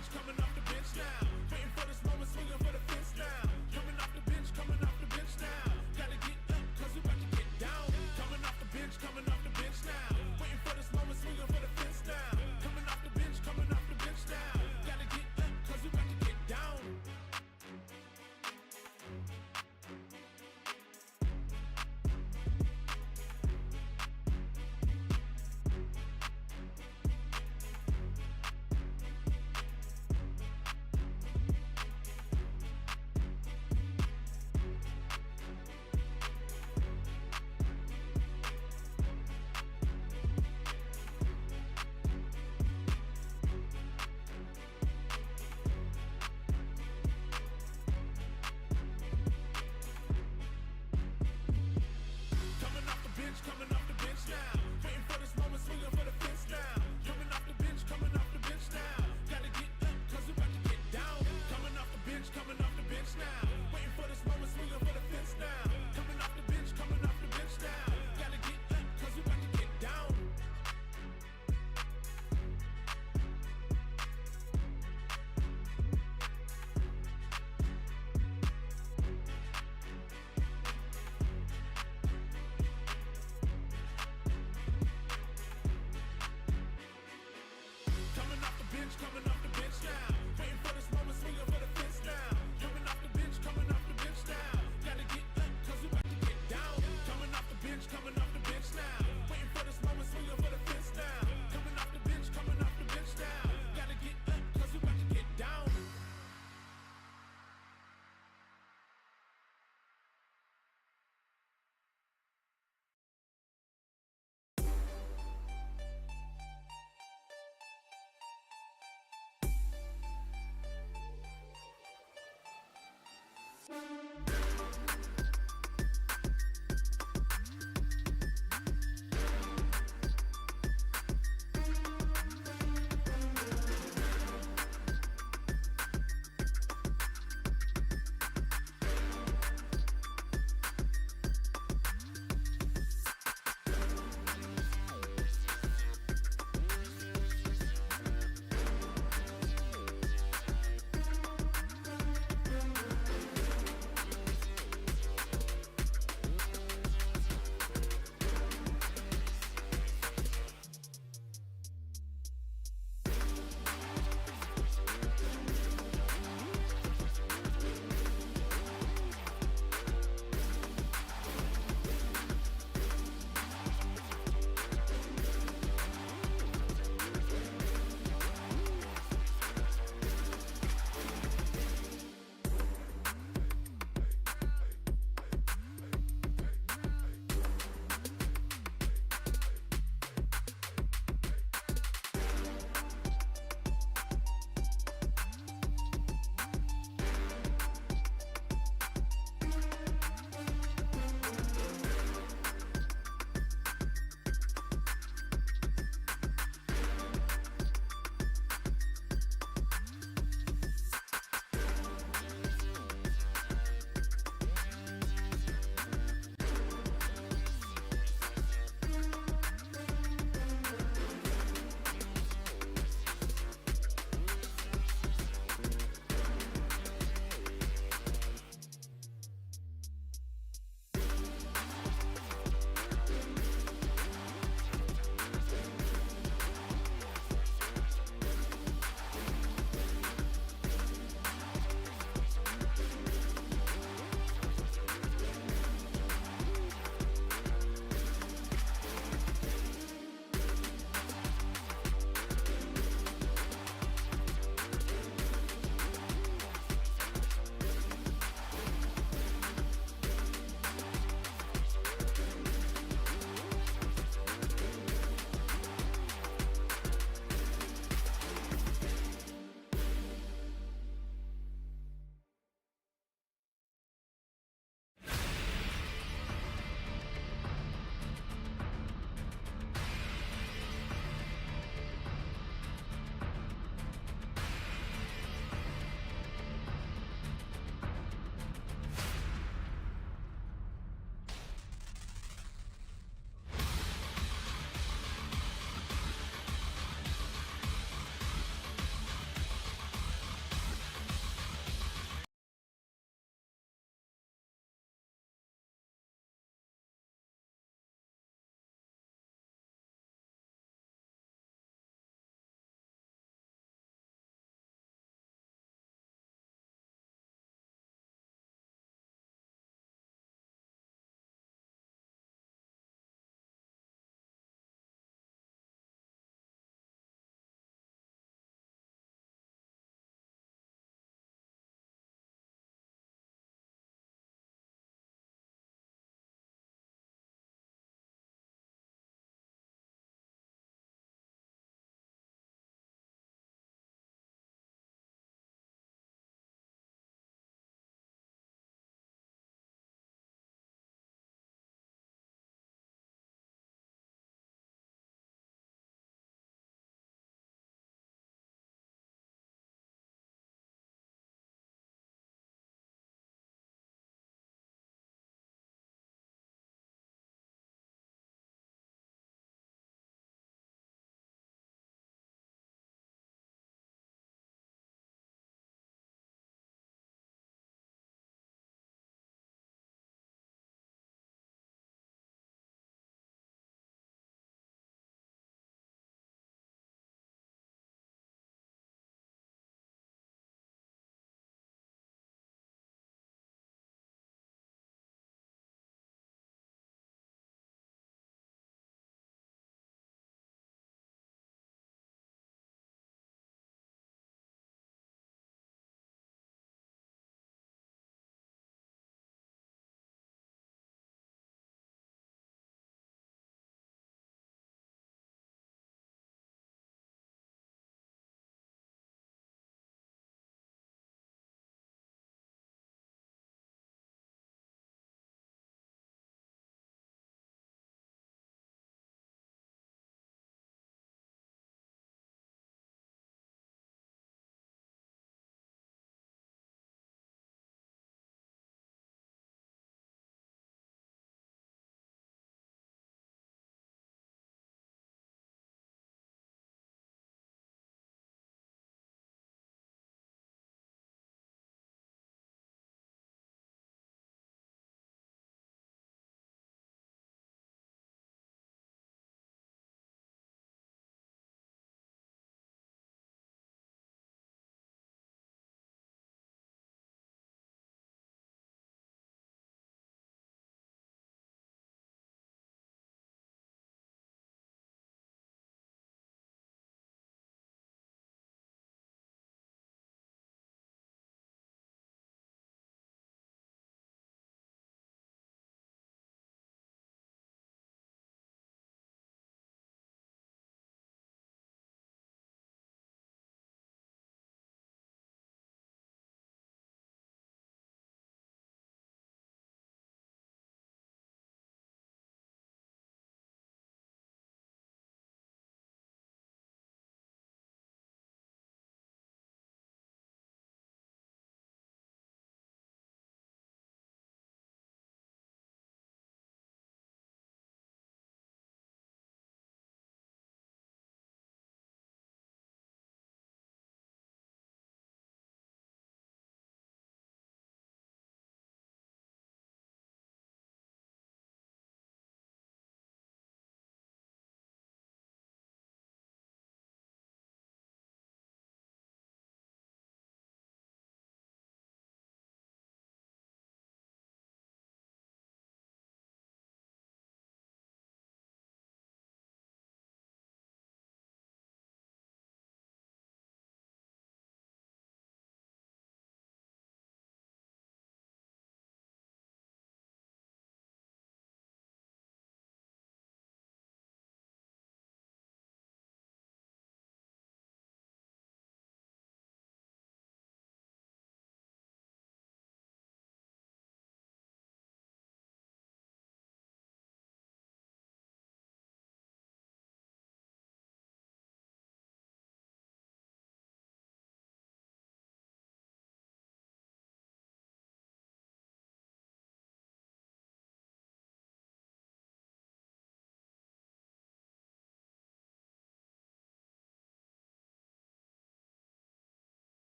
bench, coming off the bench now. Waiting for this moment, swinging for the fence now. Coming off the bench, coming off the bench now. Gotta get up, cause we about to get down. Coming off the bench, coming off the bench now. Waiting for this moment, swinging for the fence now. Coming off the bench, coming off the bench now. Gotta get up, cause we about to get down.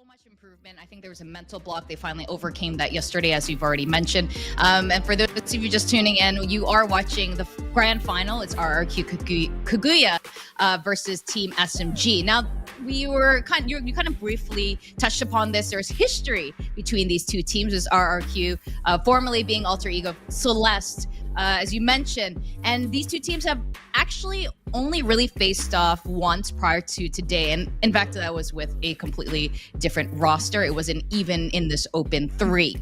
much improvement. I think there was a mental block. They finally overcame that yesterday, as you've already mentioned. And for those of you just tuning in, you are watching the grand final. It's RRQ Kaguya versus Team SMG. Now, you kind of briefly touched upon this. There's history between these two teams. There's RRQ, formerly being Alter Ego Celeste, as you mentioned. And these two teams have actually only really faced off once prior to today. And in fact, that was with a completely different roster. It wasn't even in this open 3.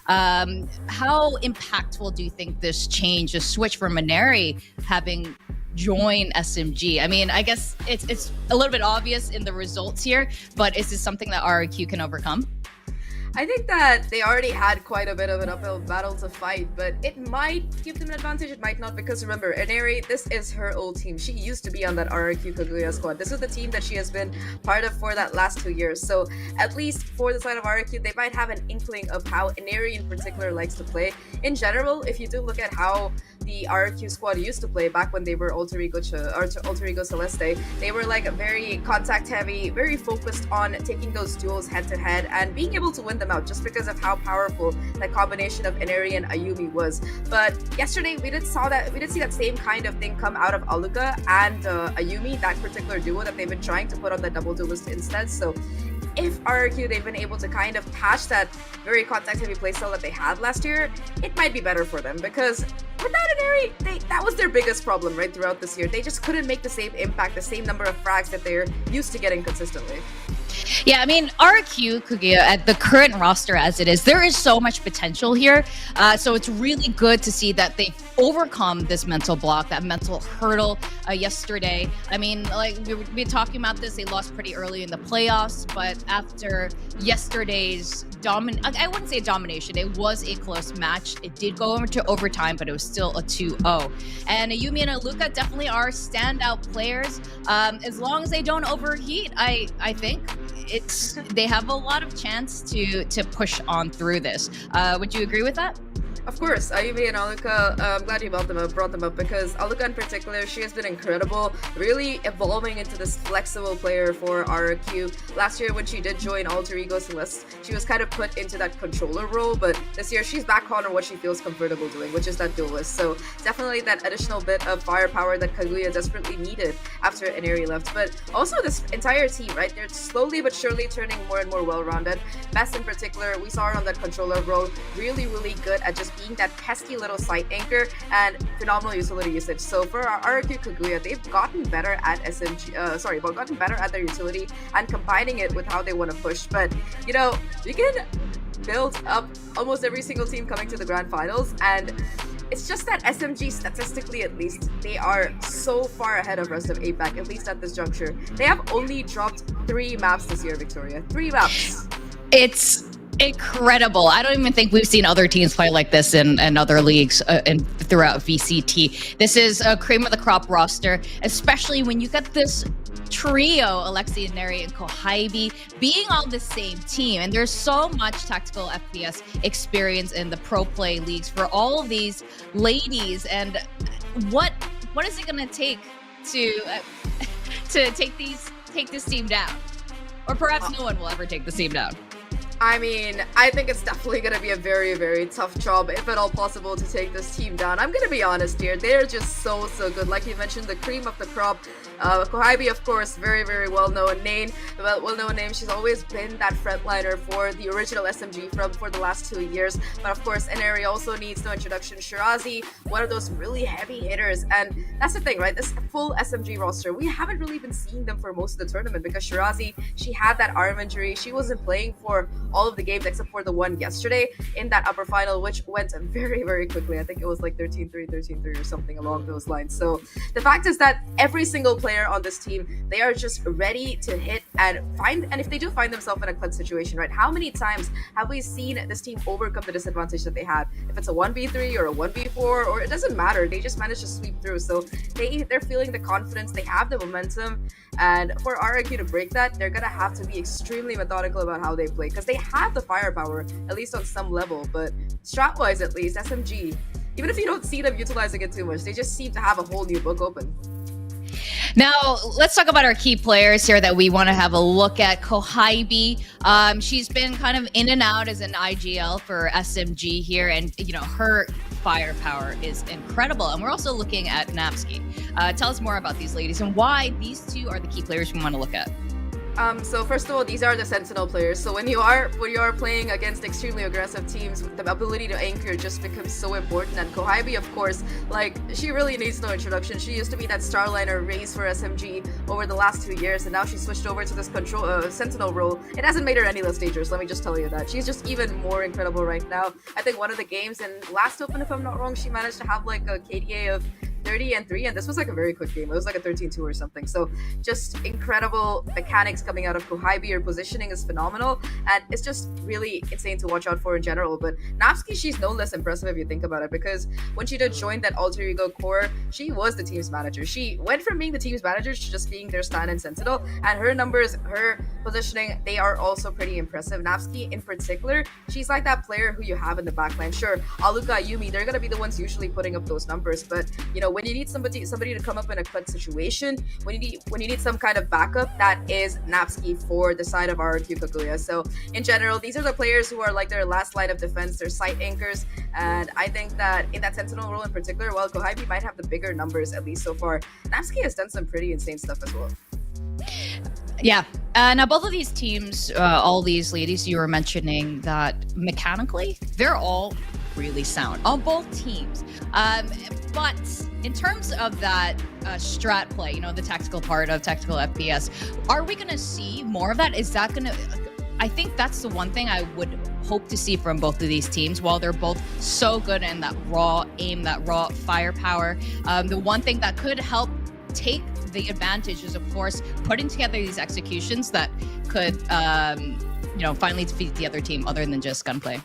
How impactful do you think this change, this switch from Maneri having joined SMG? I mean, I guess it's a little bit obvious in the results here, but is this something that RRQ can overcome? I think that they already had quite a bit of an uphill battle to fight, but it might give them an advantage, it might not, because remember, Ineri, this is her old team. She used to be on that RRQ Kaguya squad. This is the team that she has been part of for that last 2 years. So at least for the side of RRQ, they might have an inkling of how Ineri in particular likes to play. In general, if you do look at how the RRQ squad used to play back when they were Alter Ego Celeste, they were like very contact heavy, very focused on taking those duels head to head and being able to win them out just because of how powerful that combination of Ineri and Ayumi was. But yesterday we did see that same kind of thing come out of Aluka and Ayumi, that particular duo that they've been trying to put on the double duelist instead. So if RRQ, they've been able to kind of patch that very contact-heavy playstyle that they had last year, it might be better for them, because without Ineri, that was their biggest problem right throughout this year. They just couldn't make the same impact, the same number of frags that they're used to getting consistently. Yeah, I mean, RRQ Kaguya, at the current roster as it is, there is so much potential here. So it's really good to see that they've overcome this mental block, that mental hurdle yesterday. I mean, like we've been talking about this, they lost pretty early in the playoffs, but after yesterday's I wouldn't say domination, it was a close match. It did go over to overtime, but it was still a 2-0. And Ayumi and Aluka definitely are standout players. As long as they don't overheat, I think they have a lot of chance to push on through this. Would you agree with that? Of course, Ayumi and Aluka, I'm glad you brought them up, because Aluka in particular, she has been incredible, really evolving into this flexible player for RRQ. Last year when she did join Alter Ego Celeste, she was kind of put into that controller role, but this year she's back on what she feels comfortable doing, which is that duelist. So definitely that additional bit of firepower that Kaguya desperately needed after Ineri left. But also this entire team, right? They're slowly but surely turning more and more well-rounded. Best in particular, we saw her on that controller role, really, really good at just being that pesky little site anchor and phenomenal utility usage. So for our RRQ Kaguya, they've gotten better at gotten better at their utility and combining it with how they want to push. But you know, we can build up almost every single team coming to the grand finals, and it's just that SMG, statistically at least, they are so far ahead of rest of APAC, at least at this juncture. They have only dropped 3 maps this year, Victoria. 3 maps. It's incredible. I don't even think we've seen other teams play like this in other leagues and throughout VCT. This is a cream of the crop roster, especially when you get this trio, Alexi, Ineri, and Kohaibi, being on the same team. And there's so much tactical FPS experience in the pro play leagues for all of these ladies. And what is it going to take to take this team down? Or perhaps no one will ever take this team down. I mean, I think it's definitely going to be a very, very tough job, if at all possible, to take this team down. I'm going to be honest here. They're just so good. Like you mentioned, the cream of the crop. Kohaibi, of course, very, very well-known name. She's always been that frontliner for the original SMG for the last 2 years. But of course, Ineri also needs no introduction. Shirazi, one of those really heavy hitters. And that's the thing, right? This full SMG roster, we haven't really been seeing them for most of the tournament, because Shirazi, she had that arm injury. She wasn't playing for all of the games except for the one yesterday in that upper final, which went very, very quickly. I think it was like 13-3 or something along those lines. So the fact is that every single player on this team, they are just ready to hit and if they do find themselves in a clutch situation, right? How many times have we seen this team overcome the disadvantage that they had? If it's a 1v3 or a 1v4, or it doesn't matter, they just manage to sweep through. So they're feeling the confidence, they have the momentum, and for RRQ to break that, they're gonna have to be extremely methodical about how they play, because they have the firepower, at least on some level. But strat-wise, at least, SMG, even if you don't see them utilizing it too much, they just seem to have a whole new book open. Now, let's talk about our key players here that we want to have a look at. Kohybe, she's been kind of in and out as an IGL for SMG here, and her firepower is incredible. And we're also looking at Napski. Tell us more about these ladies and why these two are the key players we want to look at. So first of all, these are the Sentinel players. So when you are playing against extremely aggressive teams, the ability to anchor just becomes so important. And Kohybe, of course, she really needs no introduction. She used to be that Starliner race for SMG over the last 2 years, and now she switched over to this Sentinel role. It hasn't made her any less dangerous, let me just tell you that. She's just even more incredible right now. I think one of the games in last Open, if I'm not wrong, she managed to have a KDA of 30-3, and this was a very quick game. It was a 13-2 or something. So just incredible mechanics coming out of Kohybe. Her positioning is phenomenal, and it's just really insane to watch out for in general. But Napski, she's no less impressive if you think about it, because when she did join that alter ego core, she was the team's manager. She went from being the team's manager to just being their stand and sentinel, and her numbers, her positioning, they are also pretty impressive. Napski in particular, she's like that player who you have in the backline. Sure, Aluka, Yumi, they're gonna be the ones usually putting up those numbers, but when you need somebody to come up in a clutch situation, when you need some kind of backup, that is Napski for the side of RRQ Kaguya. So in general, these are the players who are their last line of defense, their site anchors, and I think that in that sentinel role in particular, while Kohybe might have the bigger numbers, at least so far, Napski has done some pretty insane stuff as well. Yeah. Now, both of these teams, all these ladies you were mentioning, that mechanically, they're all really sound on both teams. But in terms of that strat play, the tactical part of tactical FPS, are we going to see more of that? Is that going to... I think that's the one thing I would hope to see from both of these teams. While they're both so good in that raw aim, that raw firepower, the one thing that could help take the advantage is, of course, putting together these executions that could, finally defeat the other team other than just gunplay.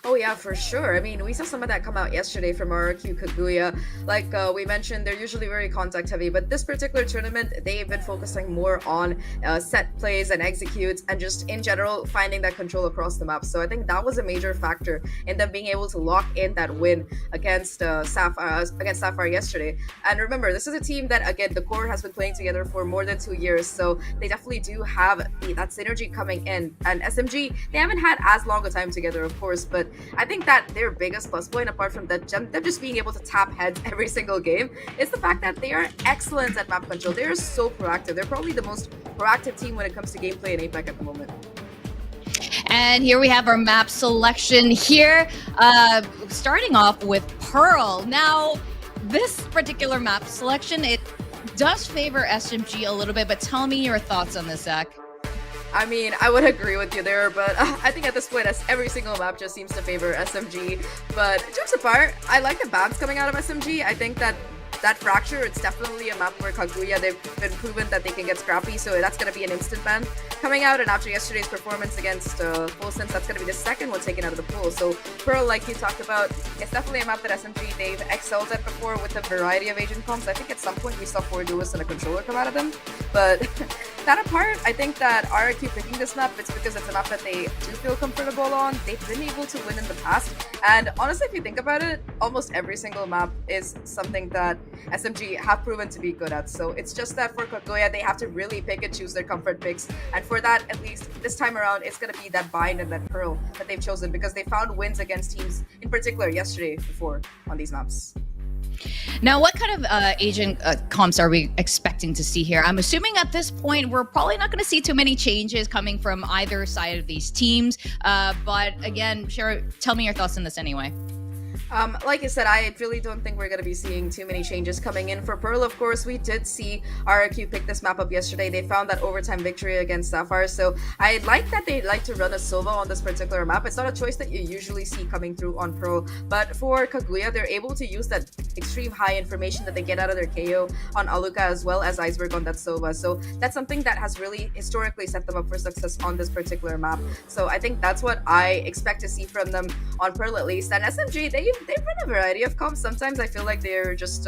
Oh yeah, for sure. I mean, we saw some of that come out yesterday from RRQ Kaguya. Like we mentioned, they're usually very contact heavy, but this particular tournament, they've been focusing more on set plays and executes, and just in general finding that control across the map. So I think that was a major factor in them being able to lock in that win against Sapphire yesterday. And remember, this is a team that, again, the core has been playing together for more than 2 years, so they definitely do have that synergy coming in. And SMG, they haven't had as long a time together, of course, but I think that their biggest plus point, apart from them just being able to tap heads every single game, is the fact that they are excellent at map control. They are so proactive. They're probably the most proactive team when it comes to gameplay in APAC at the moment. And here we have our map selection here, starting off with Pearl. Now, this particular map selection, it does favor SMG a little bit, but tell me your thoughts on this, Zach. I mean, I would agree with you there, but I think at this point, every single map just seems to favor SMG. But jokes apart, I like the bans coming out of SMG. I think that Fracture, it's definitely a map where Kaguya, they've been proven that they can get scrappy, so that's going to be an instant ban coming out. And after yesterday's performance against Full Sense, that's going to be the second one taken out of the pool. So Pearl, like you talked about, it's definitely a map that SMG, they've excelled at before with a variety of agent comps. I think at some point we saw 4 duelists and a controller come out of them. But that apart, I think that RRQ picking this map, it's because it's a map that they do feel comfortable on. They've been able to win in the past. And honestly, if you think about it, almost every single map is something that SMG have proven to be good at. So it's just that for Kaguya, they have to really pick and choose their comfort picks. And for that, at least this time around, it's going to be that Bind and that Pearl that they've chosen, because they found wins against teams, in particular yesterday before, on these maps. Now, what kind of agent comps are we expecting to see here? I'm assuming at this point, we're probably not going to see too many changes coming from either side of these teams. But again, Shara, tell me your thoughts on this anyway. Like I said, I really don't think we're going to be seeing too many changes coming in. For Pearl, of course, we did see RRQ pick this map up yesterday. They found that overtime victory against Sapphire, so I like that they like to run a Sova on this particular map. It's not a choice that you usually see coming through on Pearl, but for Kaguya, they're able to use that extreme high information that they get out of their KO on Aluka as well as Iceberg on that Sova. So that's something that has really historically set them up for success on this particular map. So I think that's what I expect to see from them on Pearl at least. And SMG, they've run a variety of comps. Sometimes I feel like they're just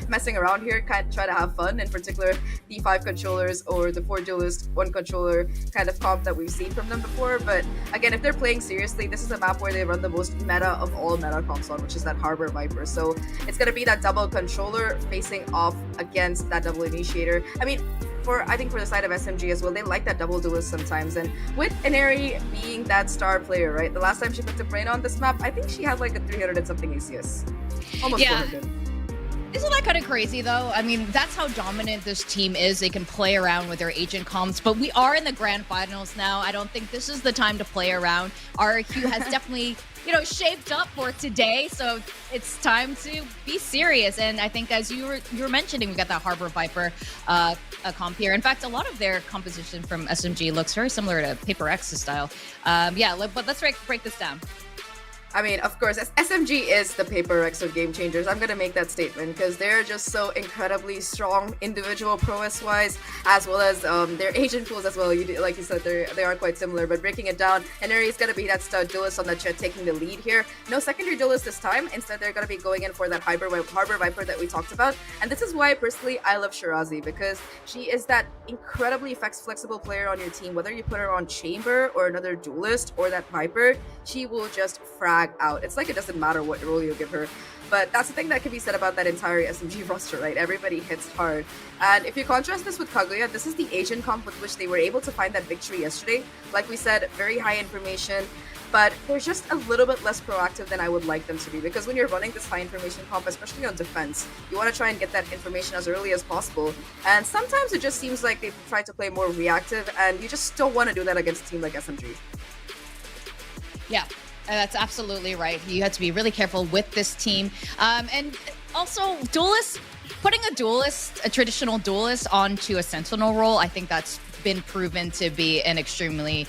messing around here, kind of try to have fun. In particular, the 5 controllers or the 4 duelist 1 controller kind of comp that we've seen from them before. But again, if they're playing seriously, this is a map where they run the most meta of all meta comps on, which is that Harbor Viper. So it's gonna be that double controller facing off against that double initiator. I mean, I think for the side of SMG as well, they like that double duelist sometimes. And with Inari being that star player, right? The last time she picked up Rain on this map, I think she had like a 300 and something ACS. Almost 400. Isn't that kind of crazy though? I mean, that's how dominant this team is. They can play around with their agent comps, but we are in the grand finals now. I don't think this is the time to play around. RRQ has definitely, shaped up for today, so it's time to be serious. And I think as you were mentioning, we got that Harbor Viper comp here. In fact, a lot of their composition from SMG looks very similar to Paper X's style. But let's break this down. I mean, of course, SMG is the Paper Rex of game changers. I'm gonna make that statement because they're just so incredibly strong individual prowess-wise, as well as their agent pools as well. Like you said, they are quite similar. But breaking it down, Inari is gonna be that stud duelist on the chat taking the lead here. No secondary duelist this time. Instead, they're gonna be going in for that Harbor Viper that we talked about. And this is why personally I love Shirazi, because she is that incredibly flexible player on your team. Whether you put her on Chamber or another duelist or that Viper, she will just frag out. It's like it doesn't matter what role you give her. But that's the thing that can be said about that entire SMG roster, right? Everybody hits hard. And if you contrast this with Kaguya, this is the agent comp with which they were able to find that victory yesterday. Like we said, very high information, but they're just a little bit less proactive than I would like them to be, because when you're running this high information comp, especially on defense, you want to try and get that information as early as possible. And sometimes it just seems like they try to play more reactive, and you just don't want to do that against a team like SMG. Yeah. That's absolutely right. You have to be really careful with this team. And also, putting a traditional duelist onto a sentinel role, I think that's been proven to be an extremely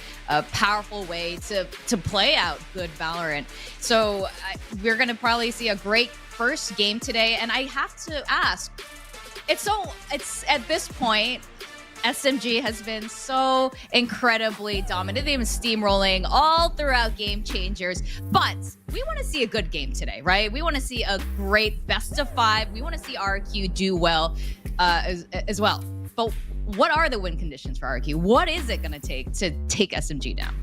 powerful way to play out good Valorant. So we're going to probably see a great first game today. And I have to ask, it's at this point, SMG has been so incredibly dominant. They've been steamrolling all throughout Game Changers, but we want to see a good game today, right? We want to see a great best of 5. We want to see RRQ do well as well. But what are the win conditions for RRQ? What is it going to take SMG down?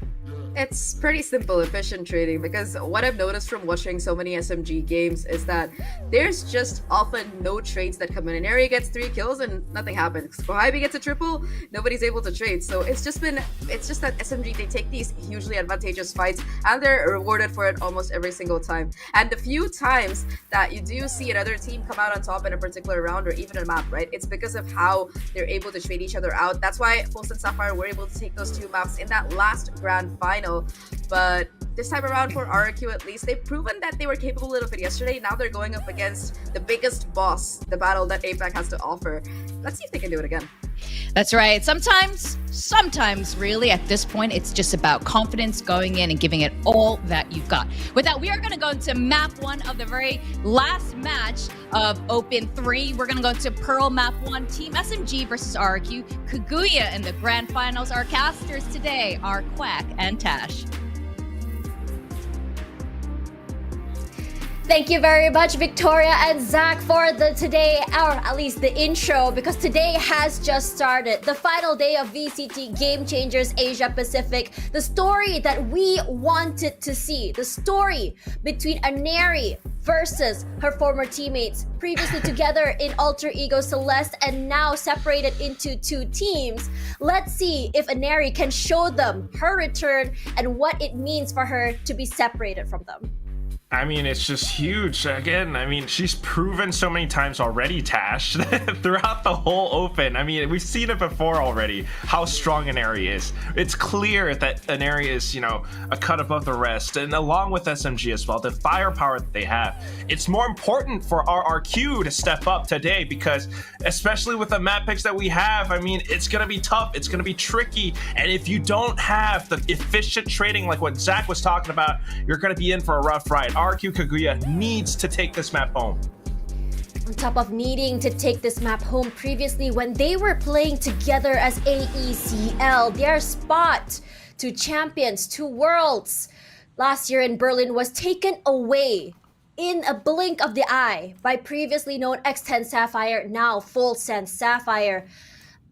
It's pretty simple, efficient trading, because what I've noticed from watching so many SMG games is that there's just often no trades that come in. An area gets 3 kills and nothing happens. Kohabi gets a triple, nobody's able to trade. So it's just that SMG, they take these hugely advantageous fights and they're rewarded for it almost every single time. And the few times that you do see another team come out on top in a particular round or even a map, right, it's because of how they're able to trade each other out. That's why Pulse and Sapphire were able to take those 2 maps in that last grand final. But this time around for RRQ, at least, they've proven that they were capable of it yesterday. Now they're going up against the biggest boss, the battle that APAC has to offer. Let's see if they can do it again. That's right. Sometimes really at this point, it's just about confidence, going in and giving it all that you've got. With that, we are going to go into map 1 of the very last match of Open 3. We're going to go into Pearl map 1, Team SMG versus RRQ Kaguya in the grand finals. Our casters today are Quack and Tash. Thank you very much, Victoria and Zach, for today, or at least the intro, because today has just started. The final day of VCT Game Changers Asia Pacific. The story that we wanted to see. The story between Inari versus her former teammates, previously together in Alter Ego Celeste and now separated into 2 teams. Let's see if Inari can show them her return and what it means for her to be separated from them. I mean, it's just huge. Again, I mean, she's proven so many times already, Tash, throughout the whole Open. I mean, we've seen it before already, how strong Inari is. It's clear that Inari is, a cut above the rest, and along with SMG as well, the firepower that they have. It's more important for RRQ to step up today because, especially with the map picks that we have, I mean, it's going to be tough. It's going to be tricky. And if you don't have the efficient trading like what Zach was talking about, you're going to be in for a rough ride. RRQ Kaguya needs to take this map home. On top of needing to take this map home, previously when they were playing together as AECL, their spot to champions, to worlds last year in Berlin was taken away in a blink of the eye by previously known X10 Sapphire, now Full Sense Sapphire.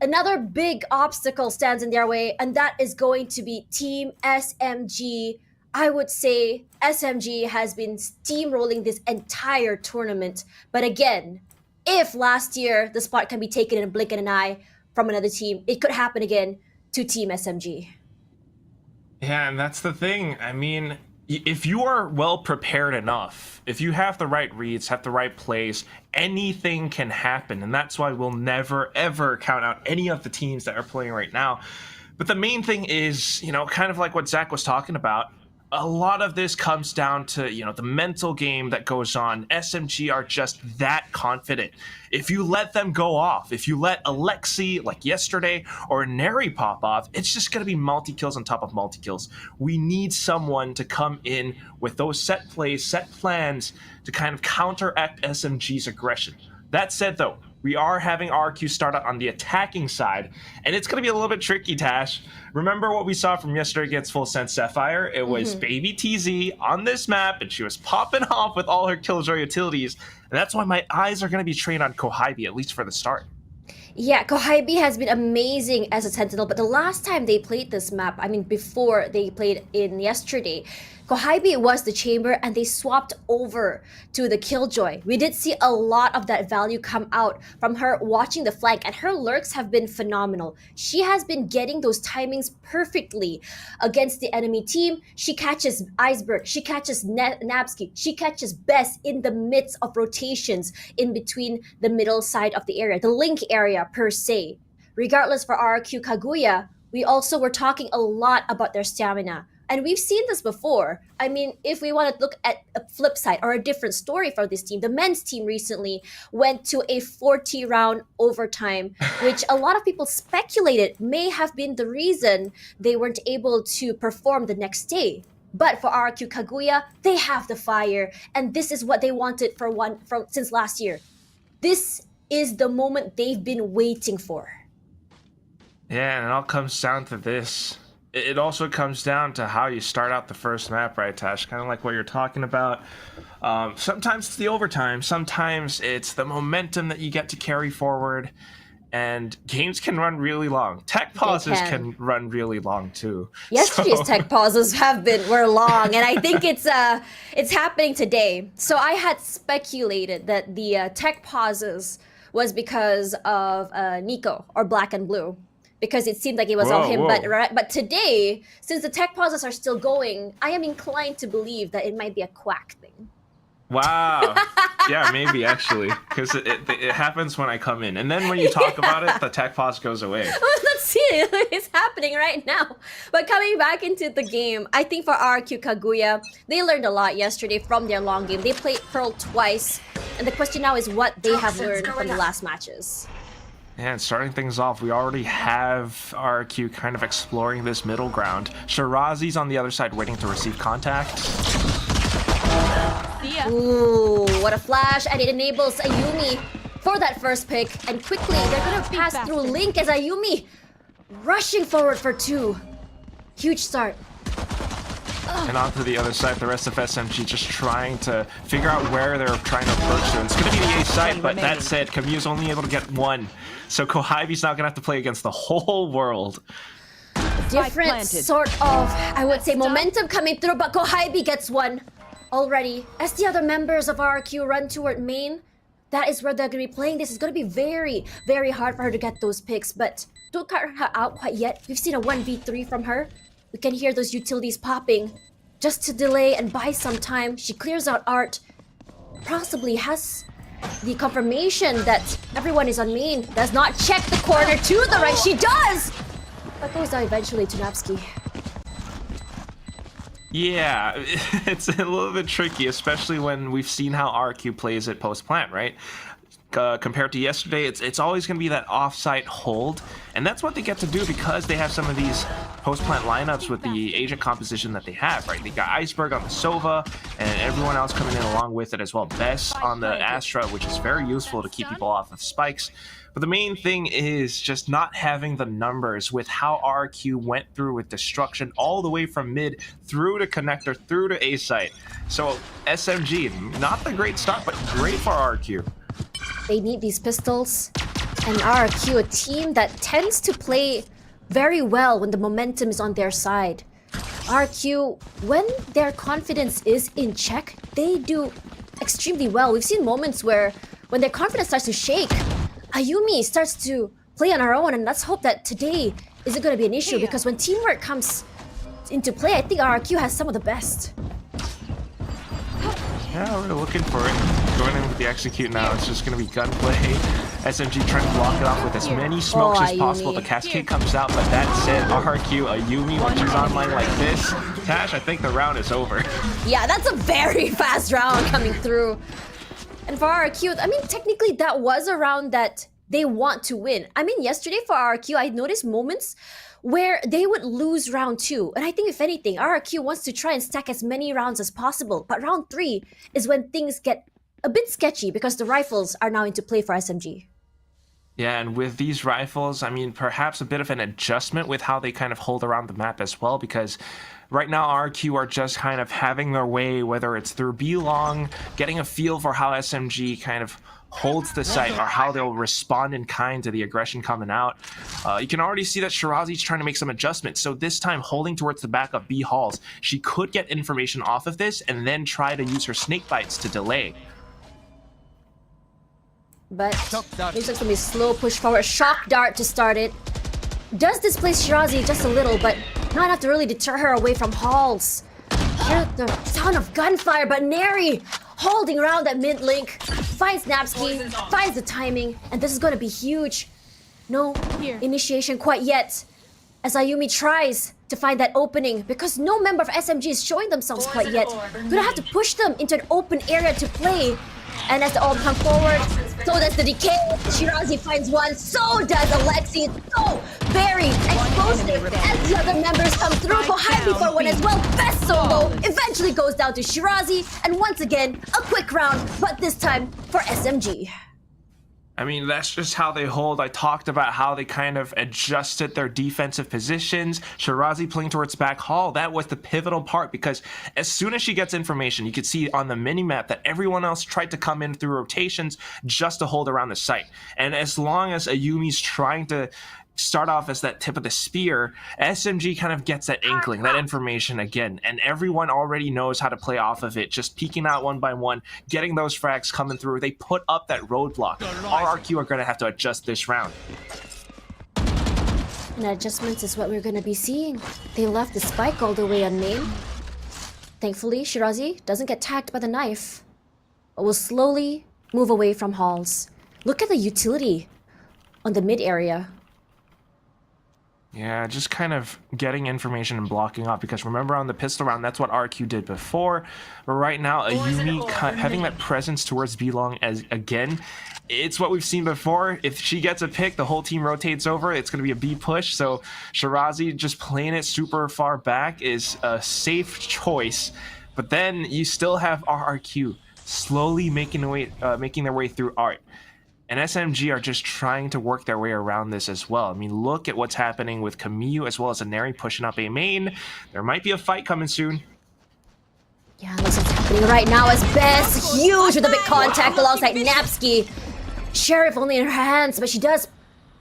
Another big obstacle stands in their way, and that is going to be Team SMG. I would say SMG has been steamrolling this entire tournament. But again, if last year the spot can be taken in a blink of an eye from another team, it could happen again to Team SMG. Yeah, and that's the thing. I mean, if you are well prepared enough, if you have the right reads, have the right plays, anything can happen. And that's why we'll never, ever count out any of the teams that are playing right now. But the main thing is, you know, kind of like what Zach was talking about, a lot of this comes down to, you know, the mental game that goes on. SMG are just that confident. If you let them go off, if you let Alexi, like yesterday, or Neri pop off, it's just going to be multi-kills on top of multi-kills. We need someone to come in with those set plays, set plans to kind of counteract SMG's aggression. That said, though, we are having RRQ start out on the attacking side, and it's going to be a little bit tricky, Tash. Remember what we saw from yesterday against Full Sense Sapphire? It was Baby TZ on this map, and she was popping off with all her Killjoy utilities, and that's why my eyes are going to be trained on Kohibi, at least for the start. Yeah, Kohibi has been amazing as a Sentinel, but the last time they played this map, I mean before they played in yesterday, Kohibi was the chamber and they swapped over to the Killjoy. We did see a lot of that value come out from her watching the flank, and her lurks have been phenomenal. She has been getting those timings perfectly against the enemy team. She catches Iceberg, she catches Nabsky, she catches Bess in the midst of rotations in between the middle side of the area, the link area per se. Regardless, for RRQ Kaguya, we also were talking a lot about their stamina. And we've seen this before. I mean, if we want to look at a flip side or a different story for this team, the men's team recently went to a 40-round overtime, which a lot of people speculated may have been the reason they weren't able to perform the next day. But for RRQ Kaguya, they have the fire, and this is what they wanted since last year. This is the moment they've been waiting for. Yeah, and it all comes down to this. It also comes down to how you start out the first map, right, Tash? Kind of like what you're talking about. Sometimes it's the overtime. Sometimes it's the momentum that you get to carry forward. And games can run really long. Tech pauses can run really long, too. Yesterday's tech pauses were long, and I think it's happening today. So I had speculated that the tech pauses was because of Nico or Black and Blue, because it seemed like it was all him. But today, since the tech pauses are still going, I am inclined to believe that it might be a Quack thing. Wow. Yeah, maybe actually, because it happens when I come in, and then when you talk about it, the tech pause goes away. Let's see, it's happening right now. But coming back into the game, I think for RRQ Kaguya, they learned a lot yesterday from their long game. They played Pearl twice, and the question now is what they have learned from the last matches. And starting things off, we already have RRQ kind of exploring this middle ground. Shirazi's on the other side waiting to receive contact. Ooh, what a flash, and it enables Ayumi for that first pick. And quickly, they're gonna pass through Link as Ayumi rushing forward for 2. Huge start. And onto the other side, the rest of SMG just trying to figure out where they're trying to approach to. It's going to be the A side, but that said, Camu's only able to get 1. So Kohibi's now going to have to play against the whole world. Different sort of, I would say, momentum coming through, but Kohibi gets 1 already. As the other members of RRQ run toward main, that is where they're going to be playing. This is going to be very, very hard for her to get those picks, but don't cut her out quite yet. We've seen a 1v3 from her. We can hear those utilities popping just to delay and buy some time. She clears out Art, possibly has the confirmation that everyone is on main. Does not check the corner to the right. She does! But goes down eventually to Napsky. Yeah, it's a little bit tricky, especially when we've seen how RQ plays it post-plant, right? compared to yesterday, it's always going to be that off-site hold, and that's what they get to do because they have some of these post-plant lineups with the agent composition that they have, right? They got Iceberg on the Sova, and everyone else coming in along with it as well. Bess on the Astra, which is very useful to keep people off of spikes. But the main thing is just not having the numbers with how RRQ went through with destruction all the way from mid through to connector, through to A site. So SMG, not the great start, but great for RRQ. They need these pistols, and RRQ, a team that tends to play very well when the momentum is on their side. RRQ, when their confidence is in check, they do extremely well. We've seen moments where when their confidence starts to shake, Ayumi starts to play on her own, and let's hope that today isn't going to be an issue, because when teamwork comes into play, I think RRQ has some of the best. Yeah, we're looking for it. Going in with the execute now. It's just going to be gunplay. SMG trying to block it off with as many smokes as possible. The cascade comes out, but that said, RRQ, Ayumi, when she's online like this, Tash, I think the round is over. Yeah, that's a very fast round coming through. And for RRQ, I mean, technically that was a round that they want to win. I mean, yesterday for RRQ, I noticed moments where they would lose round 2. And I think if anything, RRQ wants to try and stack as many rounds as possible. But round 3 is when things get a bit sketchy because the rifles are now into play for SMG. Yeah, and with these rifles, I mean, perhaps a bit of an adjustment with how they kind of hold around the map as well, because right now RRQ are just kind of having their way, whether it's through B-Long, getting a feel for how SMG kind of holds the site or how they'll respond in kind to the aggression coming out. You can already see that Shirazi's trying to make some adjustments. So this time holding towards the back of B halls, she could get information off of this and then try to use her snake bites to delay. But looks like it's gonna be a slow push forward. Shock dart to start it. Does displace Shirazi just a little, but not enough to really deter her away from halls. Hear the sound of gunfire, but Neri holding around that mid link, finds Napski, finds the timing, and this is gonna be huge. No initiation quite yet, as Ayumi tries to find that opening, because no member of SMG is showing themselves quite yet. Gonna have to push them into an open area to play. And as the all come forward, so does the decay. Shirazi finds one, so does Alexi. It's so very explosive as the other members come through. Kohabi for one as well. Best solo eventually goes down to Shirazi. And once again, a quick round, but this time for SMG. I mean, that's just how they hold. I talked about how they kind of adjusted their defensive positions. Shirazi playing towards back hall, that was the pivotal part, because as soon as she gets information, you could see on the mini-map that everyone else tried to come in through rotations just to hold around the site. And as long as Ayumi's trying to start off as that tip of the spear, SMG kind of gets that inkling, that information again, and everyone already knows how to play off of it, just peeking out one by one, getting those frags coming through. They put up that roadblock. RRQ are going to have to adjust this round. And adjustments is what we're going to be seeing. They left the spike all the way on main. Thankfully, Shirazi doesn't get tagged by the knife, but will slowly move away from halls. Look at the utility on the mid area. Yeah, just kind of getting information and blocking off, because remember on the pistol round, that's what RQ did before. But right now, Ayumi having that presence towards B-Long as again, it's what we've seen before. If she gets a pick, the whole team rotates over. It's going to be a B push. So Shirazi just playing it super far back is a safe choice. But then you still have RRQ slowly making their way through Art. And SMG are just trying to work their way around this as well. I mean, look at what's happening with Camille as well as Aneri pushing up A main. There might be a fight coming soon. Yeah, looks like it's happening right now as Bess, huge with a big contact alongside Napski. Sheriff only in her hands, but she does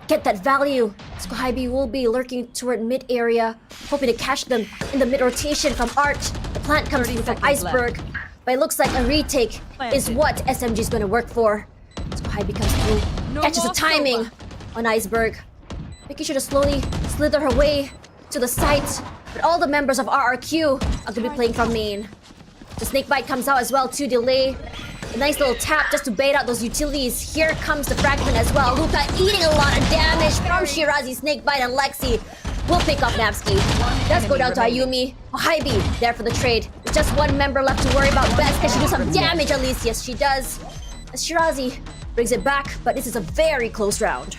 get that value. Skohaibi will be lurking toward mid area, hoping to catch them in the mid rotation from Art. The plant comes in from Iceberg, but it looks like a retake is what SMG is going to work for. Skohaibi comes through, catches the timing on Iceberg, making sure to slowly slither her way to the site. But all the members of RRQ are going to be playing from main. The snakebite comes out as well to delay. A nice little tap just to bait out those utilities. Here comes the fragment as well. Luca eating a lot of damage from Shirazi, snakebite, and Lexi will pick up Napski. Let's go down to Ayumi. Kohabi there for the trade. With just one member left to worry about. Best, can she do some damage at least? Yes, she does. As Shirazi brings it back, but this is a very close round.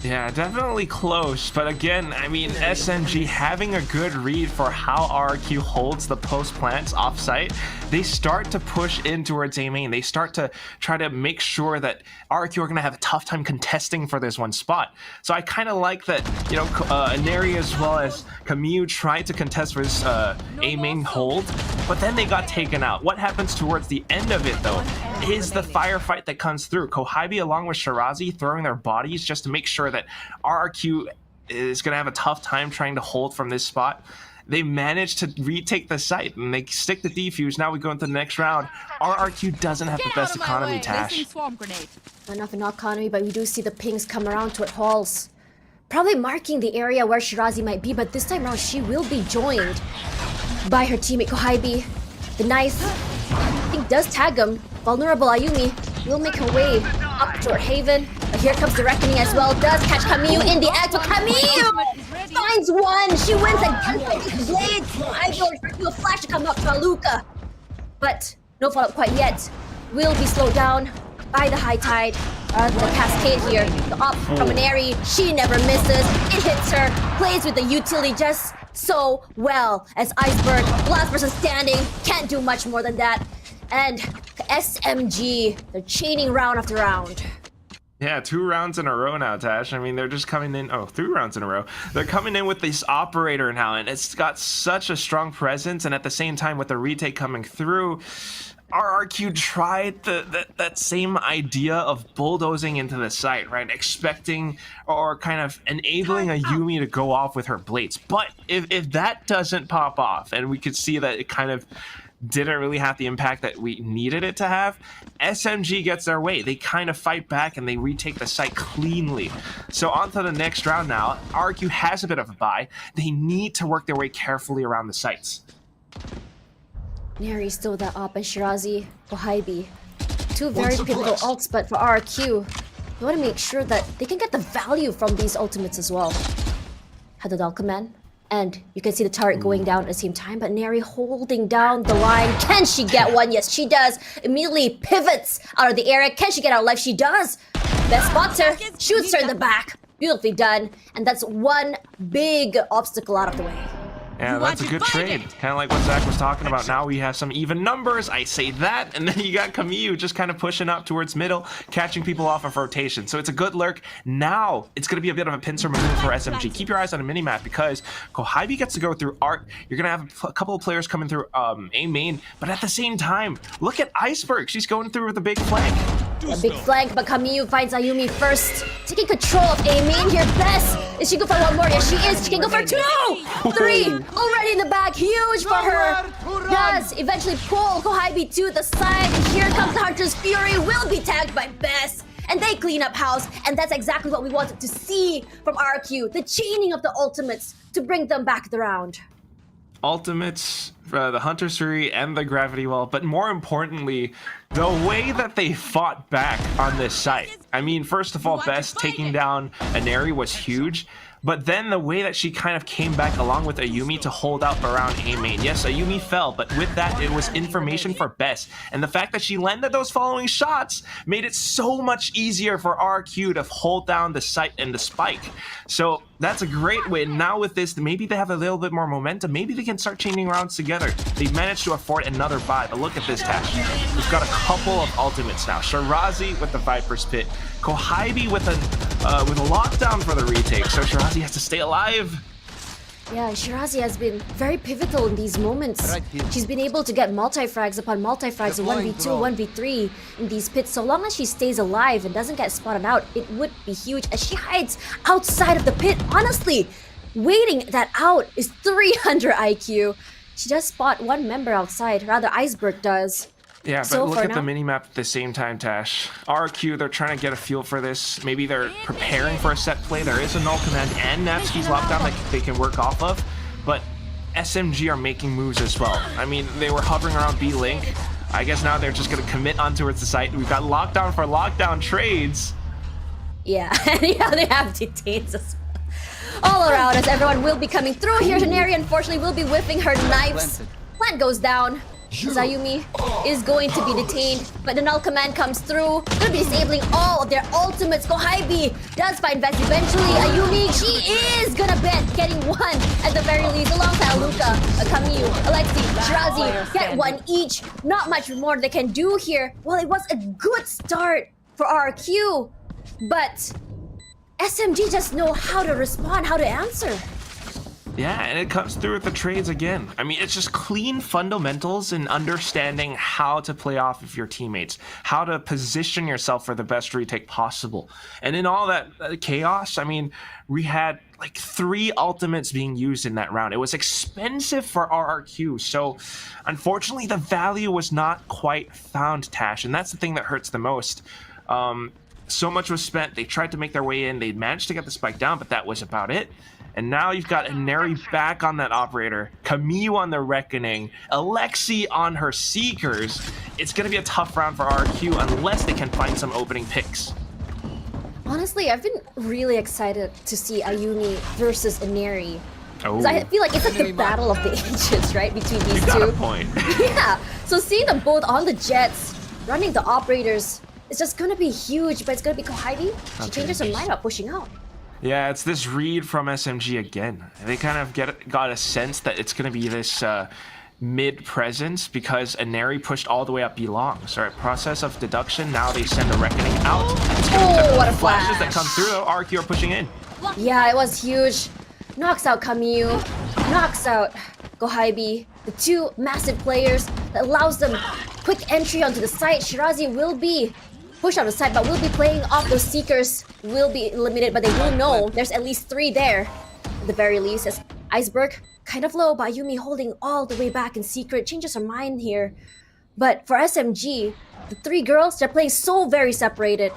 Yeah, definitely close, but again, I mean, SMG having a good read for how RRQ holds the post plants off-site, they start to push in towards A main. They start to try to make sure that RRQ are going to have a tough time contesting for this one spot. So I kind of like that, you know, Neri as well as Camus tried to contest for this A main hold, but then they got taken out. What happens towards the end of it, though, is the firefight that comes through. Kohibi along with Shirazi throwing their bodies just to make sure that RRQ is going to have a tough time trying to hold from this spot. They managed to retake the site and they stick the defuse. Now we go into the next round. RRQ doesn't have the best economy, Tash. Not enough in economy, but we do see the pings come around toward halls. Probably marking the area where Shirazi might be, but this time around she will be joined by her teammate Kohibi. The knife, I think, does tag him. Vulnerable Ayumi will make her way up toward Haven. But here comes the reckoning as well. Does catch Camus in the act, but Camus finds one. She wins again with these blades. Idol expecting a flash to come up to Aluka. But no follow-up quite yet. Will be slowed down by the high tide. The cascade here. The up from an Eri. She never misses. It hits her. Plays with the utility just so well as Iceberg. Last person standing. Can't do much more than that. And SMG, they're chaining round after round. Yeah, 2 rounds in a row now, Tash. I mean, they're just coming in. Oh, 3 rounds in a row. They're coming in with this operator now, and it's got such a strong presence. And at the same time, with the retake coming through, RRQ tried that same idea of bulldozing into the site, right? Expecting or kind of enabling a Yumi to go off with her blades. But if that doesn't pop off, and we could see that it kind of didn't really have the impact that we needed it to have, SMG gets their way. They kind of fight back and they retake the site cleanly. So on to the next round now. RRQ has a bit of a bye. They need to work their way carefully around the sites. Neri still that up, and Shirazi, Kohibi. 2 very pivotal ults, but for RRQ, they want to make sure that they can get the value from these ultimates as well. Had the Dal command. And you can see the turret going down at the same time, but Neri holding down the line. Can she get one? Yes, she does. Immediately pivots out of the area. Can she get out alive? She does. Best spots her, shoots her in the back. Beautifully done. And that's one big obstacle out of the way. Yeah, that's a good trade. Kind of like what Zach was talking about. Now we have some even numbers. I say that, and then you got Camus just kind of pushing up towards middle, catching people off of rotation. So it's a good lurk. Now it's going to be a bit of a pincer maneuver for SMG. Keep your eyes on the minimap because Kohibi gets to go through Art. You're going to have a couple of players coming through A main, but at the same time, look at Iceberg. She's going through with a big flank. A big flank, but Camus finds Ayumi first. Taking control of A main here. Best. Is she go for one more? Yes, she is. She can go for 2! 3! Already in the back. Huge for her. Does eventually pull Kohibi to the side. And here comes the Hunter's Fury. Will be tagged by Bess. And they clean up house. And that's exactly what we wanted to see from RRQ. The chaining of the ultimates to bring them back the round. Ultimates, the Hunter's Fury, and the Gravity Well, but more importantly, the way that they fought back on this site. I mean, first of all, Bess taking down Neri was huge, but then the way that she kind of came back along with Ayumi to hold out around A main. Yes, Ayumi fell, but with that, it was information for Bess. And the fact that she landed those following shots made it so much easier for RRQ to hold down the site and the spike. So that's a great win. Now with this, maybe they have a little bit more momentum. Maybe they can start chaining rounds together. They've managed to afford another buy, but look at this, Tash. We've got a couple of ultimates now. Shirazi with the Viper's Pit. Kohibi with a lockdown for the retake. So Shirazi has to stay alive. Yeah, Shirazi has been very pivotal in these moments. She's been able to get multi-frags upon multi-frags in 1v2, 1v3 in these pits. So long as she stays alive and doesn't get spotted out, it would be huge as she hides outside of the pit. Honestly, waiting that out is 300 IQ. She does spot one member outside, rather Iceberg does. Yeah, but look at the minimap at the same time, Tash. RRQ, they're trying to get a feel for this. Maybe they're preparing for a set play. There is a null command and Natsuki's lockdown that they can work off of. But SMG are making moves as well. I mean, they were hovering around B-Link. I guess now they're just going to commit on towards the site. We've got lockdown for lockdown trades. Yeah, yeah, they have detains as well. All around us, everyone will be coming through here. Janeri, unfortunately, will be whiffing her knives. Plant goes down. Zayumi is going to be detained, but the null command comes through. Gonna be disabling all of their ultimates. Kohybe does find Vest eventually. Ayumi, she is gonna bet getting one at the very least, alongside Luca, Camille, Alexi, Shirazi, get one each. Not much more they can do here. Well, it was a good start for RRQ, but SMG just know how to respond, how to answer. Yeah, and it comes through with the trades again. I mean, it's just clean fundamentals and understanding how to play off of your teammates, how to position yourself for the best retake possible. And in all that chaos, I mean, we had like 3 ultimates being used in that round. It was expensive for RRQ, so unfortunately the value was not quite found, Tash, and that's the thing that hurts the most. So much was spent, they tried to make their way in, they managed to get the spike down, but that was about it. And now you've got Inari back on that operator, Camille on the Reckoning, Alexi on her Seekers. It's going to be a tough round for RRQ unless they can find some opening picks. Honestly, I've been really excited to see Ayumi versus Inari. Oh. I feel like it's like the battle of the ages, right? Between these You got two. a point. Yeah. So seeing them both on the jets, running the operators, it's just gonna be huge, but it's gonna be Kohybe. She changes her mind about pushing out. Yeah, it's this read from SMG again. They kind of got a sense that it's going to be this mid presence because Inari pushed all the way up belong. So right, process of deduction, now they send the Reckoning out. It's going to be what a flashes flash. that come through though. RRQ are pushing in. Yeah, it was huge. Knocks out Camille, knocks out Kohybe. The 2 massive players that allows them quick entry onto the site. Shirazi will be pushed out the side, but will be playing off those Seekers, will be eliminated, but they will know there's at least 3 there, at the very least, as Iceberg kind of low, but Ayumi holding all the way back in secret, changes her mind here. But for SMG, the 3 girls, they're playing so very separated.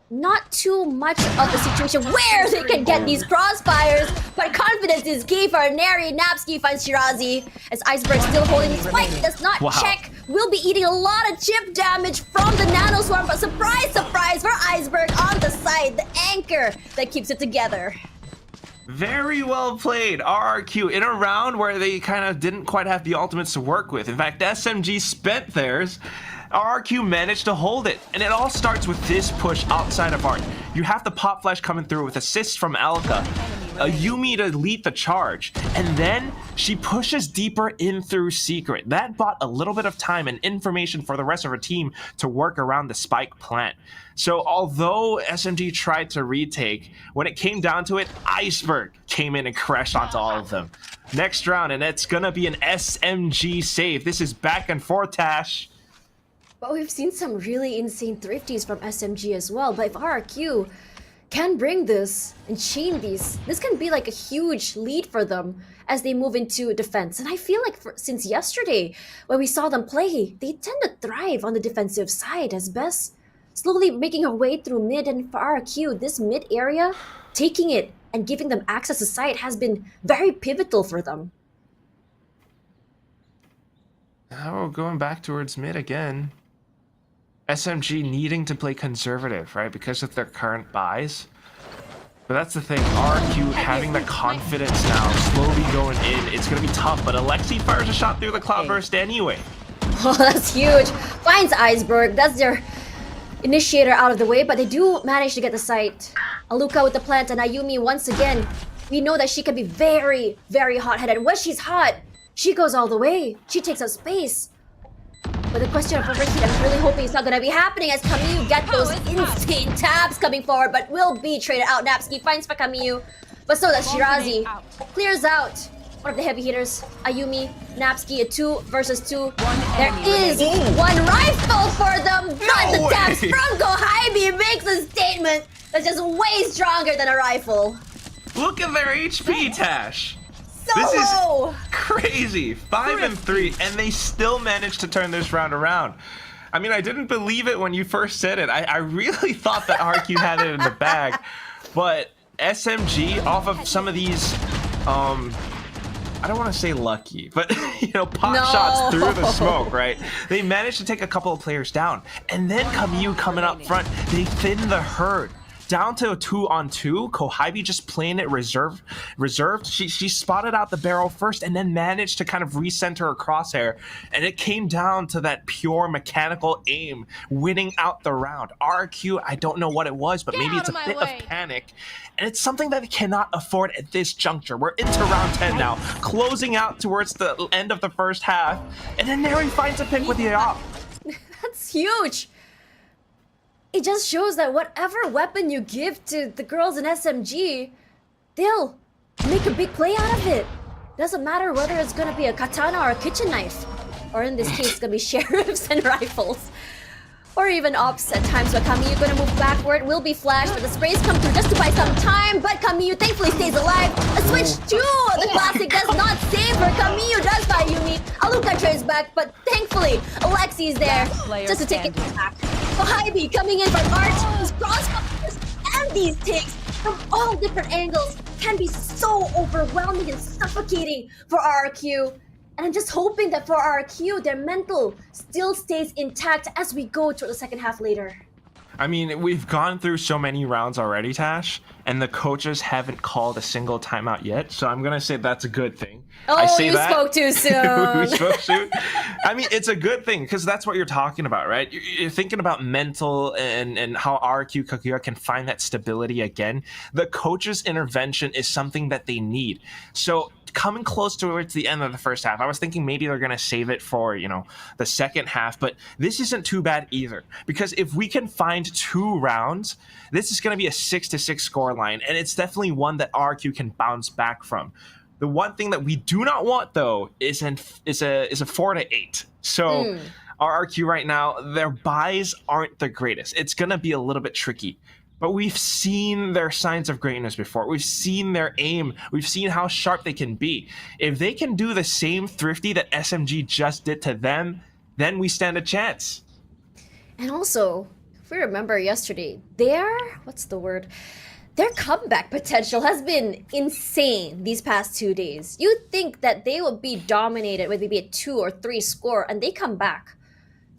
Not too much of the situation where they can get these crossfires, but confidence is key for Inari. Napski finds Shirazi as Iceberg still holding his spike, does not check. Will be eating a lot of chip damage from the Nano Swarm, but surprise, surprise for Iceberg on the side, the anchor that keeps it together. Very well played, RRQ, in a round where they kind of didn't quite have the ultimates to work with. In fact, SMG spent theirs. RRQ managed to hold it, and it all starts with this push outside of Art. You have the Pop Flash coming through with assists from Alka, Yumi to lead the charge, and then she pushes deeper in through Secret. That bought a little bit of time and information for the rest of her team to work around the spike plant. So although SMG tried to retake, when it came down to it, Iceberg came in and crashed onto all of them. Next round, and it's gonna be an SMG save. This is back and forth, Tash. But we've seen some really insane thrifties from SMG as well. But if RRQ can bring this and chain these, this can be like a huge lead for them as they move into defense. And I feel like since yesterday, when we saw them play, they tend to thrive on the defensive side as Bess slowly making her way through mid. And for RRQ, this mid area, taking it and giving them access to site has been very pivotal for them. Now going back towards mid again. SMG needing to play conservative, right, because of their current buys. But that's the thing, RRQ having the confidence now, slowly going in. It's going to be tough, but Alexi fires a shot through the Cloudburst anyway. Oh, that's huge. Finds Iceberg. That's their initiator out of the way, but they do manage to get the site. Aluka with the plant, and Ayumi once again. We know that she can be very, very hot-headed. When she's hot, she goes all the way. She takes up space. But the question of overheat, I'm really hoping it's not going to be happening as Camille get those insane tabs coming forward, but will be traded out. Napski finds for Camille, but so does Shirazi. Clears out one of the heavy hitters. Ayumi, Napski, a 2 versus 2. There is one rifle for them, but the tabs from Kohybe makes a statement that's just way stronger than a rifle. Look at their HP, Tash. So This is low. crazy. 5 and 3, and they still managed to turn this round around. I mean, I didn't believe it when you first said it. I really thought that RQ had it in the bag, but SMG off of some of these, I don't want to say lucky, but you know, pop shots through the smoke, right? They managed to take a couple of players down, and then Camille coming up front. They thin the herd. down to a 2-on-2. Kohibi just playing it reserved. She spotted out the barrel first and then managed to kind of recenter her crosshair. And it came down to that pure mechanical aim, winning out the round. RRQ, I don't know what it was, but maybe it's a bit of panic. And it's something that they cannot afford at this juncture. We're into round 10 now, closing out towards the end of the first half. And then Neri finds a pick with the op. That's huge. It just shows that whatever weapon you give to the girls in SMG, they'll make a big play out of it. Doesn't matter whether it's gonna be a katana or a kitchen knife. Or in this case, it's gonna be sheriffs and rifles. Or even ops at times, but Kamiyu gonna move backward, will be flashed, but the sprays come through just to buy some time, but Kamiyu thankfully stays alive. A switch to the classic does not save her. Kamiyu does buy Yumi. Aluka trails back, but thankfully Alexi's there just to take it back. Kohibi coming in from Arch, these crossfires and these takes from all different angles can be so overwhelming and suffocating for RRQ. And I'm just hoping that for RRQ, their mental still stays intact as we go to the second half later. I mean, we've gone through so many rounds already, Tash, and the coaches haven't called a single timeout yet, so I'm gonna say that's a good thing. Oh, I say you that. spoke too soon. We spoke soon. I mean, it's a good thing, because that's what you're talking about, right? You're thinking about mental and how RRQ Kaguya can find that stability again. The coach's intervention is something that they need. So coming close towards the end of the first half, I was thinking maybe they're going to save it for, the second half, but this isn't too bad either, because if we can find 2 rounds, this is going to be a 6-6 score line, and it's definitely one that RRQ can bounce back from. The one thing that we do not want, though, is a 4-8. So RRQ right now, their buys aren't the greatest. It's going to be a little bit tricky. But we've seen their signs of greatness before. We've seen their aim. We've seen how sharp they can be. If they can do the same thrifty that SMG just did to them, then we stand a chance. And also, if we remember yesterday, their comeback potential has been insane these past 2 days. You'd think that they would be dominated with maybe a 2 or 3 score, and they come back.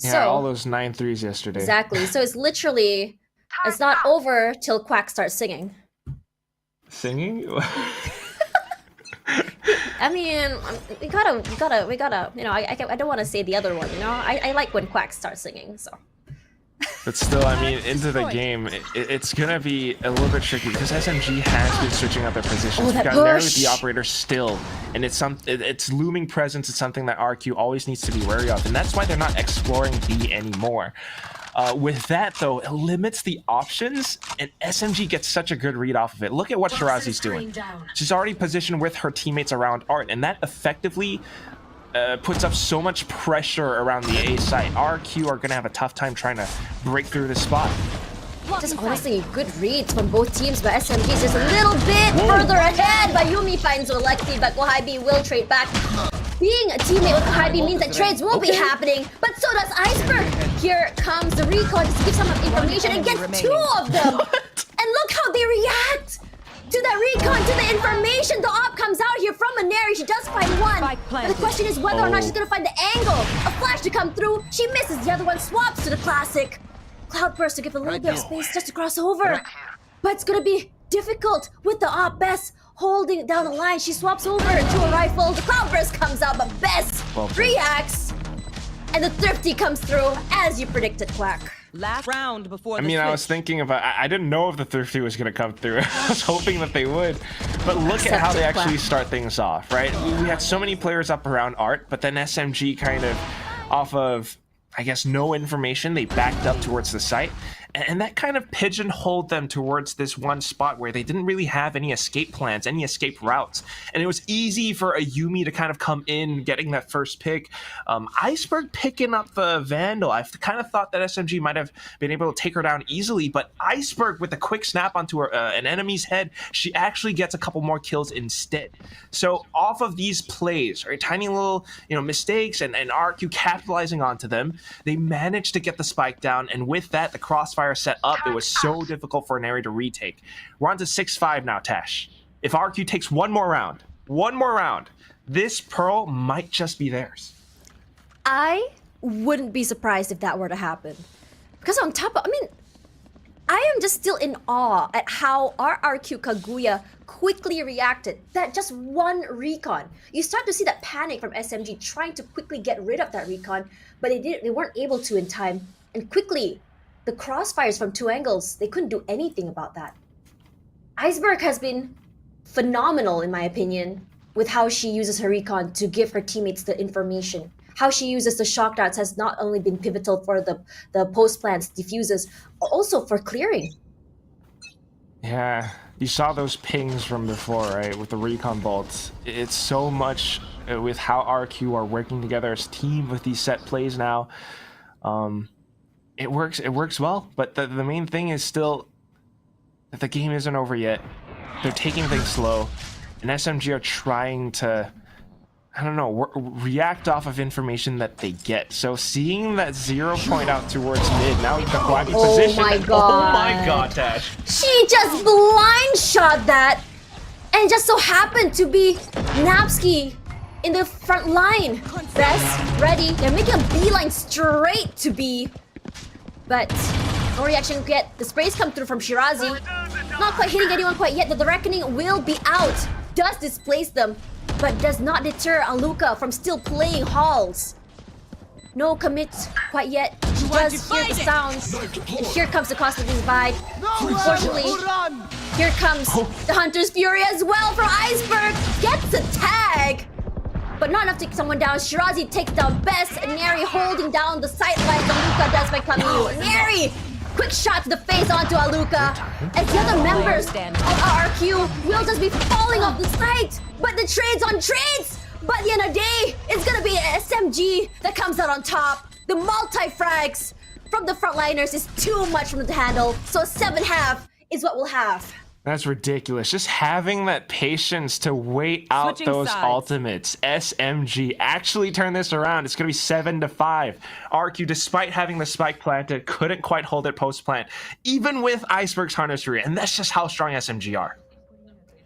Yeah, all those 9 threes yesterday. Exactly. So it's literally... It's not over till Quack starts singing. Singing? I mean, we gotta, I don't want to say the other one, I like when Quack starts singing, so. But still, I mean, into the game, it's gonna be a little bit tricky because SMG has been switching up their positions. We've got Neri with the operator still, and it's looming presence. It's something that RQ always needs to be wary of, and that's why they're not exploring B anymore. With that, though, it limits the options, and SMG gets such a good read off of it. Look at what Shirazi's doing. She's already positioned with her teammates around Art, and that effectively puts up so much pressure around the A site. RQ are going to have a tough time trying to break through this spot. Just honestly, good reads from both teams, but SMG is just a little bit further ahead. But Yumi finds Alexi, but Kohibi will trade back. Being a teammate with Kohibi means that trades will be happening, but so does Iceberg. Here comes the recon just to give some information and get 2 of them. And look how they react to the recon, to the information. The op comes out here from Neri. She does find 1. But the question is whether or not she's gonna find the angle. A flash to come through. She misses. The other one swaps to the classic. Cloudburst to give a little bit of space just to cross over. But it's gonna be difficult with the op. Bess holding down the line. She swaps over to a rifle. The Cloudburst comes out, but Bess reacts. And the thrifty comes through as you predicted, Quack. Last round before I mean, I was thinking about, I didn't know if the thrifty was going to come through. I was hoping that they would. But look at how they actually start things off, right? We had so many players up around Art, but then SMG kind of off of, I guess, no information, they backed up towards the site. And that kind of pigeonholed them towards this one spot where they didn't really have any escape plans, any escape routes. And it was easy for a Yumi to kind of come in, getting that first pick. Iceberg picking up the Vandal. I kind of thought that SMG might have been able to take her down easily, but Iceberg with a quick snap onto an enemy's head, she actually gets a couple more kills instead. So off of these plays, right, tiny little mistakes and RQ capitalizing onto them, they managed to get the spike down, and with that, the crossfire set up. It was so difficult for Neri to retake. We're on to 6-5 now, Tash. If RQ takes one more round, this Pearl might just be theirs. I wouldn't be surprised if that were to happen. Because on top of, I am just still in awe at how RRQ Kaguya quickly reacted. That just one recon. You start to see that panic from SMG trying to quickly get rid of that recon, but they weren't able to in time. And quickly, the crossfires from two angles, they couldn't do anything about that. Iceberg has been phenomenal, in my opinion, with how she uses her recon to give her teammates the information. How she uses the shock darts has not only been pivotal for the post plants, diffuses, also for clearing. Yeah, you saw those pings from before, right, with the recon bolts. It's so much with how RQ are working together as a team with these set plays now. It works well, but the main thing is still that the game isn't over yet. They're taking things slow, and SMG are trying to, I don't know, react off of information that they get. So seeing that 0 point out towards mid, now the Quack position. My God. Oh my God, Tash. She just blind shot that, and just so happened to be Napski in the front line. Best ready. They're making a beeline straight to B, but no reaction yet. The sprays come through from Shirazi. Not quite hitting anyone quite yet. The reckoning will be out. Does displace them, but does not deter Aluka from still playing halls. No commit quite yet. She does hear the sounds. And here comes the cosmic divide. Unfortunately, here comes the Hunter's Fury as well from Iceberg. Gets a tag, but not enough to take someone down. Shirazi takes down Best, and Neri holding down the sightlines. Aluka does by coming. Neri! Quick shot to the face onto Aluka. As the other members of RRQ will just be falling off the site. But the trades on trades! By the end of the day, it's gonna be SMG that comes out on top. The multi-frags from the frontliners is too much for them to handle. So 7.5 is what we'll have. That's ridiculous. Just having that patience to wait out Switching those sides. ultimates. SMG actually turn this around. It's going to be 7-5. RQ, despite having the spike planted, couldn't quite hold it post-plant, even with Iceberg's Hunter's Fury. And that's just how strong SMG are.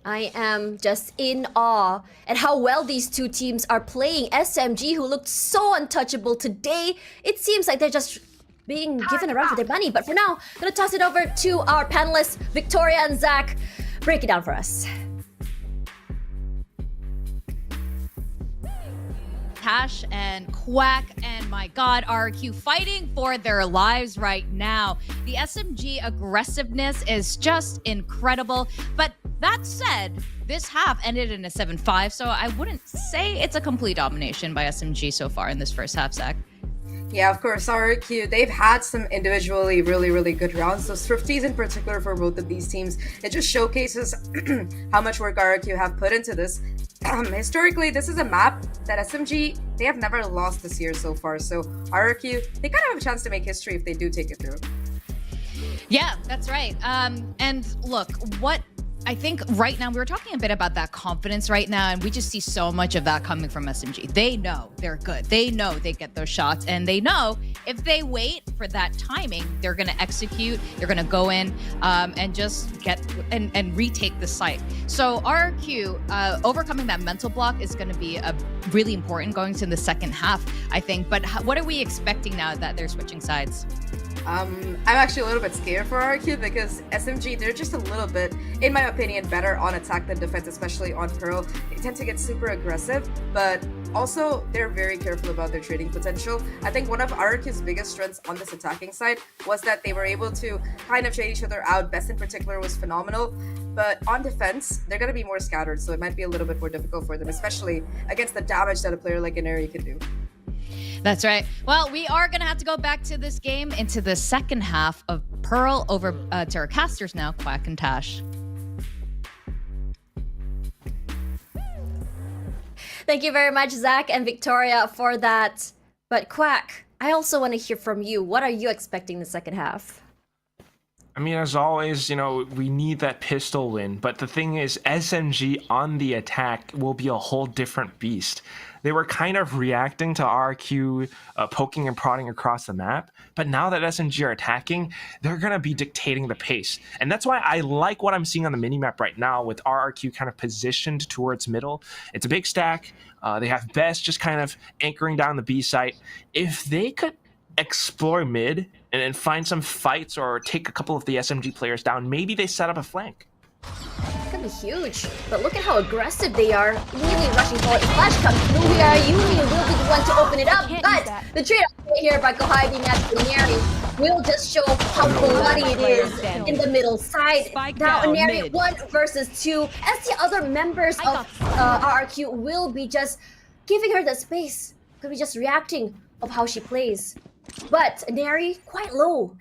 I am just in awe at how well these two teams are playing. SMG, who looked so untouchable today, it seems like they're just being given a run for their money. But for now, I'm gonna toss it over to our panelists, Victoria and Zach. Break it down for us. Tash and Quack and my God, RRQ fighting for their lives right now. The SMG aggressiveness is just incredible. But that said, this half ended in a 7-5, so I wouldn't say it's a complete domination by SMG so far in this first half, Zach. Yeah, of course, RRQ, they've had some individually really good rounds. So Swifties in particular for both of these teams, it just showcases how much work RRQ have put into this. Historically, this is a map that SMG, they have never lost this year so far. So RRQ, they kind of have a chance to make history if they do take it through. Yeah, that's right. And look, what I think right now, we were talking a bit about that confidence right now, and we just see so much of that coming from SMG. They know they're good. They know they get those shots, and they know if they wait for that timing, they're going to execute. They're going to go in and just get and retake the site. So RRQ, overcoming that mental block is going to be really important going to the second half, I think. But what are we expecting now that they're switching sides? I'm actually a little bit scared for RRQ because SMG, they're just a little bit, in my opinion, better on attack than defense, especially on Pearl. They tend to get super aggressive, but also they're very careful about their trading potential. I think one of RRQ's biggest strengths on this attacking side was that they were able to kind of trade each other out. Best in particular was phenomenal, but on defense, they're going to be more scattered, so it might be a little bit more difficult for them, especially against the damage that a player like Inari can do. That's right. Well, we are going to have to go back to this game into the second half of Pearl over to our casters now, Quack and Tash. Thank you very much, Zach and Victoria, for that. But Quack, I also want to hear from you. What are you expecting the second half? I mean, as always, you know, we need that pistol win. But the thing is, SMG on the attack will be a whole different beast. They were kind of reacting to RQ poking and prodding across the map. But now that SMG are attacking, they're going to be dictating the pace. And that's why I like what I'm seeing on the minimap right now with RRQ kind of positioned towards middle. It's a big stack. They have Best just kind of anchoring down the B site. If they could explore mid and find some fights or take a couple of the SMG players down. Maybe they set up a flank. It's gonna be huge. But look at how aggressive they are. Immediately rushing forward. Flash comes through here. Yumi will be the one to open it up. But the trade-off here by Kohai being at Neri will just show how bloody it is in the middle side. Now Neri 1 versus 2. As the other members of RRQ will be just giving her the space. Could be just reacting of how she plays. But Neri quite low.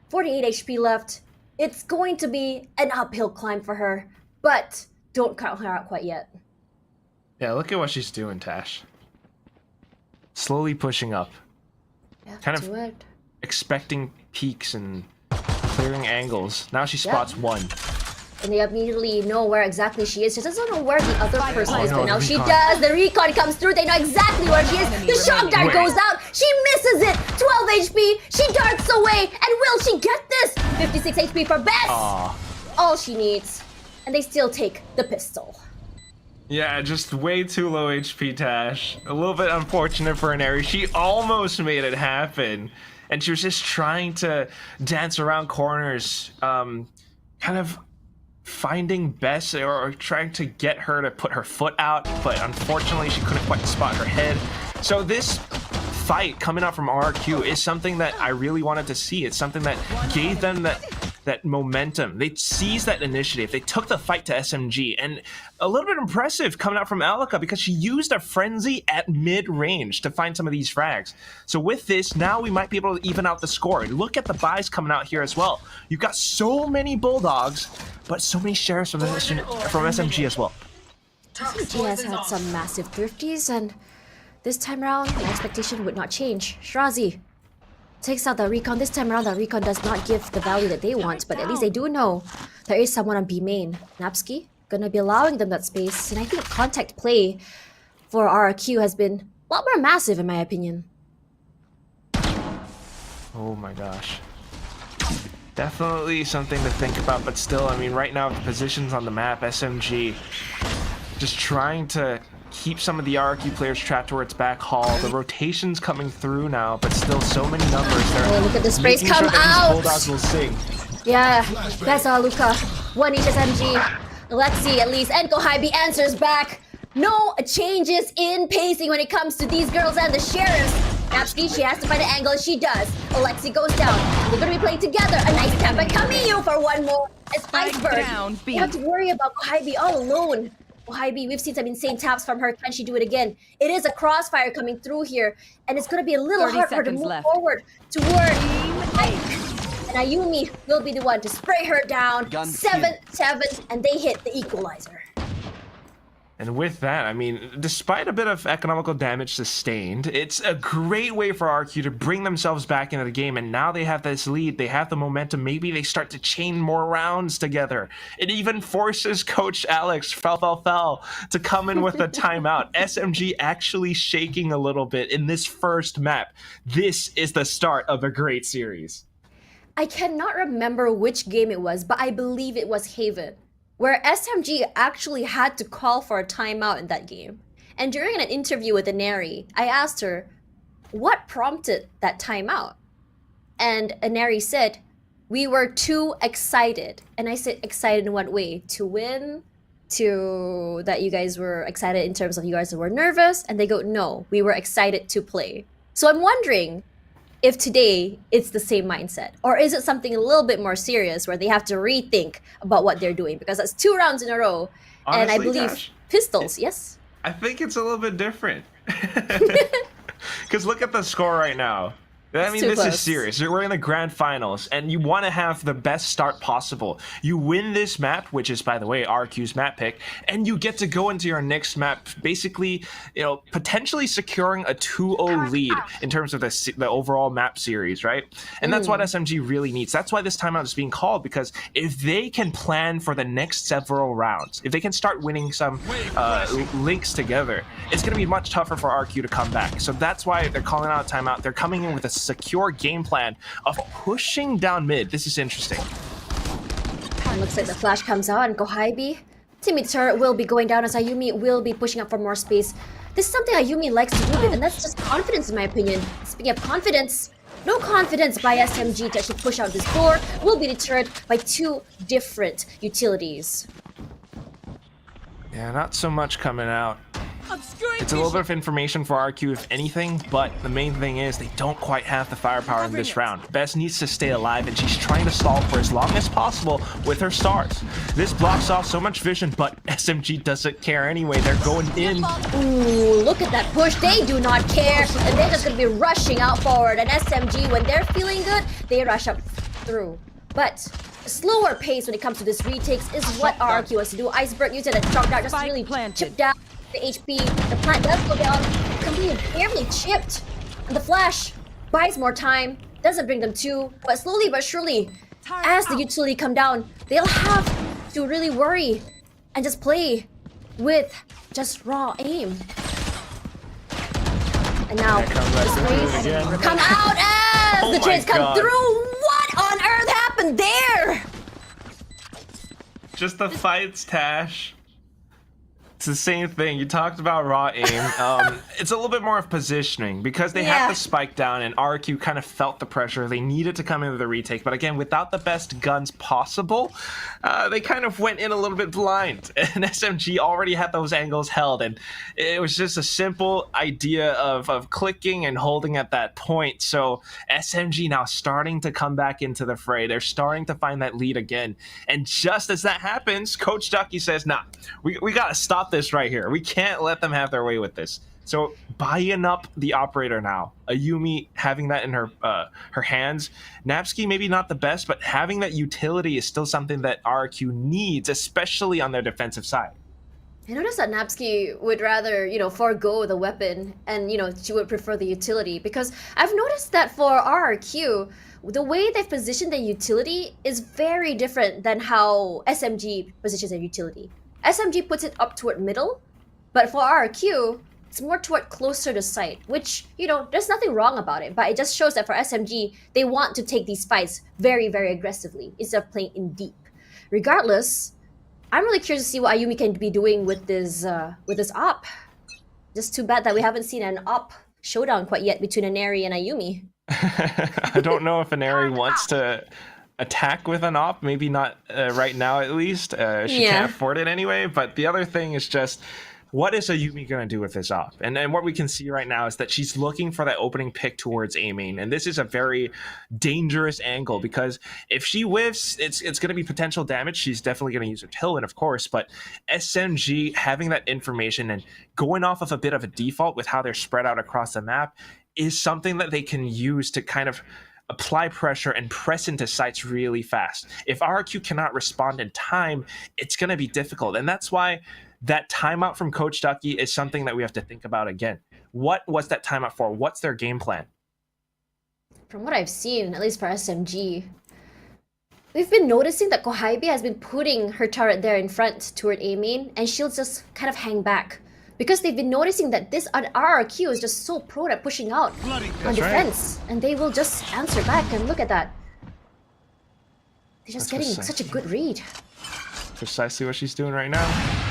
48 HP left. It's going to be an uphill climb for her, but don't count her out quite yet. Yeah, look at what she's doing, Tash. Slowly pushing up. Kind of expecting peaks and clearing angles. Now she spots one. And they immediately know where exactly she is. She doesn't know where the other person is, no, but now the she recon. does. The recon comes through. They know exactly where she is. The shock dart goes out. She misses it. 12 HP. She darts away. And will she get this? 56 HP for Bess. All she needs. And they still take the pistol. Yeah, just way too low HP, Tash. A little bit unfortunate for Neri. She almost made it happen. And she was just trying to dance around corners, kind of finding Bess or trying to get her to put her foot out, but unfortunately she couldn't quite spot her head. So this fight coming out from RRQ is something that I really wanted to see. It's something that gave them that momentum. They seized that initiative. They took the fight to SMG, and a little bit impressive coming out from Alika because she used a frenzy at mid-range to find some of these frags. So with this, now we might be able to even out the score. And look at the buys coming out here as well. You've got so many Bulldogs, but so many shares from SMG as well. SMG has had some massive thrifties, and this time around, my expectation would not change. Shrazi takes out the recon. This time around, the recon does not give the value that they want, but at least they do know there is someone on B main. Napski gonna be allowing them that space, and I think contact play for RRQ has been a lot more massive in my opinion. Oh my gosh. Definitely something to think about, but still, I mean, right now, the positions on the map, SMG just trying to keep some of the RRQ players trapped towards back hall. The rotation's coming through now, but still so many numbers there. Oh, look at the sprays Making come sure that out! these Bulldogs will sing. Yeah, that's all Luca. 1 each SMG. Alexi at least, and Kohaibi answers back. No changes in pacing when it comes to these girls and the sheriffs. Napski, she has to find an angle, she does. Alexi goes down. They're gonna be playing together. A nice tap by Camille for one more. It's Iceberg. You have to worry about Kohaibi all alone. Kohaibi, we've seen some insane taps from her. Can she do it again? It is a crossfire coming through here, and it's gonna be a little hard for her to move forward toward Ike. And Ayumi will be the one to spray her down. 7-7, and they hit the equalizer. And with that, I mean, despite a bit of economical damage sustained, it's a great way for RQ to bring themselves back into the game, and now they have this lead, they have the momentum, maybe they start to chain more rounds together. It even forces Coach Alex, Fel, to come in with a timeout. SMG actually shaking a little bit in this first map. This is the start of a great series. I cannot remember which game it was, but I believe it was Haven, where SMG actually had to call for a timeout in that game. And during an interview with Aneri, I asked her, what prompted that timeout? And Aneri said, we were too excited. And I said, excited in what way? To win? To that you guys were excited in terms of you guys were nervous? And they go, no, we were excited to play. So I'm wondering if today it's the same mindset, or is it something a little bit more serious where they have to rethink about what they're doing, because that's 2 rounds in a row. Honestly, and I believe Tash, pistols, yes? I think it's a little bit different. Because look at the score right now. I mean, this is serious. We're in the grand finals, and you want to have the best start possible. You win this map, which is, by the way, RQ's map pick, and you get to go into your next map, basically, you know, potentially securing a 2-0 lead in terms of the overall map series, right? And that's what SMG really needs. That's why this timeout is being called, because if they can plan for the next several rounds, if they can start winning some links together, it's going to be much tougher for RQ to come back. So that's why they're calling out a timeout. They're coming in with a secure game plan of pushing down mid. This is interesting. And looks like the flash comes out, and Kohaibi, teammate turret will be going down as Ayumi will be pushing up for more space. This is something Ayumi likes to do, and that's just confidence in my opinion. Speaking of confidence, No confidence by SMG to actually push out this door will be deterred by two different utilities. Yeah, not so much coming out. It's a little bit of information for RQ, if anything, but the main thing is they don't quite have the firepower in this round. Bess needs to stay alive, and she's trying to stall for as long as possible with her stars. This blocks off so much vision, but SMG doesn't care anyway. They're going in. Ooh, look at that push. They do not care, and they're just going to be rushing out forward. And SMG, when they're feeling good, they rush up through. But a slower pace when it comes to this retakes is what RRQ wants to do. Iceberg using a shock dart just to really chip down the HP. The plant does go down, completely barely chipped. And the flash buys more time, doesn't bring them to, but slowly but surely, as the utility come down, they'll have to really worry and just play with just raw aim. And now, the sprays come out as the trades come through. What on earth happened there? Just the fights, Tash. It's the same thing. You talked about raw aim. It's a little bit more of positioning because they had the spike down and RQ kind of felt the pressure. They needed to come in with a retake, but again, without the best guns possible, they kind of went in a little bit blind. And SMG already had those angles held, and it was just a simple idea of clicking and holding at that point. So SMG now starting to come back into the fray. They're starting to find that lead again. And just as that happens, Coach Ducky says, nah, we got to stop this right here. We can't let them have their way with this. So buying up the operator now, Ayumi having that in her hands. Napsky maybe not the best, but having that utility is still something that RRQ needs, especially on their defensive side. I noticed that Napsky would rather, forego the weapon and, she would prefer the utility, because I've noticed that for RRQ, the way they've positioned the utility is very different than how SMG positions their utility. SMG puts it up toward middle, but for RRQ, it's more toward closer to sight, which, there's nothing wrong about it, but it just shows that for SMG, they want to take these fights very, very aggressively instead of playing in deep. Regardless, I'm really curious to see what Ayumi can be doing with this op. Just too bad that we haven't seen an op showdown quite yet between Aneri and Ayumi. I don't know if Aneri wants to attack with an op, maybe not right now at least. She can't afford it anyway, but the other thing is just, what is Ayumi going to do with this op? And what we can see right now is that she's looking for that opening pick towards aiming, and this is a very dangerous angle because if she whiffs, it's going to be potential damage. She's definitely going to use her tailwind, of course, but SMG having that information and going off of a bit of a default with how they're spread out across the map is something that they can use to kind of apply pressure and press into sites really fast. If RRQ cannot respond in time, it's going to be difficult. And that's why that timeout from Coach Ducky is something that we have to think about again. What was that timeout for? What's their game plan? From what I've seen, at least for SMG, we've been noticing that Kohaibie has been putting her turret there in front toward A main, and she'll just kind of hang back. Because they've been noticing that this RRQ is just so pro at pushing out on defense. Right. And they will just answer back, and look at that. They're just getting such a good read. Precisely what she's doing right now.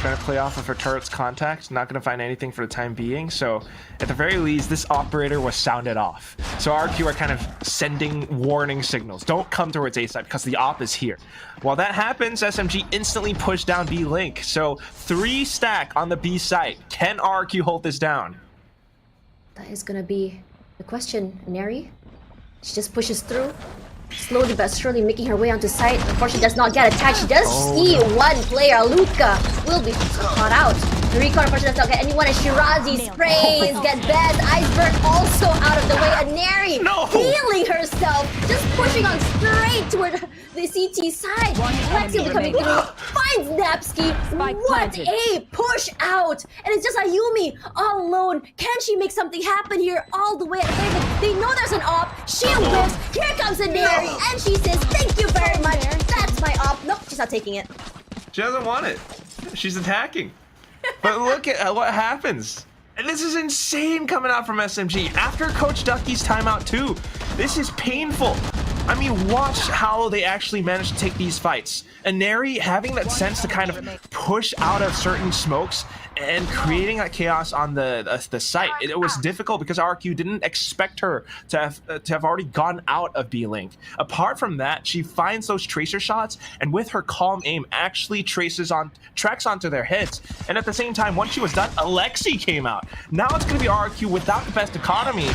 Trying to play off of her turret's contact. Not going to find anything for the time being. So at the very least, this operator was sounded off. So RQ are kind of sending warning signals. Don't come towards A side because the op is here. While that happens, SMG instantly pushed down B link. So 3 stack on the B site. Can RQ hold this down? That is going to be the question, Neri. She just pushes through. Slowly but surely making her way onto site. Unfortunately, does not get attacked. She does see one player. Luca will be caught out. The recon, unfortunately, does not get anyone. And Shirazi sprays, get Beth. Iceberg also out of the way. Aneri healing herself. Just pushing on straight toward the CT side. Lexi will be coming through. Finds Napsky. What a push out. And it's just Ayumi all alone. Can she make something happen here all the way at the They know there's an op. She whiffs. Here comes Aneri. And she says, thank you very much. That's my op. Nope, she's not taking it. She doesn't want it. She's attacking. But look at what happens. And this is insane coming out from SMG. After Coach Ducky's timeout too. This is painful. I mean, watch how they actually manage to take these fights. Aneri having that sense to kind of push out of certain smokes and creating that chaos on the site. It was difficult because RRQ didn't expect her to have already gone out of B-Link. Apart from that, she finds those tracer shots, and with her calm aim, actually tracks onto their heads. And at the same time, once she was done, Alexi came out. Now it's going to be RRQ without the best economy,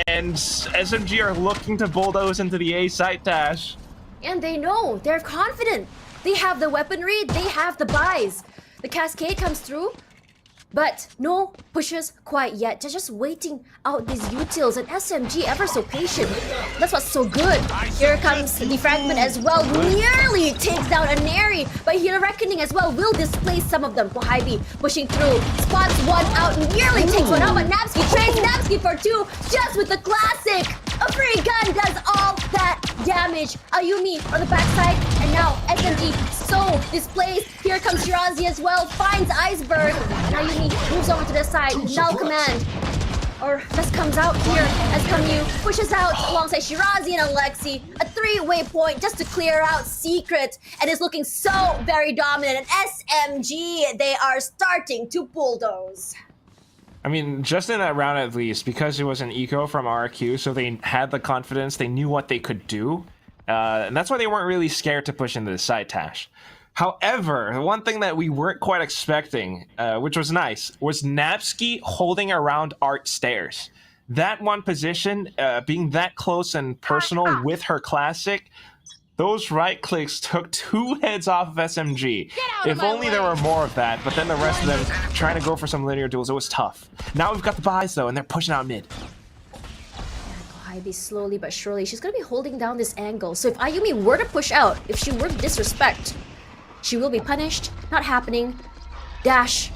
and SMG are looking to bulldoze into the A site, Tash. And they know, they're confident. They have the weaponry, they have the buys. The cascade comes through, but no pushes quite yet. They're just waiting out these utils, and SMG ever so patient. That's what's so good. Here comes the fragment as well. Nearly takes down a Neri, but here Reckoning as well will displace some of them. Kohibi pushing through, spots one out, nearly takes one out, but Napski trades Napski for two, just with the classic. A free gun does all that damage. Ayumi on the backside, and now SMG so displaced. Here comes Shirazi as well, finds Iceberg, and Ayumi moves over to the side. Null command, or just comes out here as Kamyu pushes out alongside Shirazi and Alexi. A three-way point just to clear out Secret, and is looking so very dominant. And SMG, they are starting to bulldoze. I mean, just in that round at least, because it was an eco from RRQ, so they had the confidence, they knew what they could do, and that's why they weren't really scared to push into the side, Tash. However, the one thing that we weren't quite expecting, which was nice, was Napski holding around Art stairs. That one position, being that close and personal with her classic, those right clicks took 2 heads off of SMG. If only there were more of that, but then the rest of them trying to go for some linear duels, it was tough. Now we've got the buys though, and they're pushing out mid. Kohibi slowly but surely, she's gonna be holding down this angle. So if Ayumi were to push out, if she were to disrespect, she will be punished. Not happening. Dash,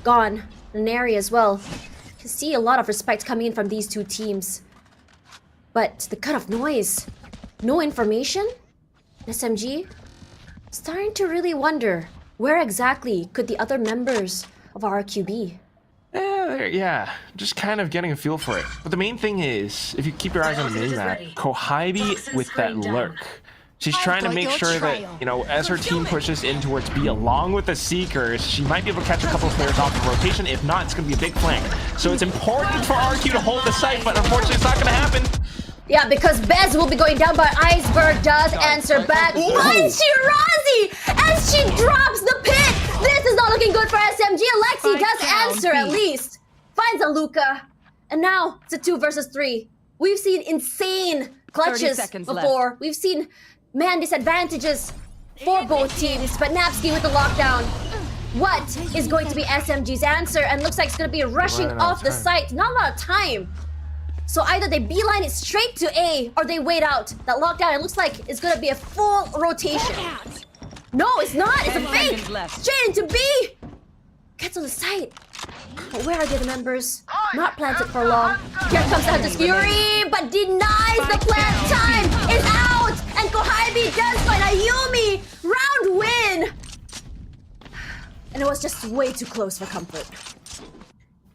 gone. Neri as well. You can see a lot of respect coming in from these two teams. But the cut-off noise, no information? SMG? Starting to really wonder, where exactly could the other members of RRQ be? Yeah, just kind of getting a feel for it. But the main thing is, if you keep your eyes on the minimap, Kohibi with that lurk. She's trying to make sure that, you know, as her team pushes in towards B along with the Seekers, she might be able to catch a couple of players off the rotation. If not, it's going to be a big flank. So it's important for RRQ to hold the site, but unfortunately it's not going to happen. Yeah, because Bez will be going down, but Iceberg does answer back. Finds Shirazi as she drops the pick. This is not looking good for SMG. Alexi does answer at least. Finds a Luca. And now it's a 2 versus 3. We've seen insane clutches before. We've seen man disadvantages for both teams, but Napski with the lockdown. What is going to be SMG's answer? And looks like it's going to be rushing off the site. Not a lot of time. So either they beeline it straight to A, or they wait out. That lockdown, it looks like it's going to be a full rotation. No, it's not. It's a fake. Straight into B. Gets on the site. But where are the other members? Not planted for long. Here comes the Hunter's Fury, but denies the plant. Time is out. And Kohibi does find Ayumi. Round win. And it was just way too close for comfort.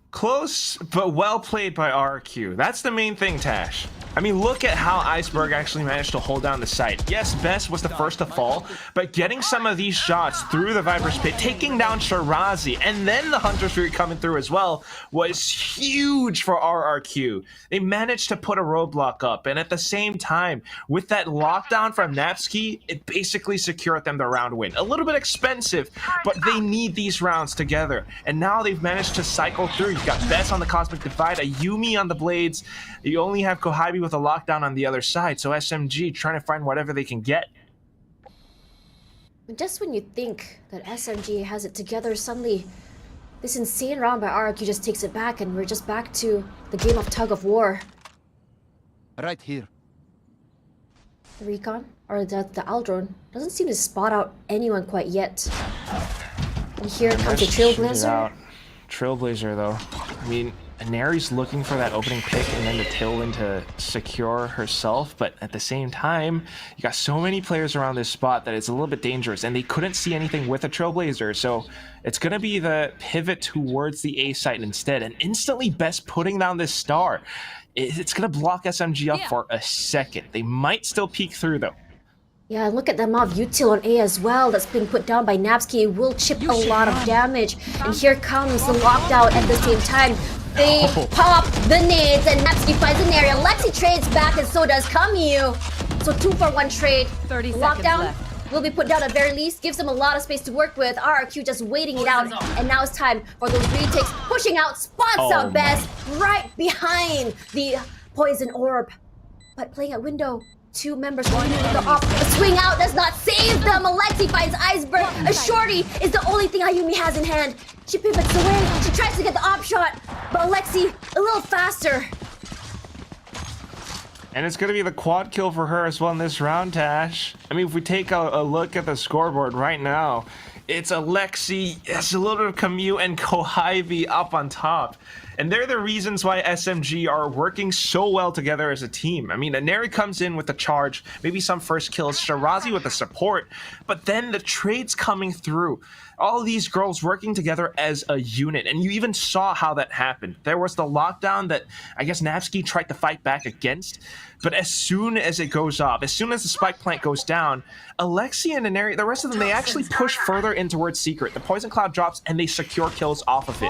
Close, but well played by RRQ. That's the main thing, Tash. I mean, look at how Iceberg actually managed to hold down the site. Yes, Bess was the first to fall, but getting some of these shots through the Viper's Pit, taking down Shirazi, and then the Hunter's Fury coming through as well, was huge for RRQ. They managed to put a roadblock up, and at the same time, with that lockdown from Napski, it basically secured them the round win. A little bit expensive, but they need these rounds together, and now they've managed to cycle through. You've got Bess on the Cosmic Divide, Ayumi on the Blades, you only have Kohibi with a lockdown on the other side, so SMG trying to find whatever they can get. Just when you think that SMG has it together, suddenly this insane round by RRQ just takes it back, and we're just back to the game of tug of war. Right here. The recon, or the Aldrone, doesn't seem to spot out anyone quite yet. And here comes the Trailblazer. Trailblazer, though. I mean, Neri's looking for that opening pick and then the tailwind to secure herself, but at the same time, you got so many players around this spot that it's a little bit dangerous, and they couldn't see anything with a Trailblazer, so it's going to be the pivot towards the A site instead, and instantly Best putting down this star. It's going to block SMG up for a second. They might still peek through, though. Yeah, look at the amount of util on A as well that's been put down by Napsky. It will chip a lot of damage. And here comes the lockdown at the same time. They pop the nades and Napsky finds an area. Lexi trades back and so does Camus. So 2-for-1 trade. 30 seconds Lockdown left. will be put down at very least. Gives them a lot of space to work with. RRQ just waiting it out. And now it's time for those retakes. Pushing out, spots out Best right behind the poison orb. But playing at window. 2 members going in the off. A swing out does not save them. Alexi finds Iceberg. A shorty is the only thing Ayumi has in hand. She pivots away. She tries to get the op shot. But Alexi, a little faster. And it's going to be the quad kill for her as well in this round, Tash. I mean, if we take a look at the scoreboard right now, it's Alexi, it's a little bit of Camus and Kohibi up on top. And they're the reasons why SMG are working so well together as a team. I mean, Aneri comes in with the charge, maybe some first kills, Shirazi with the support, but then the trades coming through. All of these girls working together as a unit, and you even saw how that happened. There was the lockdown that I guess Napsky tried to fight back against, but as soon as it goes off, as soon as the spike plant goes down, Alexi and Aneri, the rest of them, they actually push further in towards Secret. The poison cloud drops and they secure kills off of it.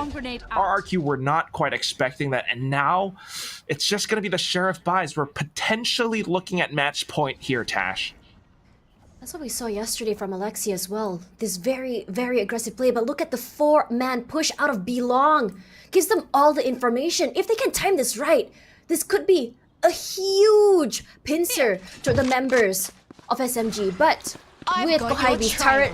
RRQ were not quite expecting that, and now it's just going to be the Sheriff buys. We're potentially looking at match point here, Tash. That's what we saw yesterday from Alexi as well. This very, very aggressive play. But look at the 4-man push out of Belong. Gives them all the information. If they can time this right, this could be a huge pincer to the members of SMG. But with Kohibi's turret,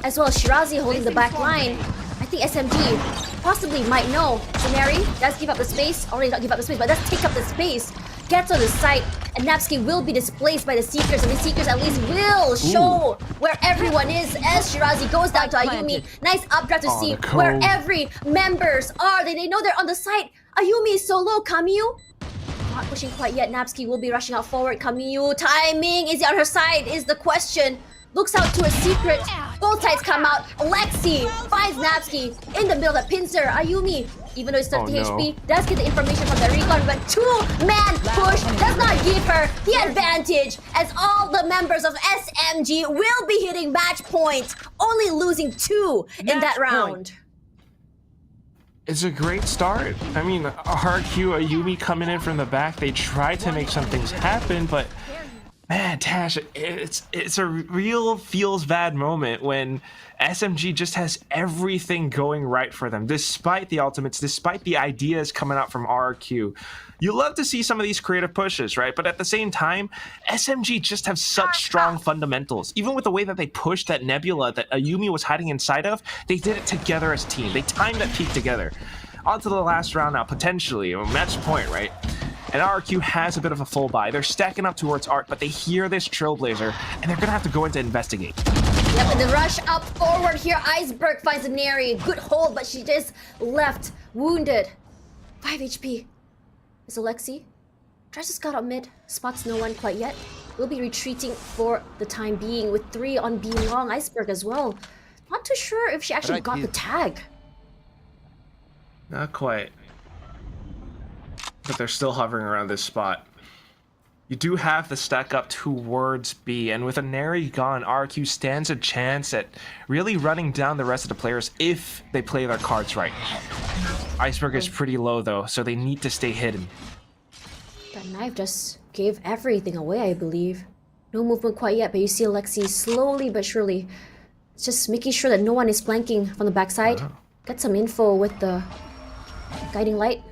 as well as Shirazi holding the back line, I think SMG possibly might know. Zaneri does give up the space. Already not give up the space, but does take up the space. Gets on the site, and Napsky will be displaced by the Seekers, and the Seekers at least will show where everyone is as Shirazi goes down to Ayumi. Nice updraft to see where every members are. They know they're on the site. Ayumi is so low. Camus not pushing quite yet. Napsky will be rushing out forward. Camus timing, is he on her side is the question. Looks out to a Secret. Both sides come out. Alexi finds Napsky in the middle of the pincer. Ayumi, even though it's 30 HP, does get the information from the recon, but 2-man push does not give her the advantage as all the members of SMG will be hitting match point, only losing 2 in that round. It's a great start. I mean, RRQ, Ayumi coming in from the back, they tried to make some things happen, but man, Tash, it's a real feels bad moment when SMG just has everything going right for them, despite the ultimates, despite the ideas coming out from RRQ. You love to see some of these creative pushes, right? But at the same time, SMG just have such strong fundamentals. Even with the way that they pushed that nebula that Ayumi was hiding inside of, they did it together as a team. They timed that peak together. On to the last round now, potentially, a match point, right? And RRQ has a bit of a full buy. They're stacking up towards Art, but they hear this Trailblazer, and they're gonna have to go in to investigate. Yep, and the rush up forward here. Iceberg finds Neri. Good hold, but she just left wounded. 5 HP. Is Alexi? Tries to scout out mid. Spots no one quite yet. Will be retreating for the time being with 3 on B long. Iceberg as well. Not too sure if she actually got the tag. Not quite. But they're still hovering around this spot. You do have the stack up towards B, and with a Neri gone, RRQ stands a chance at really running down the rest of the players if they play their cards right. Iceberg is pretty low though, so they need to stay hidden. That knife just gave everything away, I believe. No movement quite yet, but you see Alexi slowly but surely. It's just making sure that no one is flanking from the backside. Get some info with the guiding light.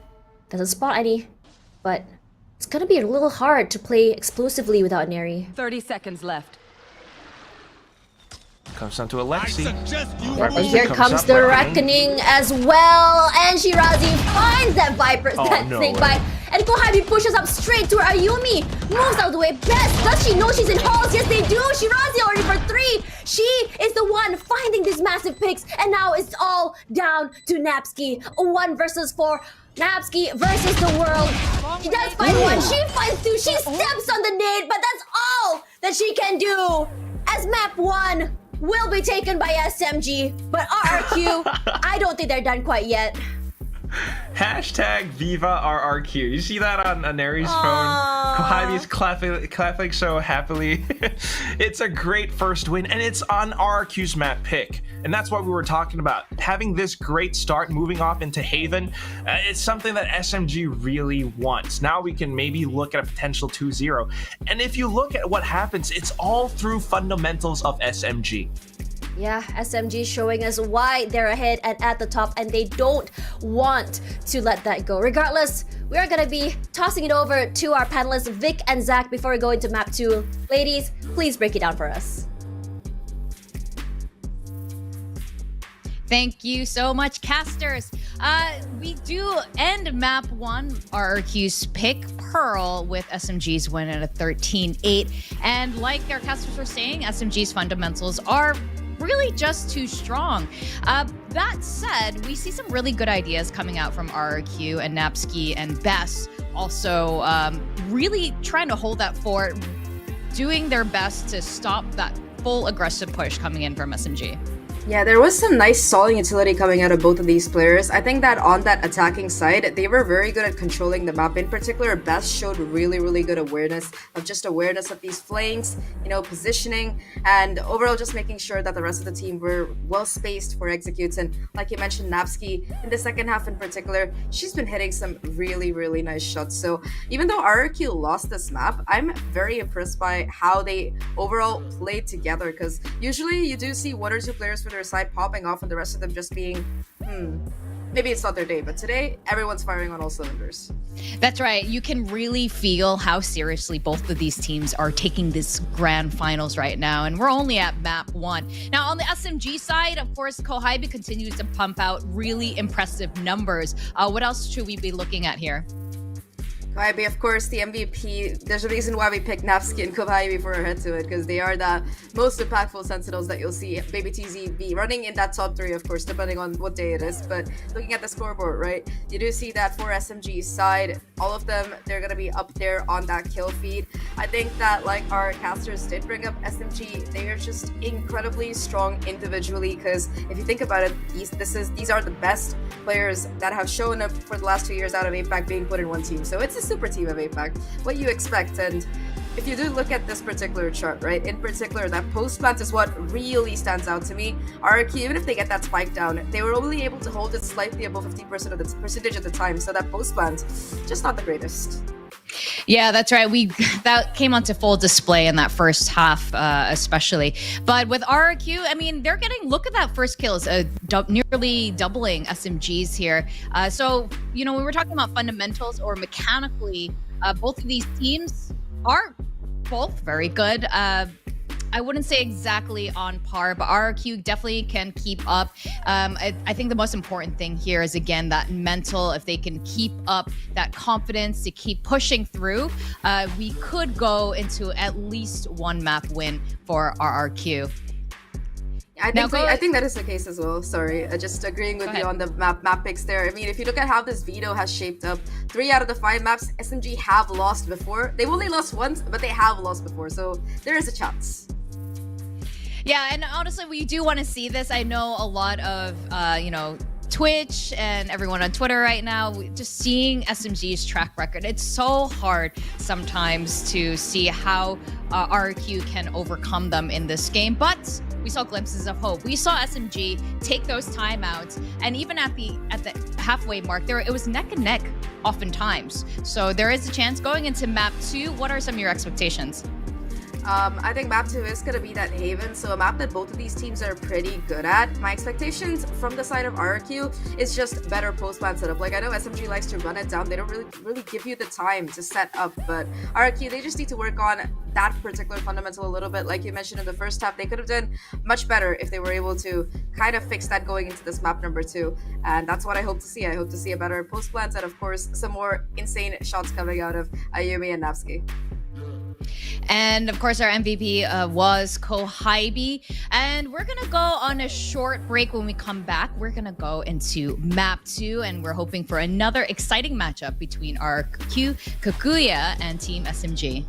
Doesn't spot any, but it's gonna be a little hard to play explosively without Neri. 30 seconds left. Comes down to Alexi. And here comes the reckoning as well, and Shirazi finds that Viper, that snake bite, and Kohibi pushes up straight to Ayumi, moves out of the way. Best, does she know she's in halls? Yes, they do. Shirazi already for 3. She is the one finding these massive picks, and now it's all down to Napsky. 1 versus 4. Napsky versus the world. She does find 1. She finds 2. She steps on the nade, but that's all that she can do. As map 1 will be taken by SMG, but RRQ, I don't think they're done quite yet. Hashtag Viva RRQ. You see that on Neri's phone? Kohabi's clapping so happily. It's a great first win, and it's on RRQ's map pick. And that's what we were talking about. Having this great start, moving off into Haven, it's something that SMG really wants. Now we can maybe look at a potential 2-0. And if you look at what happens, it's all through fundamentals of SMG. Yeah, SMG showing us why they're ahead and at the top, and they don't want to let that go. Regardless, we are going to be tossing it over to our panelists, Vic and Zach, before we go into map 2. Ladies, please break it down for us. Thank you so much, casters. We do end map 1, RRQ's pick, Pearl, with SMG's win at a 13-8. And like our casters were saying, SMG's fundamentals are really just too strong. That said, we see some really good ideas coming out from RRQ and Napski and Bess, also really trying to hold that fort, doing their best to stop that full aggressive push coming in from SMG. Yeah, there was some nice solid utility coming out of both of these players. I think that on that attacking side, they were very good at controlling the map. In particular, Bess showed really good awareness of these flanks, you know, positioning, and overall just making sure that the rest of the team were well spaced for executes. And like you mentioned, Napski, in the second half in particular, she's been hitting some really nice shots. So even though RRQ lost this map, I'm very impressed by how they overall played together, because usually you do see 1 or 2 players for their side popping off and the rest of them just being maybe it's not their day, but today everyone's firing on all cylinders. That's right. You can really feel how seriously both of these teams are taking this grand finals right now, and we're only at map 1. Now on the SMG side, of course, Kohabi continues to pump out really impressive numbers. What else should we be looking at here? Kohabi, of course, the MVP. There's a reason why we picked Napski and Kohabi for our head to it, because they are the most impactful Sentinels that you'll see Baby TZ be running in that top 3, of course, depending on what day it is. But looking at the scoreboard, right, you do see that for SMG's side, all of them, they're going to be up there on that kill feed. I think that, like our casters did bring up SMG, they are just incredibly strong individually, because if you think about it, these are the best players that have shown up for the last 2 years out of APAC being put in one team. So it's a super team of APAC, what you expect. And if you do look at this particular chart, right, in particular, that post plant is what really stands out to me. RRQ, even if they get that spike down, they were only able to hold it slightly above 50% of the percentage at the time. So that post plant, just not the greatest. Yeah, that's right. That came onto full display in that first half, especially. But with RRQ, I mean, they're getting, look at that first kills, nearly doubling SMGs here. So, you know, when we're talking about fundamentals or mechanically, both of these teams are both very good. I wouldn't say exactly on par, but RRQ definitely can keep up. I think the most important thing here is, again, that mental. If they can keep up that confidence to keep pushing through, we could go into at least 1 map win for RRQ. I think that is the case as well. Sorry, just agreeing with you on the map picks there. I mean, if you look at how this veto has shaped up, 3 out of the 5 maps SMG have lost before. They've only lost once, but they have lost before, so there is a chance. Yeah, and honestly, we do want to see this. I know a lot of, Twitch and everyone on Twitter right now, just seeing SMG's track record. It's so hard sometimes to see how RRQ can overcome them in this game, but we saw glimpses of hope. We saw SMG take those timeouts, and even at the halfway mark, it was neck and neck oftentimes. So there is a chance going into map 2. What are some of your expectations? I think map 2 is going to be that Haven, so a map that both of these teams are pretty good at. My expectations from the side of RRQ is just better post-plant setup. Like, I know SMG likes to run it down. They don't really give you the time to set up, but RRQ, they just need to work on that particular fundamental a little bit. Like you mentioned in the first half, they could have done much better if they were able to kind of fix that going into this map number 2. And that's what I hope to see. I hope to see a better post-plant and, of course, some more insane shots coming out of Ayumi and Napski. And of course, our MVP was Kohabi. And we're going to go on a short break. When we come back, we're going to go into map 2. And we're hoping for another exciting matchup between RRQ Kaguya and Team SMG.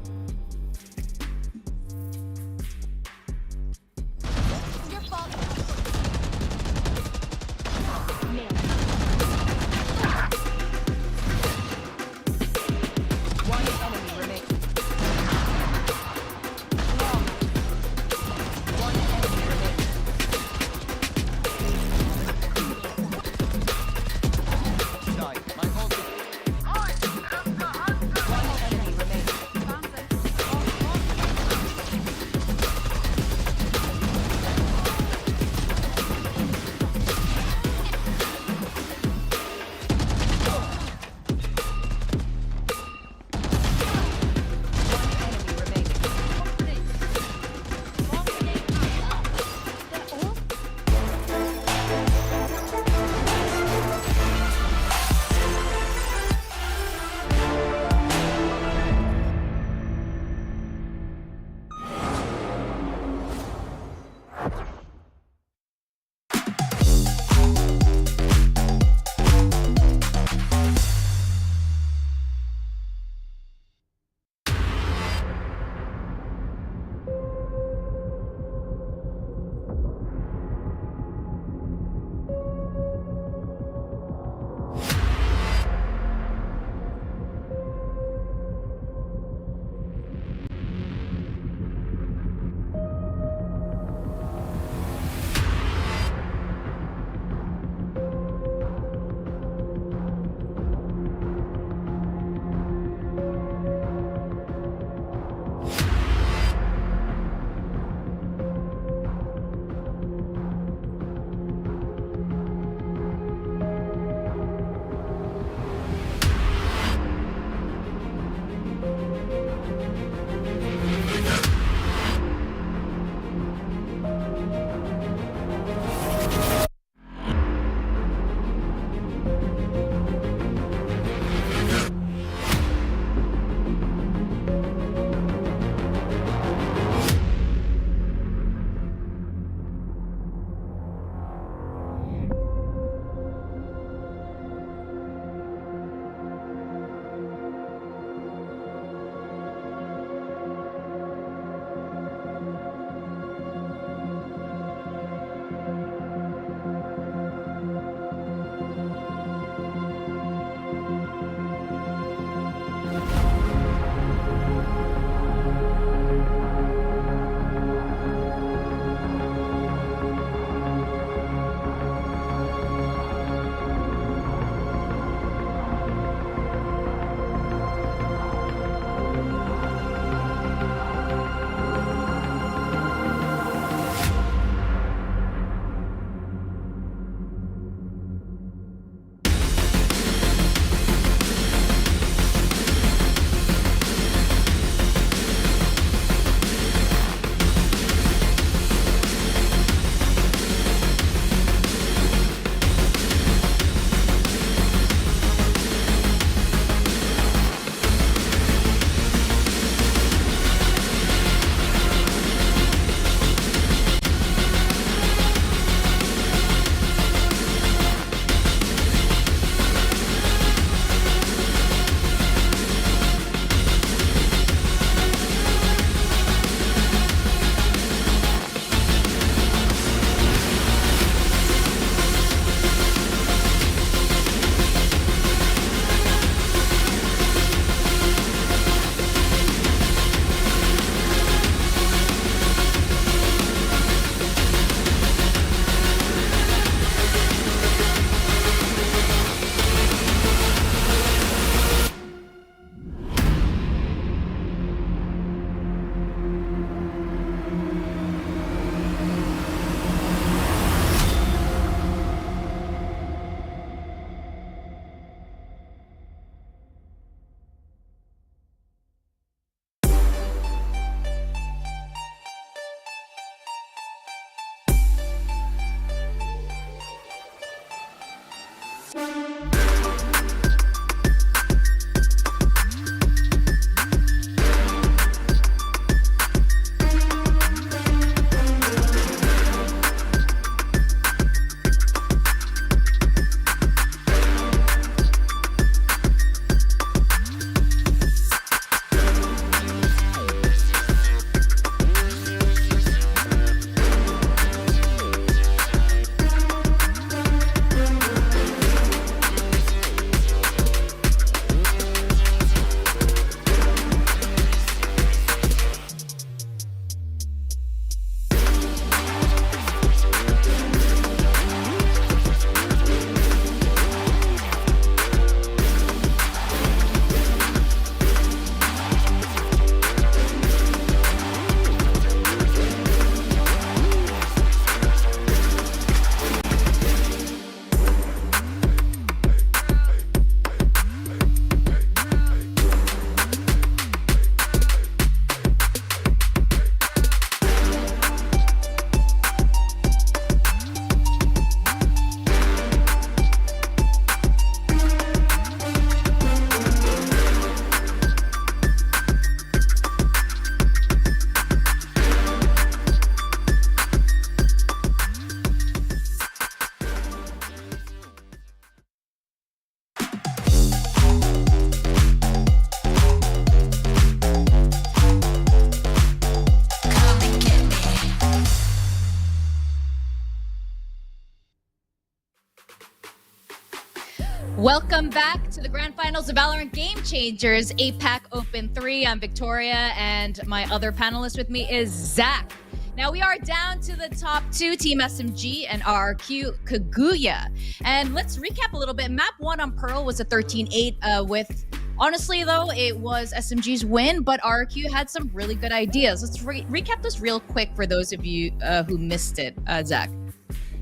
Welcome back to the grand finals of Valorant Game Changers APAC Open 3. I'm Victoria, and my other panelist with me is Zach. Now we are down to the top two, Team SMG and RRQ Kaguya. And let's recap a little bit. Map 1 on Pearl was a 13-8 with... Honestly, though, it was SMG's win, but RRQ had some really good ideas. Let's recap this real quick for those of you who missed it, Zach.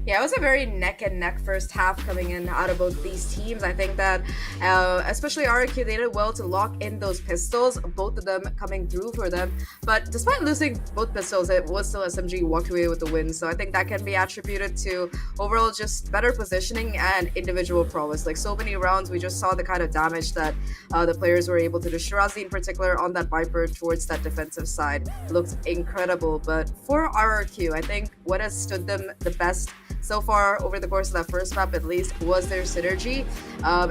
Yeah, it was a very neck and neck first half coming in out of both these teams. I think that especially RRQ, they did well to lock in those pistols, both of them coming through for them. But despite losing both pistols, it was still SMG walked away with the win. So I think that can be attributed to overall just better positioning and individual prowess. Like so many rounds, we just saw the kind of damage that the players were able to do. Shirazi in particular on that Viper towards that defensive side looked incredible. But for RRQ, I think what has stood them the best so far over the course of that first map at least was their synergy.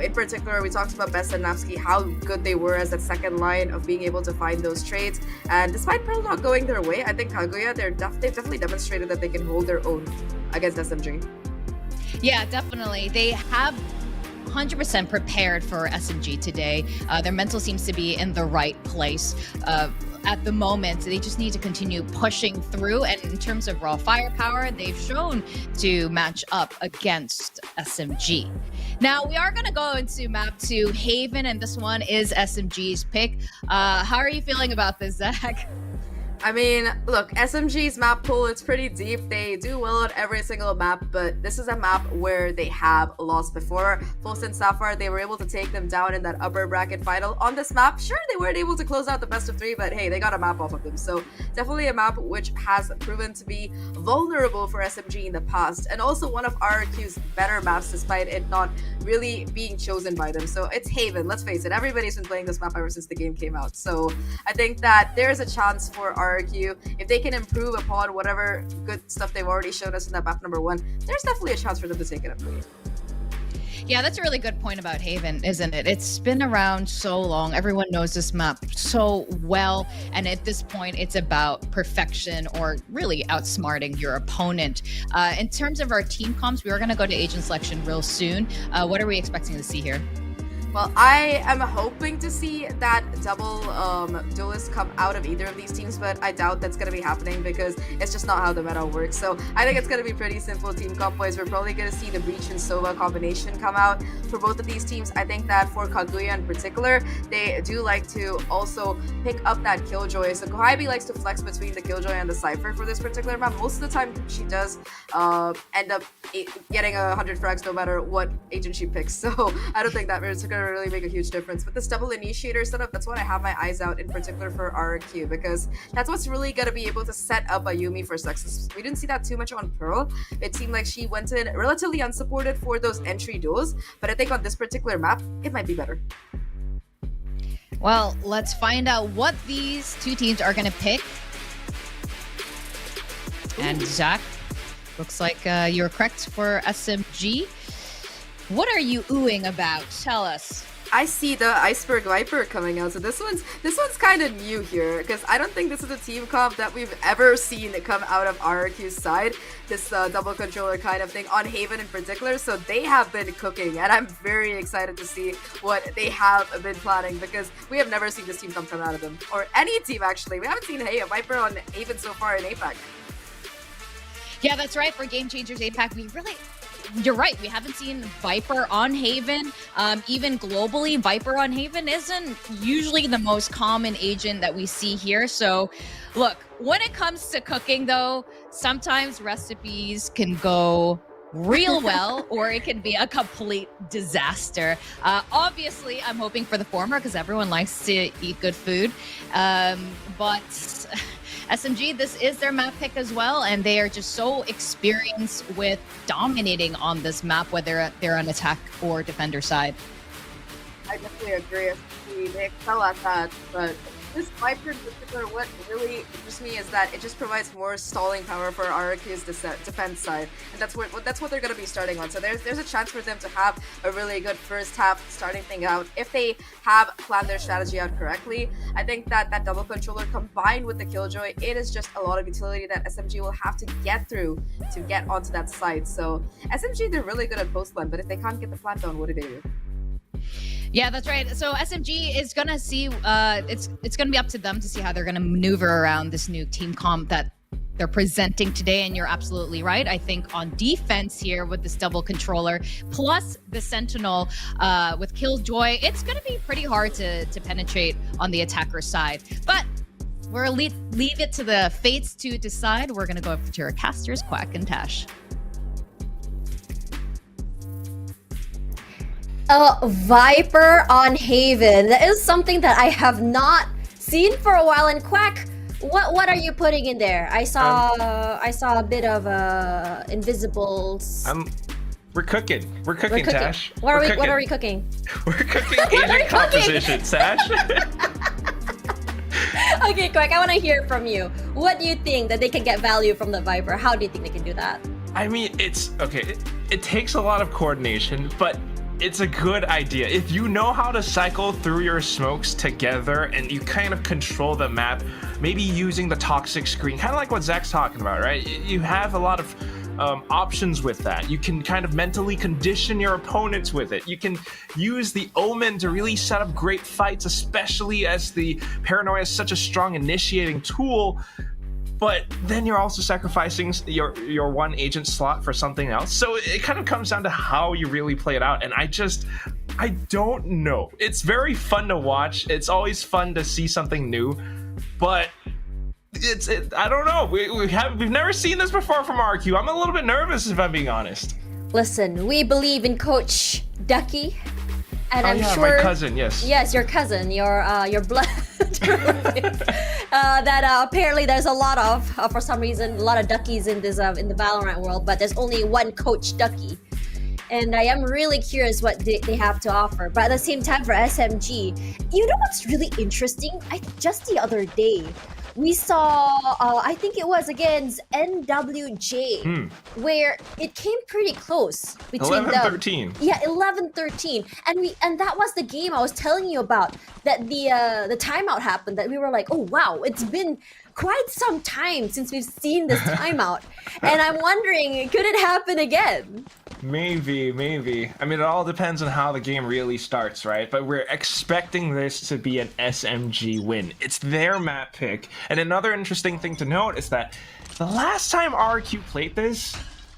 In particular, we talked about Best and Napsky, how good they were as that second line of being able to find those trades. And despite Pearl not going their way, I think Kaguya, they've definitely demonstrated that they can hold their own against SMG. Yeah, definitely. They have 100% prepared for SMG today. Their mental seems to be in the right place. At the moment, they just need to continue pushing through, and in terms of raw firepower, they've shown to match up against SMG. Now, we are going to go into map 2, Haven, and this one is SMG's pick. How are you feeling about this, Zach? I mean, look, SMG's map pool, it's pretty deep. They do well on every single map, but this is a map where they have lost before. Fulst and Sapphire, they were able to take them down in that upper bracket final. On this map, sure, they weren't able to close out the best of 3, but hey, they got a map off of them. So definitely a map which has proven to be vulnerable for SMG in the past, and also one of RRQ's better maps despite it not really being chosen by them. So it's Haven, let's face it, everybody's been playing this map ever since the game came out. So I think that there's a chance for RRQ, if they can improve upon whatever good stuff they've already shown us in that map number 1, there's definitely a chance for them to take it up. Yeah, that's a really good point about Haven, isn't it? It's been around so long. Everyone knows this map so well. And at this point, it's about perfection or really outsmarting your opponent. In terms of our team comps, we are going to go to agent selection real soon. What are we expecting to see here? Well, I am hoping to see that double duelist come out of either of these teams, but I doubt that's going to be happening because it's just not how the meta works. So I think it's going to be pretty simple team comp wise. We're probably going to see the Breach and Sova combination come out for both of these teams. I think that for Kaguya in particular, they do like to also pick up that Killjoy. So Kohabi likes to flex between the Killjoy and the Cypher for this particular map. Most of the time, she does end up getting 100 frags no matter what agent she picks. So I don't think that it's going to really make a huge difference. But this double initiator setup, that's what I have my eyes out in particular for RRQ, because that's what's really going to be able to set up Ayumi for success. We didn't see that too much on Pearl. It seemed like she went in relatively unsupported for those entry duels, but I think on this particular map, it might be better. Well, let's find out what these two teams are going to pick. And Zach, looks like you're correct for SMG. What are you oohing about? Tell us. I see the Iceberg Viper coming out, so this one's kind of new here, because I don't think this is a team comp that we've ever seen come out of RRQ's side, this double controller kind of thing, on Haven in particular, so they have been cooking, and I'm very excited to see what they have been planning, because we have never seen this team come out of them, or any team actually. We haven't seen a Viper on Haven so far in APAC. Yeah, that's right. For Game Changers APAC, you're right. We haven't seen Viper on Haven. Even globally, Viper on Haven isn't usually the most common agent that we see here. So, look, when it comes to cooking, though, sometimes recipes can go real well, or it can be a complete disaster. Obviously, I'm hoping for the former because everyone likes to eat good food. But SMG, this is their map pick as well, and they are just so experienced with dominating on this map, whether they're on attack or defender side. I definitely agree. They excel at that, but this Viper in particular, what really interests me is that it just provides more stalling power for RRQ's defense side, and that's what they're going to be starting on. So there's a chance for them to have a really good first half starting thing out if they have planned their strategy out correctly. I think that double controller combined with the Killjoy, it is just a lot of utility that SMG will have to get through to get onto that site. So SMG, they're really good at post plan, but if they can't get the plant down, what do they do? Yeah, that's right. So SMG is gonna see. It's gonna be up to them to see how they're gonna maneuver around this new team comp that they're presenting today. And you're absolutely right. I think on defense here with this double controller plus the Sentinel with Killjoy, it's gonna be pretty hard to penetrate on the attacker side. But we'll leave it to the fates to decide. We're gonna go to our casters, Quack and Tash. Viper on Haven. That is something that I have not seen for a while. And Quack, what are you putting in there? I saw a bit of invisibles. We're cooking. We're cooking, Tash. What are we cooking? We're cooking agent composition, Tash. Okay, Quack, I want to hear from you. What do you think that they can get value from the Viper? How do you think they can do that? I mean, it's okay. It takes a lot of coordination, but it's a good idea. If you know how to cycle through your smokes together and you kind of control the map, maybe using the toxic screen, kind of like what Zach's talking about, right? You have a lot of options with that. You can kind of mentally condition your opponents with it. You can use the Omen to really set up great fights, especially as the Paranoia is such a strong initiating tool. But then you're also sacrificing your one agent slot for something else. So it kind of comes down to how you really play it out. And I don't know. It's very fun to watch. It's always fun to see something new. But I don't know. We've never seen this before from RRQ. I'm a little bit nervous if I'm being honest. Listen, we believe in Coach Ducky. And I'm sure my cousin, yes. Yes, your cousin, your blood that apparently there's a lot of for some reason, a lot of duckies in this in the Valorant world, but there's only one Coach Ducky. And I am really curious what they have to offer. But at the same time, for SMG, you know what's really interesting? Just the other day, we saw, I think it was against NWJ, where it came pretty close between 11-13. Yeah, 11-13. And that was the game I was telling you about, that the timeout happened, that we were like, oh wow, it's been quite some time since we've seen this timeout. And I'm wondering, could it happen again? Maybe. I mean, it all depends on how the game really starts, right? But we're expecting this to be an SMG win. It's their map pick. And another interesting thing to note is that the last time RRQ played this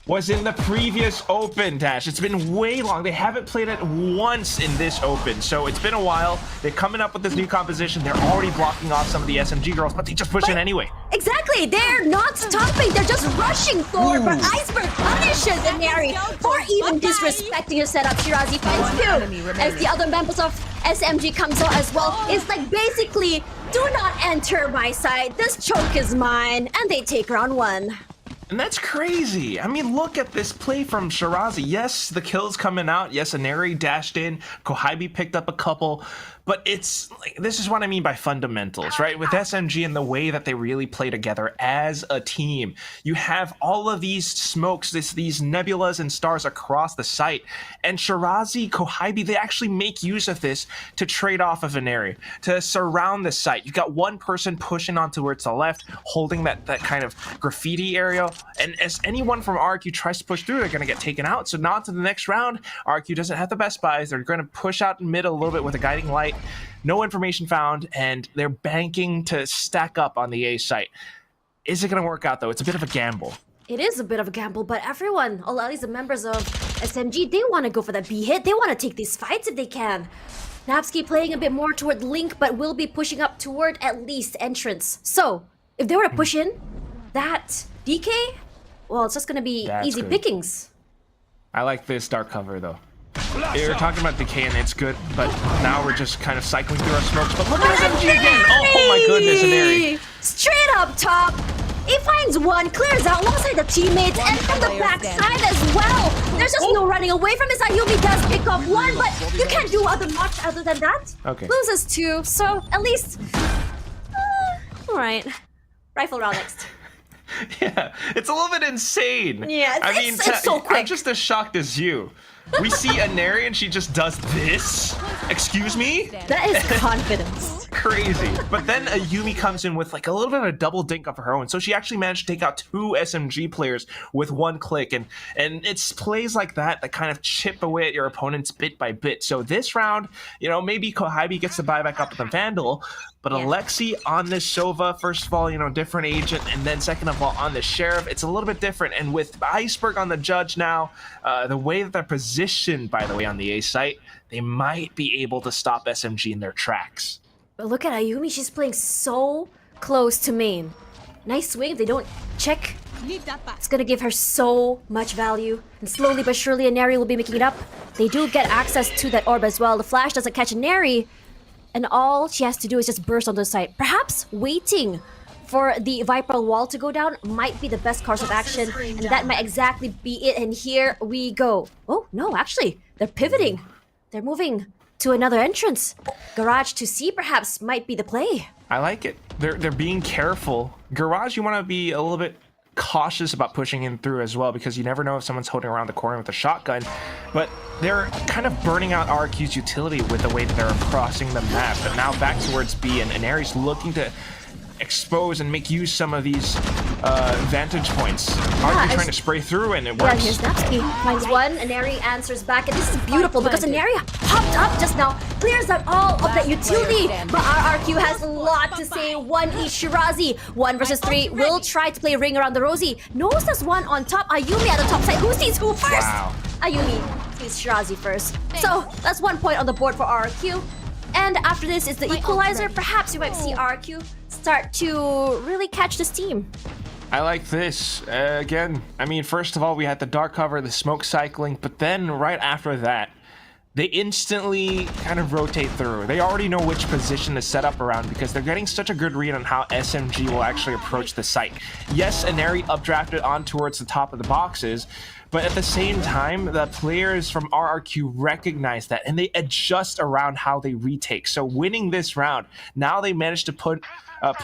was in the previous Open, Dash. It's been way long. They haven't played it once in this Open, so it's been a while. They're coming up with this new composition. They're already blocking off some of the SMG girls, but they just push in anyway. Exactly, they're not stopping. They're just rushing forward. But Iceberg punishes Inari for even disrespecting his setup. Shirazi finds two, as the other members of SMG comes out as well. It's like basically, do not enter my side. This choke is mine, and they take round one. And that's crazy. I mean, look at this play from Shirazi. Yes, the kills coming out. Yes, Inari dashed in. Kohibi picked up a couple. But it's like, this is what I mean by fundamentals, right? With SMG and the way that they really play together as a team. You have all of these smokes, these nebulas and stars across the site. And Shirazi, Kohibi, they actually make use of this to trade off of Inari, to surround the site. You've got one person pushing on towards the left, holding that kind of graffiti area. And as anyone from RRQ tries to push through, they're going to get taken out. So now to the next round, RRQ doesn't have the best buys. They're going to push out in mid a little bit with a guiding light. No information found, and they're banking to stack up on the A site. Is it going to work out, though? It's a bit of a gamble. It is a bit of a gamble, but everyone, a lot of these members of SMG, they want to go for the B hit. They want to take these fights if they can. Napsky playing a bit more toward Link, but will be pushing up toward at least entrance. So, if they were to push in, that DK, well, it's just going to be easy pickings. I like this dark cover, though. You're talking about decay and it's good, but now we're just kind of cycling through our smokes. But look at SMG again! Oh my goodness, Inari! Straight up top! He finds one, clears out alongside the teammates, and from the backside as well! There's just no running away from his Ayumi does pick up one, but you can't do much other than that. Okay. Loses two, so at least... Alright. Rifle round next. Yeah, it's a little bit insane. Yeah, it's so quick. I'm just as shocked as you. We see Inari and she just does this? Excuse me? That is confidence. crazy. But then Ayumi comes in with like a little bit of a double dink of her own. So she actually managed to take out 2 SMG players with 1 click. And it's plays like that kind of chip away at your opponents bit by bit. So this round, you know, maybe Kohabi gets to buy back up with the Vandal. But Alexi on this Sova, first of all, you know, different agent, and then second of all on the Sheriff, it's a little bit different. And with Iceberg on the Judge now, the way that they're positioned, by the way, on the A site, they might be able to stop SMG in their tracks. But look at Ayumi, she's playing so close to main. Nice swing, if they don't check, it's gonna give her so much value. And slowly but surely, Neri will be making it up. They do get access to that orb as well. The flash doesn't catch Neri. And all she has to do is just burst onto the site. Perhaps waiting for the Viper wall to go down might be the best course of action. And that might exactly be it. And here we go. Oh, no, actually, they're pivoting. They're moving to another entrance. Garage to C perhaps might be the play. I like it. They're being careful. Garage, you want to be a little bit cautious about pushing in through as well, because you never know if someone's holding around the corner with a shotgun. But they're kind of burning out RRQ's utility with the way that they're crossing the map. But now back towards B, and Aries looking to expose and make use some of these vantage points. RRQ trying to spray through, and it works. Yeah, here's Napsky. Finds one, Aneri answers back, and this is beautiful because Aneri popped up just now, clears out all of that utility. But RRQ has a lot to say. 1 each Shirazi. 1 versus 3 will try to play ring around the Rosie. Knows there's one on top. Ayumi at the top side. Who sees who first? Wow. Ayumi sees Shirazi first. So that's 1 point on the board for RRQ. And after this is the equalizer. Perhaps you might see RRQ start to really catch the steam. I like this. Again, I mean, first of all, we had the dark cover, the smoke cycling, but then right after that, they instantly kind of rotate through. They already know which position to set up around because they're getting such a good read on how SMG will actually approach the site. Yes, Aneri updrafted on towards the top of the boxes, but at the same time, the players from RRQ recognize that and they adjust around how they retake. So winning this round, now they managed to put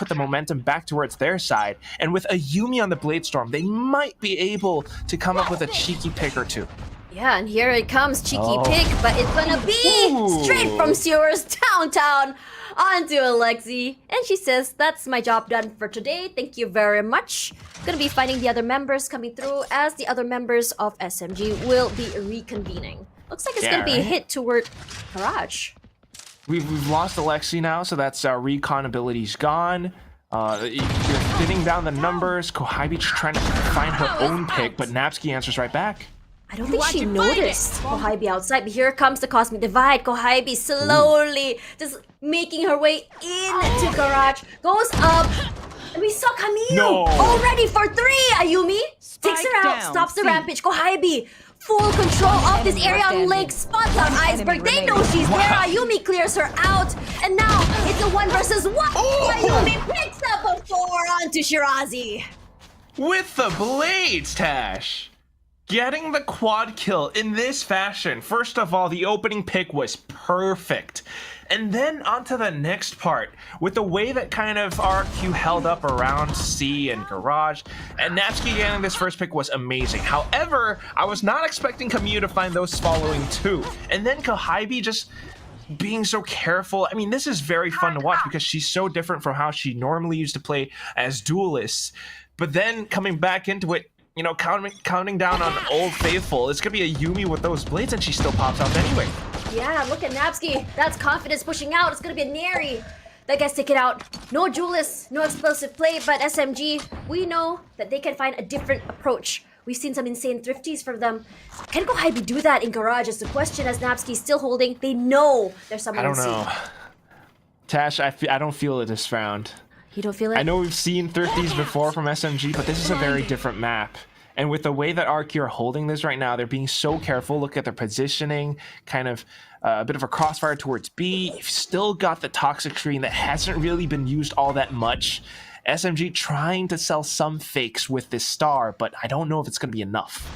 the momentum back towards their side. And with Ayumi on the Bladestorm, they might be able to come up with a cheeky pick or two. Yeah, and here it comes, cheeky pick, but it's gonna be straight from Sewers downtown onto Alexi. And she says, that's my job done for today. Thank you very much. Gonna be finding the other members coming through as the other members of SMG will be reconvening. Looks like it's gonna be a hit toward Garage. We've lost Alexi now, so that's recon ability's gone. You're thinning down the numbers. Kohabi trying to find her own pick, but Napsky answers right back. I don't think she noticed Kohabi outside, but here comes the Cosmic Divide. Kohabi slowly just making her way into Garage. Goes up. And we saw Camille already for 3. Ayumi takes her out, stops the rampage. Kohabi, full control of this area on Lake, spots on Iceberg. They know she's there. Ayumi clears her out. And now it's a 1 versus 1. Ayumi picks up a 4 onto Shirazi. With the blades, Tash. Getting the quad kill in this fashion. First of all, the opening pick was perfect. And then onto the next part, with the way that kind of RQ held up around C and Garage, and Napsky getting this first pick was amazing. However, I was not expecting Camus to find those following 2. And then Kohabi just being so careful. I mean, this is very fun to watch because she's so different from how she normally used to play as duelists. But then coming back into it, you know, counting down on Old Faithful. It's gonna be a Yumi with those blades, and she still pops out anyway. Yeah, look at Napsky. That's confidence pushing out. It's gonna be a Neri that gets taken out. No duelists, no explosive play, but SMG, we know that they can find a different approach. We've seen some insane thrifties from them. Can Kohabi do that in Garage is the question, as Napsky's still holding. They know there's someone I don't know. Tash, I don't feel it this round. You don't feel it? I know we've seen thrifties before from SMG, but this is a very different map. And with the way that RQ are holding this right now, they're being so careful. Look at their positioning, kind of a bit of a crossfire towards B. You've still got the toxic screen that hasn't really been used all that much. SMG trying to sell some fakes with this star, but I don't know if it's going to be enough.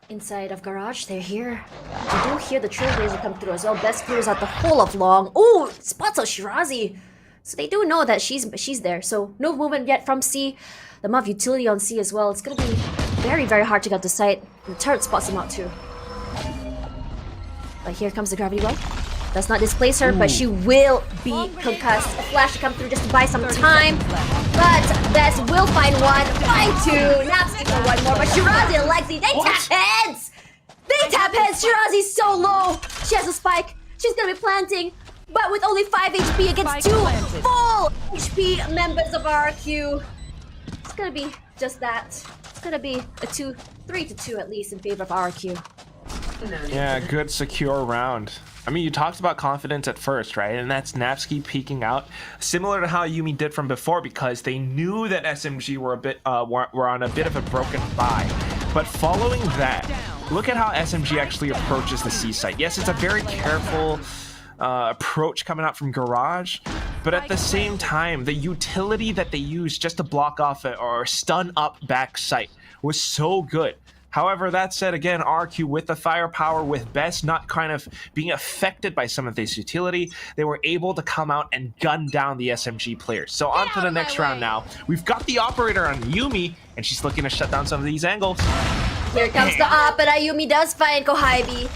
Inside of Garage, they're here. They do hear the Trailblazer come through as well. Best clears out the whole of Long. Ooh, spots out Shirazi. So they do know that she's there. So no movement yet from C. The amount of utility on C as well. It's going to be very, very hard to get the site. The turret spots him out too. But here comes the gravity well. Does not displace her, but she will be concussed. A flash to come through just to buy some time. But Bess will find one, find two. Napsky for one more, but Shirazi and Lexi, they tap heads! They tap heads! Shirazi's so low! She has a spike. She's gonna be planting, but with only 5 HP against 2 full HP members of RRQ. It's gonna be just that. It's gonna be a 3-2 at least in favor of RRQ. Yeah, good secure round. I mean, you talked about confidence at first, right? And that's Napsky peeking out, similar to how Yumi did from before, because they knew that SMG were were on a bit of a broken bye. But following that, look at how SMG actually approaches the C site. Yes, it's a very careful approach coming out from Garage, but at the same time, the utility that they used just to block off or stun up back site was so good. However, that said, again, RQ with the firepower, with Best not kind of being affected by some of this utility, they were able to come out and gun down the SMG players. So on to the next round now. We've got the operator on Yumi, and she's looking to shut down some of these angles. Here comes the op, but Ayumi does find Kohaibi.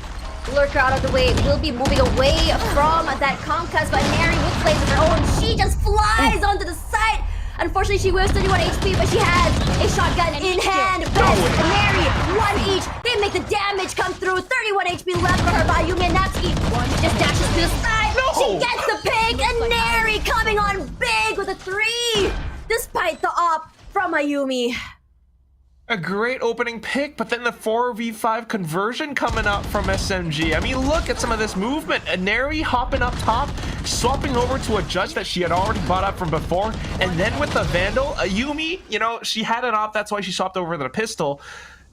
Lurker out of the way, will be moving away from that concuss, but Neri with plays of her own. She just flies onto the site. Unfortunately, she was 31 HP, but she has a shotgun in hand. Best and Mary, 1 each. They make the damage come through. 31 HP left for her by Yumi and Natsuki. Just dashes to the side. She gets the pick, and Neri coming on big with a 3, despite the op from Ayumi. A great opening pick, but then the 4v5 conversion coming up from SMG. I mean, look at some of this movement. Neri hopping up top, swapping over to a judge that she had already bought up from before, and then with the Vandal, Yumi, you know, she had an op, that's why she swapped over to the pistol.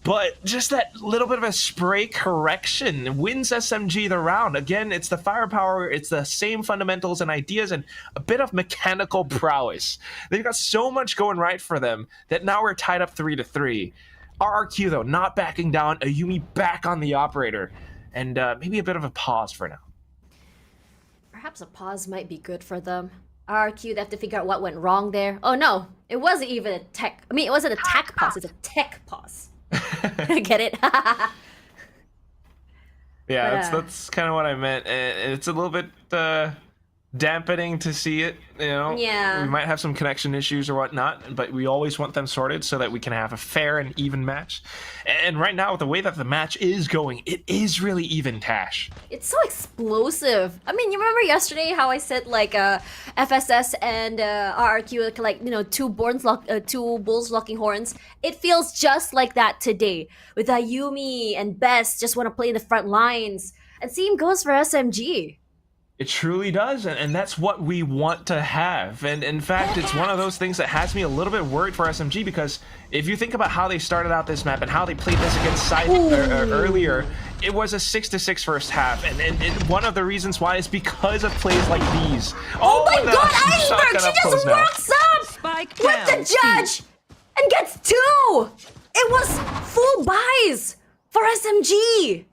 But just that little bit of a spray correction wins SMG the round. Again, it's the firepower, it's the same fundamentals and ideas, and a bit of mechanical prowess. They've got so much going right for them that now we're tied up 3-3. RRQ, though, not backing down. Ayumi back on the operator. And maybe a bit of a pause for now. Perhaps a pause might be good for them. RRQ, they have to figure out what went wrong there. Oh no, it wasn't even a tech. I mean, it wasn't a tech pause, it's a tech pause. Get it? Yeah, that's kind of what I meant. It's a little bit dampening to see it, you know. Yeah. We might have some connection issues or whatnot, but we always want them sorted so that we can have a fair and even match. And right now, with the way that the match is going, it is really even, Tash. It's so explosive. I mean, you remember yesterday how I said like FSS and RRQ like, you know, two bulls locking horns? It feels just like that today with Ayumi and Best just want to play in the front lines. And same goes for SMG. It truly does, and that's what we want to have. And in fact, it's one of those things that has me a little bit worried for SMG, because if you think about how they started out this map and how they played this against Side earlier, it was a 6-6 first half, and one of the reasons why is because of plays like these. Oh my god, Iceberg! She just walks up with the judge and gets 2! It was full buys for SMG!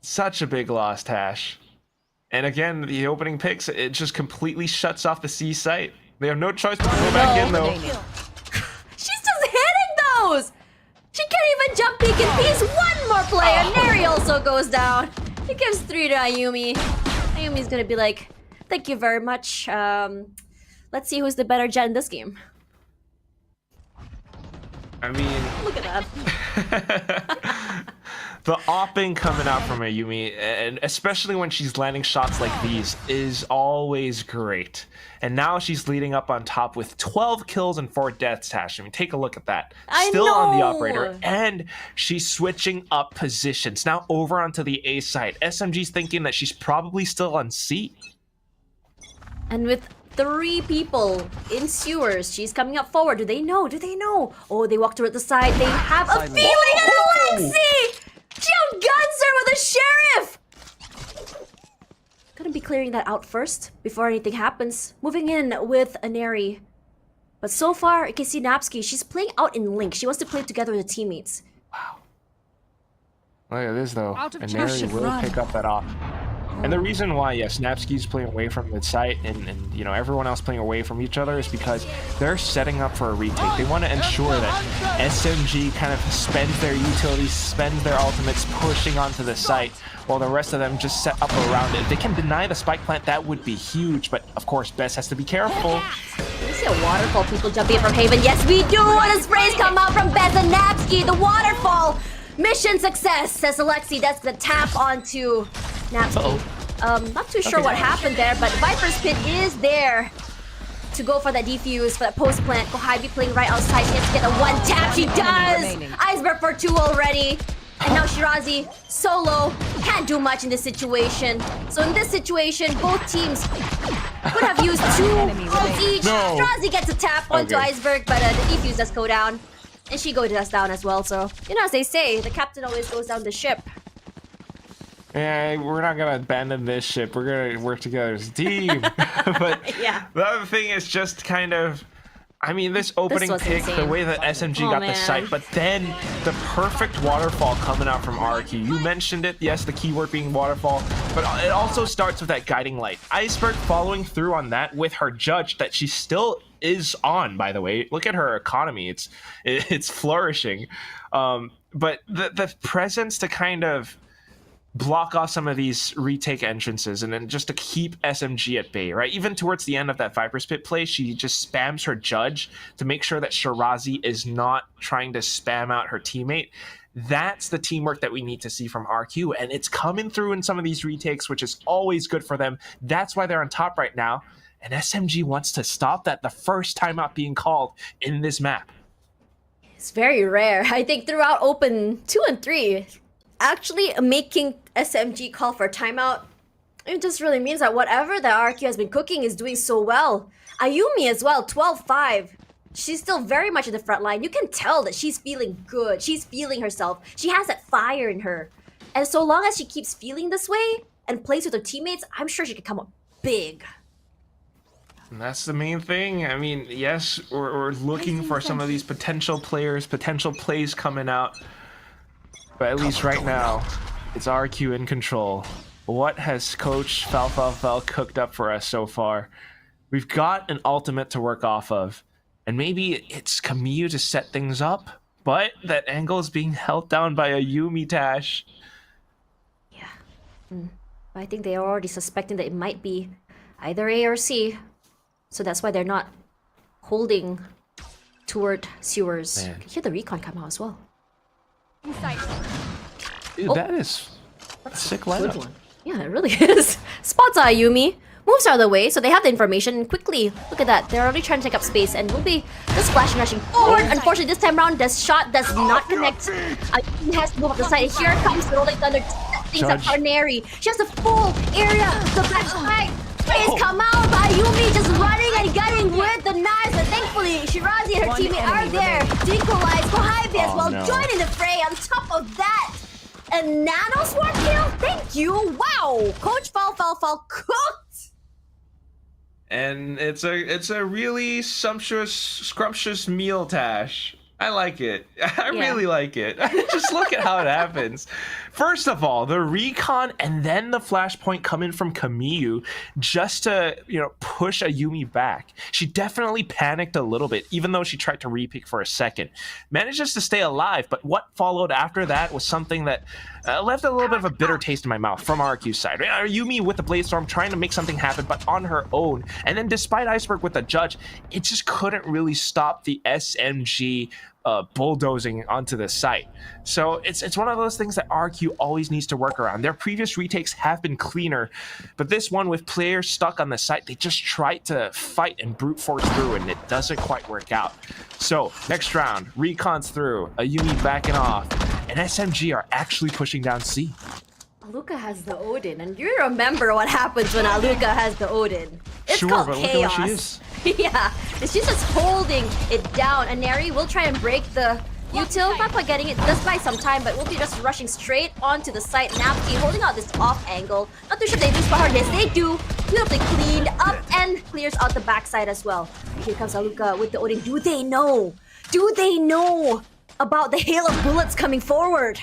Such a big loss, Tash. And again, the opening picks, it just completely shuts off the C site. They have no choice but to go back in, though. She's just hitting those! She can't even jump peek and piece. One more play, and Neri also goes down. He gives 3 to Ayumi. Ayumi's gonna be like, thank you very much. Let's see who's the better jet in this game. I mean... Look at that. The opping coming out from Ayumi, and especially when she's landing shots like these, is always great. And now she's leading up on top with 12 kills and 4 deaths, Tash. I mean, take a look at that. Still on the operator, and she's switching up positions. Now over onto the A side. SMG's thinking that she's probably still on C. And with 3 people in sewers, she's coming up forward. Do they know? Do they know? Oh, they walked her at the side. They have a feeling of Lexi! She outguns her with a sheriff! Gonna be clearing that out first before anything happens. Moving in with Aneri. But so far, you can see Napsky, she's playing out in Link. She wants to play together with her teammates. Wow. Look at this, though. Aneri will pick up that off. And the reason why, yes, Snapsky's playing away from the site and you know, everyone else playing away from each other is because they're setting up for a retake. They want to ensure that SMG kind of spends their utilities, spends their ultimates pushing onto the site, while the rest of them just set up around it. If they can deny the spike plant, that would be huge. But of course, Bess has to be careful. Do we see a waterfall? People jumping in from Haven. Yes, we do! And the sprays come out from Bess and Napsky. The waterfall! Mission success, says Alexi. That's the tap onto Napsky. Not too sure what happened there, but Viper's Pit is there to go for that defuse, for that post plant. Kohabi playing right outside. She has to get a one tap. She does! Iceberg for 2 already. And now Shirazi, solo, can't do much in this situation. So in this situation, both teams could have used 2 ults each. No. Shirazi gets a tap onto Iceberg, but the defuse does go down. And she goes down as well, so, you know, as they say, the captain always goes down the ship. Yeah, we're not gonna abandon this ship. We're gonna work together as a team. But Yeah. the other thing is just kind of, I mean, this opening was pick, the insane. way that SMG got the man. site, but then the perfect waterfall coming out from RRQ. You mentioned it, yes, the keyword being waterfall, but it also starts with that guiding light. Iceberg following through on that with her judge that she still is on, by the way. Look at her economy, it's flourishing. But the presence to kind of block off some of these retake entrances and then just to keep SMG at bay, right? Even towards the end of that Viper's Pit play, she just spams her judge to make sure that Shirazi is not trying to spam out her teammate. That's the teamwork that we need to see from RQ, and it's coming through in some of these retakes, which is always good for them. That's why they're on top right now, and SMG wants to stop that the first time out being called in this map. It's very rare. I think throughout Open 2 and 3, actually making SMG call for timeout, it just really means that whatever the RQ has been cooking is doing so well. Ayumi as well, 12-5. She's still very much in the front line. You can tell that she's feeling good. She's feeling herself. She has that fire in her. And so long as she keeps feeling this way and plays with her teammates, I'm sure she can come up big. And that's the main thing. I mean, yes, we're looking for some of these potential players, potential plays coming out. But at least right now, it's RQ in control. What has Coach Fel cooked up for us so far? We've got an ultimate to work off of. And maybe it's Kamiyu to set things up, but that angle is being held down by a Yumi Tash. Yeah. I think they are already suspecting that it might be either A or C. So that's why they're not holding toward sewers. Man. You can hear the recon come out as well. Dude, that is a sick lineup. Good one. Yeah, it really is. Spots Ayumi. Moves out of the way, so they have the information quickly. Look at that. They're already trying to take up space and will be just flash and rushing forward. Unfortunately, this time around, the shot does not connect. Ayumi has to move up the side. Here comes the Rolling Thunder. Things up Carnary. She has a full area. The back flag. Plays come out. Ayumi just running and gunning with the knives. But thankfully, Shirazi and her teammate are there to equalize. Kohabi as well, joining the fray. On top of that, a nano swarm kill? Thank you. Wow. Coach Fel cooked. And it's a really scrumptious meal, Tash. I like it. I really like it. Just look at how it happens. First of all, the recon and then the flashpoint coming from Kamiyu just to, you know, push Ayumi back. She definitely panicked a little bit, even though she tried to repick for a second. Manages to stay alive, but what followed after that was something that left a little bit of a bitter taste in my mouth from RQ's side. Ayumi with the Bladestorm trying to make something happen, but on her own. And then despite Iceberg with the judge, it just couldn't really stop the SMG bulldozing onto the site. So it's one of those things that RQ always needs to work around. Their previous retakes have been cleaner, but this one with players stuck on the site, they just tried to fight and brute force through, and it doesn't quite work out. So next round, recon's through, Ayumi backing off, and SMG are actually pushing down C. Aluka has the Odin, and you remember what happens when Aluka has the Odin. It's Sure, called but look at chaos. what she is. Yeah, she's just holding it down. And Neri will try and break the util, not quite getting it, does buy some time, but we'll be just rushing straight onto the site. Napki holding out this off angle. Not too sure if they lose behind this. They do. Beautifully cleaned up and clears out the backside as well. Here comes Aluka with the Odin. Do they know? Do they know about the hail of bullets coming forward?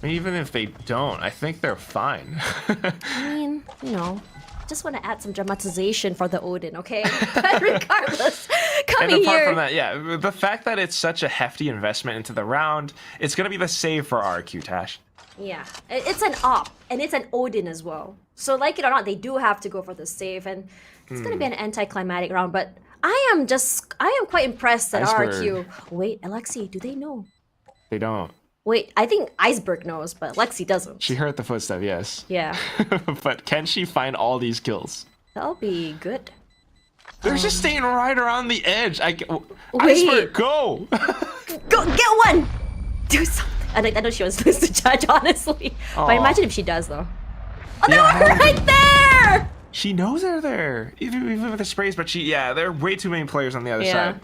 Even if they don't, I think they're fine. I mean, you know, just want to add some dramatization for the Odin, okay? But regardless, coming and apart here. from that, yeah, the fact that it's such a hefty investment into the round, it's gonna be the save for RRQ, Tash. Yeah, it's an op, and it's an Odin as well. So like it or not, they do have to go for the save, and it's gonna be an anticlimactic round. But I am quite impressed that Iceberg. RRQ. Wait, Alexi, do they know? They don't. Wait, I think Iceberg knows, but Alexi doesn't. She heard the footstep, yes. Yeah, But can she find all these kills? that'll be good. They're just staying right around the edge. Wait. Iceberg, go! Go get one. Do something. I know she wants to lose the judge, honestly. But Aw. imagine if she does, though. Oh, they Yeah. were right there! She knows they're there, even with the sprays. But there are way too many players on the other Yeah. side.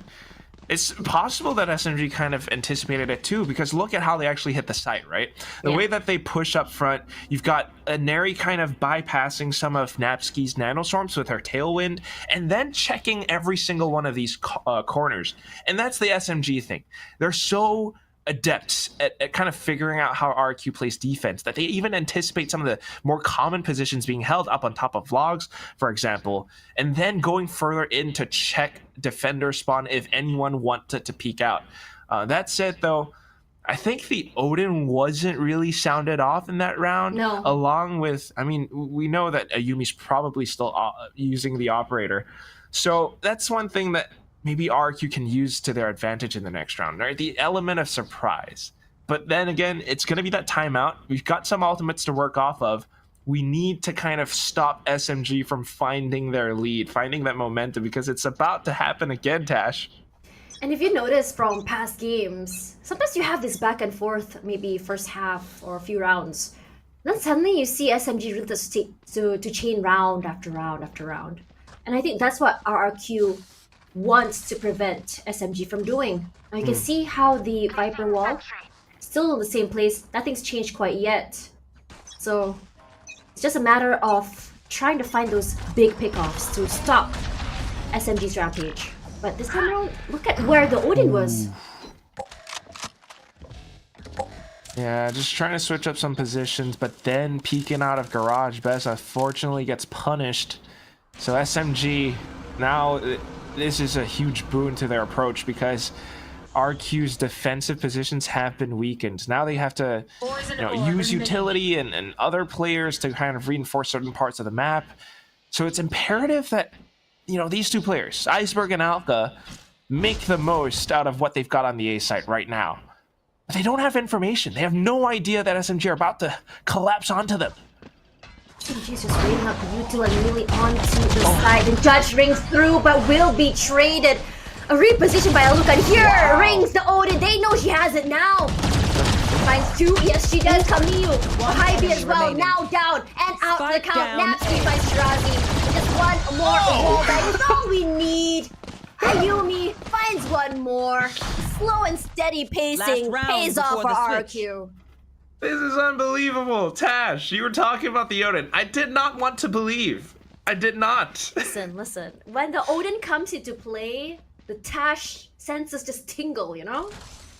It's possible that SMG kind of anticipated it too, because look at how they actually hit the site, right? The Yeah. way that they push up front, you've got Neri kind of bypassing some of Napski's nanostorms with her tailwind, and then checking every single one of these corners. And that's the SMG thing. They're so adept at kind of figuring out how RQ plays defense that they even anticipate some of the more common positions being held up on top of logs, for example, and then going further in to check defender spawn if anyone wanted to peek out. That said, though, I think the Odin wasn't really sounded off in that round. No. Along with, I mean, we know that Ayumi's probably still using the operator. So that's one thing that maybe RQ can use to their advantage in the next round, right? The element of surprise. But then again, it's going to be that timeout. We've got some ultimates to work off of. We need to kind of stop SMG from finding their lead, finding that momentum, because it's about to happen again, Tash. And if you notice from past games, sometimes you have this back and forth, maybe first half or a few rounds. Then suddenly you see SMG really to chain round after round after round. And I think that's what RRQ wants to prevent SMG from doing. Now you can see how the Viper wall still in the same place. Nothing's changed quite yet. So it's just a matter of trying to find those big pickoffs to stop SMG's rampage. But this time around, look at where the Odin was. Yeah, just trying to switch up some positions, but then peeking out of Garage. Bess unfortunately gets punished. So SMG, now this is a huge boon to their approach, because RQ's defensive positions have been weakened. Now they have to use utility and other players to kind of reinforce certain parts of the map. So it's imperative that these two players, Iceberg and Alka, make the most out of what they've got on the A site right now. But they don't have information. They have no idea that SMG are about to collapse onto them. SMG's just waiting up the util and really onto the side. And Judge rings through, but will be traded. A reposition by Aluka. And here rings the Odin. They know she has it now. Finds two. Yes, she does. Camille. Hybe as well. Now down and out the count. Napski finds Shirazi. Just one more wall bang. That's all we need. Ayumi finds one more. Slow and steady pacing pays off for RQ. This is unbelievable. Tash, you were talking about the Odin. I did not want to believe. I did not. Listen. When the Odin comes into play, the Tash senses just tingle,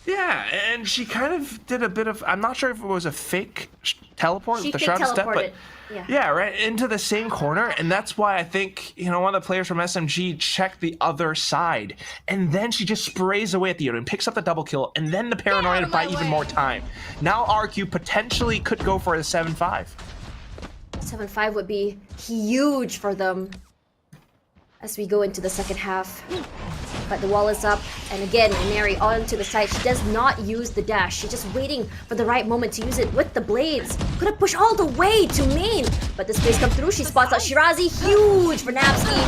Yeah, and she kind of did a bit of, I'm not sure if it was a fake teleport, She the fake shroud step, but teleported. yeah, right into the same corner. And that's why I think, one of the players from SMG checked the other side. And then she just sprays away at the Odin, picks up the double kill, and then the paranoia to buy even more time. Now RQ potentially could go for a 7-5. 7-5 would be huge for them as we go into the second half. But the wall is up, and again, Neri onto the side. She does not use the dash. She's just waiting for the right moment to use it with the blades. Gonna push all the way to main, but the space comes through. She spots out Shirazi, huge for Napski.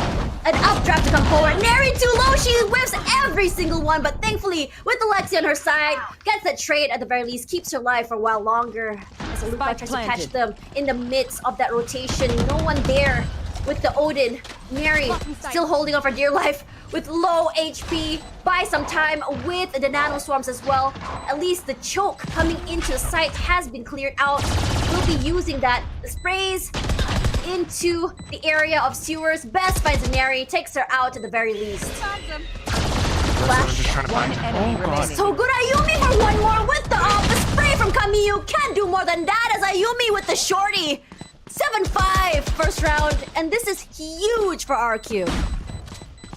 An updraft to come forward. Neri too low. She whiffs every single one, but thankfully, with Alexi on her side, gets that trade at the very least, keeps her alive for a while longer. As Aluka tries to catch them in the midst of that rotation. No one there with the Odin. Neri still holding on for dear life with low HP. Buy some time with the nano swarms as well. At least the choke coming into the site has been cleared out. We'll be using that. The sprays into the area of sewers. Best finds Neri, takes her out at the very least. Just trying to find her. Oh, God. So good, Ayumi for one more with the spray from from Camille can't do more than that as Ayumi with the shorty. 7-5 first round, and this is huge for RRQ.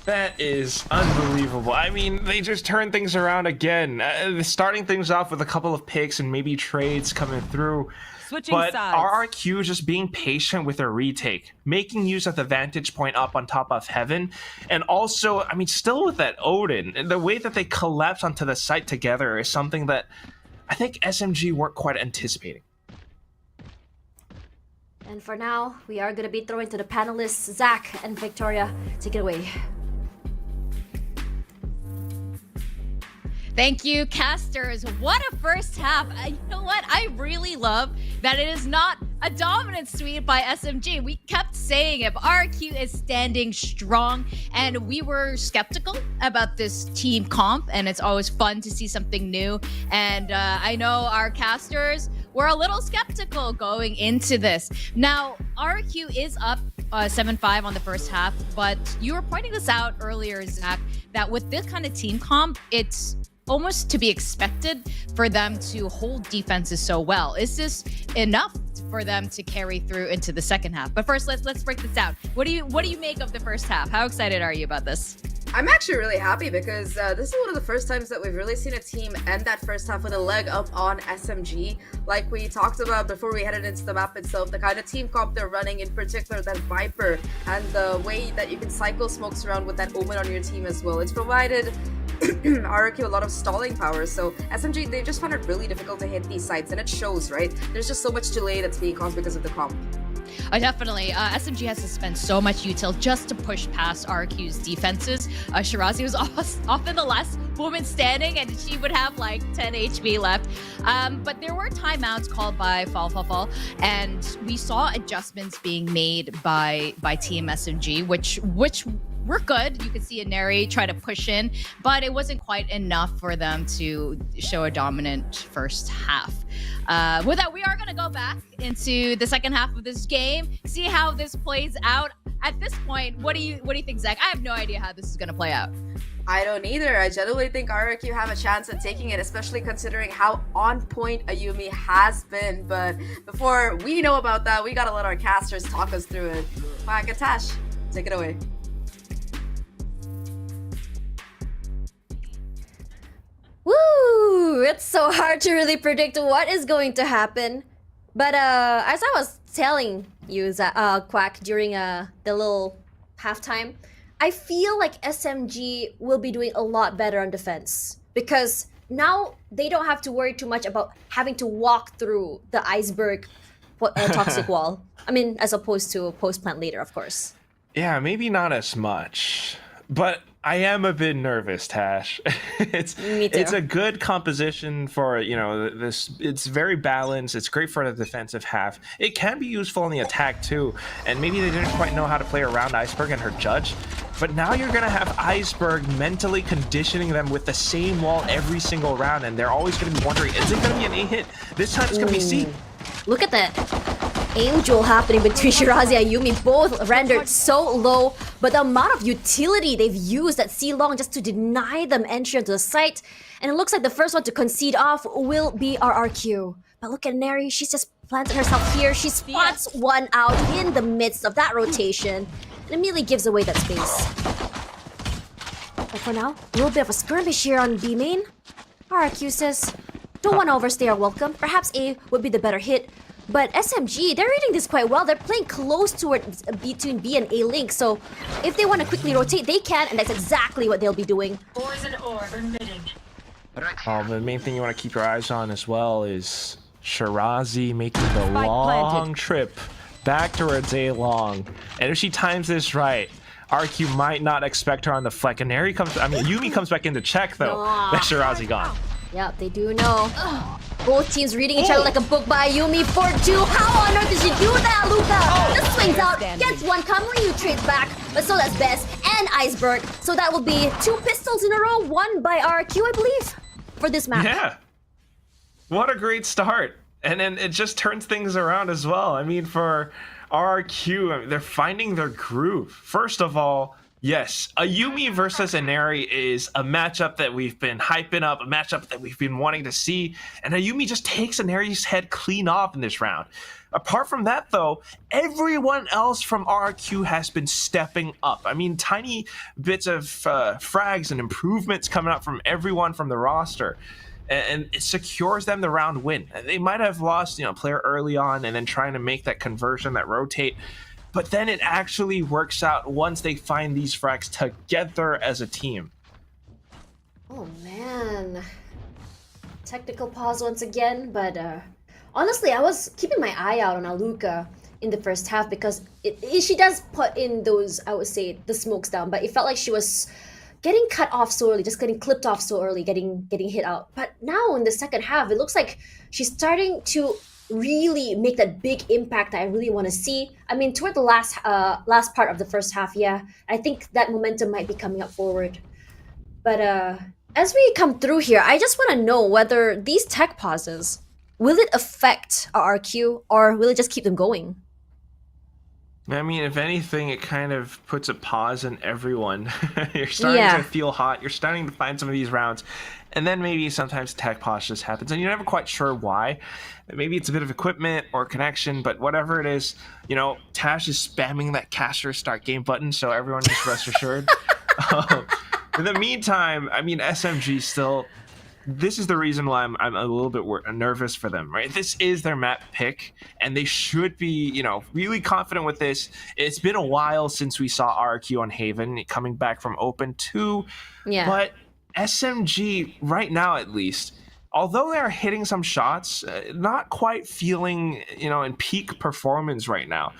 That is unbelievable. I mean, they just turned things around again. Starting things off with a couple of picks and maybe trades coming through. But RRQ just being patient with their retake, making use of the vantage point up on top of Heaven, and also, I mean, still with that Odin, the way that they collapse onto the site together is something that I think SMG weren't quite anticipating. And for now, we are going to be throwing to the panelists, Zach and Victoria. Take it away. Thank you, casters. What a first half. You know what? I really love that it is not a dominant sweep by SMG. We kept saying it, RRQ is standing strong, and we were skeptical about this team comp, and it's always fun to see something new. And I know our casters were a little skeptical going into this. Now, RRQ is up 7-5 on the first half, but you were pointing this out earlier, Zach, that with this kind of team comp, it's almost to be expected for them to hold defenses so well. Is this enough for them to carry through into the second half? But first, let's break this out. What do you make of the first half? How excited are you about this? I'm actually really happy because this is one of the first times that we've really seen a team end that first half with a leg up on SMG. Like we talked about before we headed into the map itself, the kind of team comp they're running, in particular that Viper, and the way that you can cycle smokes around with that Omen on your team as well. It's provided RRQ a lot of stalling power, so SMG, they just found it really difficult to hit these sites, and it shows, right? There's just so much delay that's being caused because of the comp. Definitely. SMG has to spend so much util just to push past RRQ's defenses. Shirazi was often the last woman standing, and she would have like 10 HP left. But there were timeouts called by Fall, and we saw adjustments being made by Team SMG, which were good. You could see a Neri try to push in, but it wasn't quite enough for them to show a dominant first half. With that, we are going to go back into the second half of this game, see how this plays out. At this point, what do you think, Zach? I have no idea how this is going to play out. I don't either. I genuinely think RRQ have a chance at taking it, especially considering how on point Ayumi has been. But before we know about that, we got to let our casters talk us through it. Quack and Tash, take it away. Woo! It's so hard to really predict what is going to happen. But as I was telling you, Quack, during the little halftime, I feel like SMG will be doing a lot better on defense. Because now they don't have to worry too much about having to walk through the iceberg toxic wall. I mean, as opposed to post-plant later, of course. Yeah, maybe not as much. But I am a bit nervous, Tash. Me too. It's a good composition for, you know, this. It's very balanced. It's great for the defensive half. It can be useful in the attack too. And maybe they didn't quite know how to play around Iceberg and her judge. But now you're gonna have Iceberg mentally conditioning them with the same wall every single round, and they're always gonna be wondering, is it gonna be an A hit? This time it's gonna be C. Look at that aim duel happening between Shirazi and Ayumi, both rendered so low, but the amount of utility they've used at C-Long just to deny them entry into the site, and it looks like the first one to concede off will be RRQ. But look at Neri, she's just planted herself here, she spots one out in the midst of that rotation, and immediately gives away that space. But for now, a little bit of a skirmish here on B main. RRQ says, don't want to overstay our welcome, perhaps A would be the better hit. But SMG, they're reading this quite well. They're playing close towards between B and A link, so if they want to quickly rotate, they can, and that's exactly what they'll be doing. Poison orb emitting. The main thing you want to keep your eyes on as well is Shirazi making the long trip back towards A long. And if she times this right, RQ might not expect her on the fleck. And Neri comes, Yumi comes back in to check though. That's Shirazi gone. Yep, they do know. Both teams reading each other like a book by Yumi for two. How on earth did she do that, Luca? Just swings out, gets one, Kamryu trades back, but so does Bess and Iceberg. So that will be 2 pistols in a row, won by RRQ, I believe, for this map. Yeah. What a great start. And then it just turns things around as well. I mean, for RRQ, they're finding their groove. First of all, Yes, Ayumi versus Inari is a matchup that we've been hyping up, a matchup that we've been wanting to see, and Ayumi just takes Inari's head clean off in this round. Apart from that, though, everyone else from RRQ has been stepping up. I mean, tiny bits of frags and improvements coming up from everyone from the roster, and it secures them the round win. They might have lost, a player early on and then trying to make that conversion, that rotate, but then it actually works out once they find these frags together as a team. Oh man. Technical pause once again, but honestly, I was keeping my eye out on Aluka in the first half because she does put in those, I would say, the smokes down, but it felt like she was getting cut off so early, just getting clipped off so early, getting hit out. But now in the second half, it looks like she's starting to really make that big impact that I really want to see. I mean, toward the last part of the first half, yeah, I think that momentum might be coming up forward. But as we come through here, I just want to know whether these tech pauses, will it affect RRQ or will it just keep them going? I mean, if anything, it kind of puts a pause in everyone. You're starting to feel hot. You're starting to find some of these rounds. And then maybe sometimes tech pause just happens. And you're never quite sure why. Maybe it's a bit of equipment or connection. But whatever it is, Tash is spamming that caster start game button. So everyone just rest assured. In the meantime, I mean, SMG still... This is the reason why I'm a little bit nervous for them, right? This is their map pick, and they should be, really confident with this. It's been a while since we saw RRQ on Haven coming back from Open 2. Yeah. But SMG, right now at least, although they're hitting some shots, not quite feeling, in peak performance right now.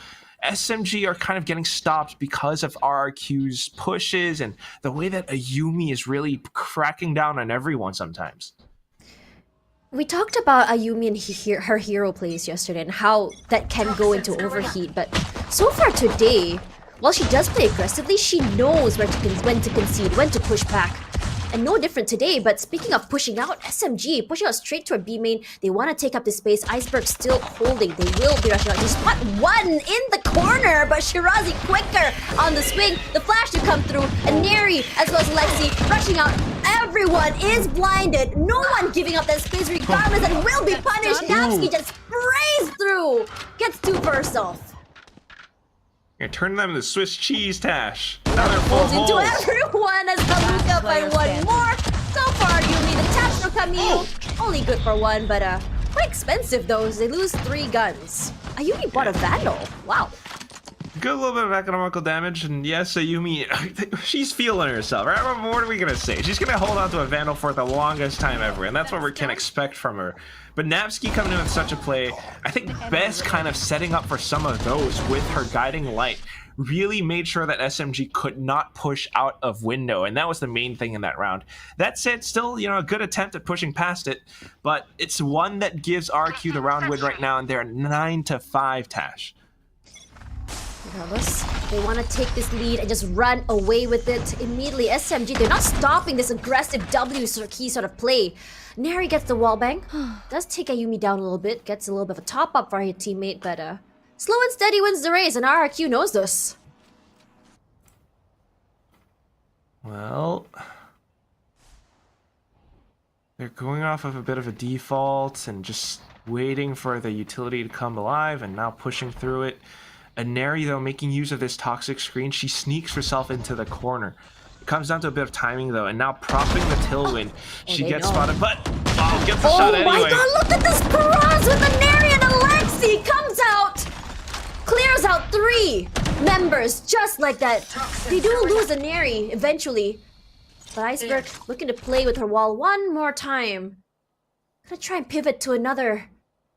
SMG are kind of getting stopped because of RRQ's pushes and the way that Ayumi is really cracking down on everyone sometimes. We talked about Ayumi and her hero plays yesterday and how that can go into overheat, but so far today, while she does play aggressively, she knows when to concede, when to push back. And no different today, but speaking of pushing out, SMG pushing out straight toward B main. They want to take up the space. Iceberg still holding. They will be rushing out. They spot one in the corner, but Shirazi quicker on the swing. The flash to come through. And Neri, as well as Lexi, rushing out. Everyone is blinded. No one giving up that space regardless and will be punished. Napsky just sprays through. Gets two bursts off. You're turning them into Swiss cheese, Tash. Now they're full Holds into everyone as Haluka find one more. So far, Yumi, the taps no Camille. Only good for one, but quite expensive though, as they lose 3 guns. Ayumi bought a Vandal. Wow. Good little bit of economical damage, and yes, Ayumi, she's feeling herself, right? What are we gonna say? She's gonna hold on to a Vandal for the longest time ever, and that's what we can expect from her. But Napsky coming in with such a play, I think best kind of setting up for some of those with her guiding light, really made sure that SMG could not push out of window, and that was the main thing in that round. That said, still, a good attempt at pushing past it, but it's one that gives RQ the round win right now, and they're 9-5, Tash. Regardless, they want to take this lead and just run away with it immediately. SMG, they're not stopping this aggressive W key sort of play. Neri gets the wallbang. Does take Ayumi down a little bit. Gets a little bit of a top-up for her teammate, but slow and steady wins the race, and RRQ knows this. Well, they're going off of a bit of a default and just waiting for the utility to come alive and now pushing through it. Neri, though, making use of this toxic screen, she sneaks herself into the corner. It comes down to a bit of timing, though, and now propping the tailwind. She gets spotted, but gets the shot anyway. Oh my god, look at this barrage with the Neri and Alexi! Comes out! Clears out 3 members, just like that. They do lose a Neri eventually. But Iceberg looking to play with her wall one more time. Gonna try and pivot to another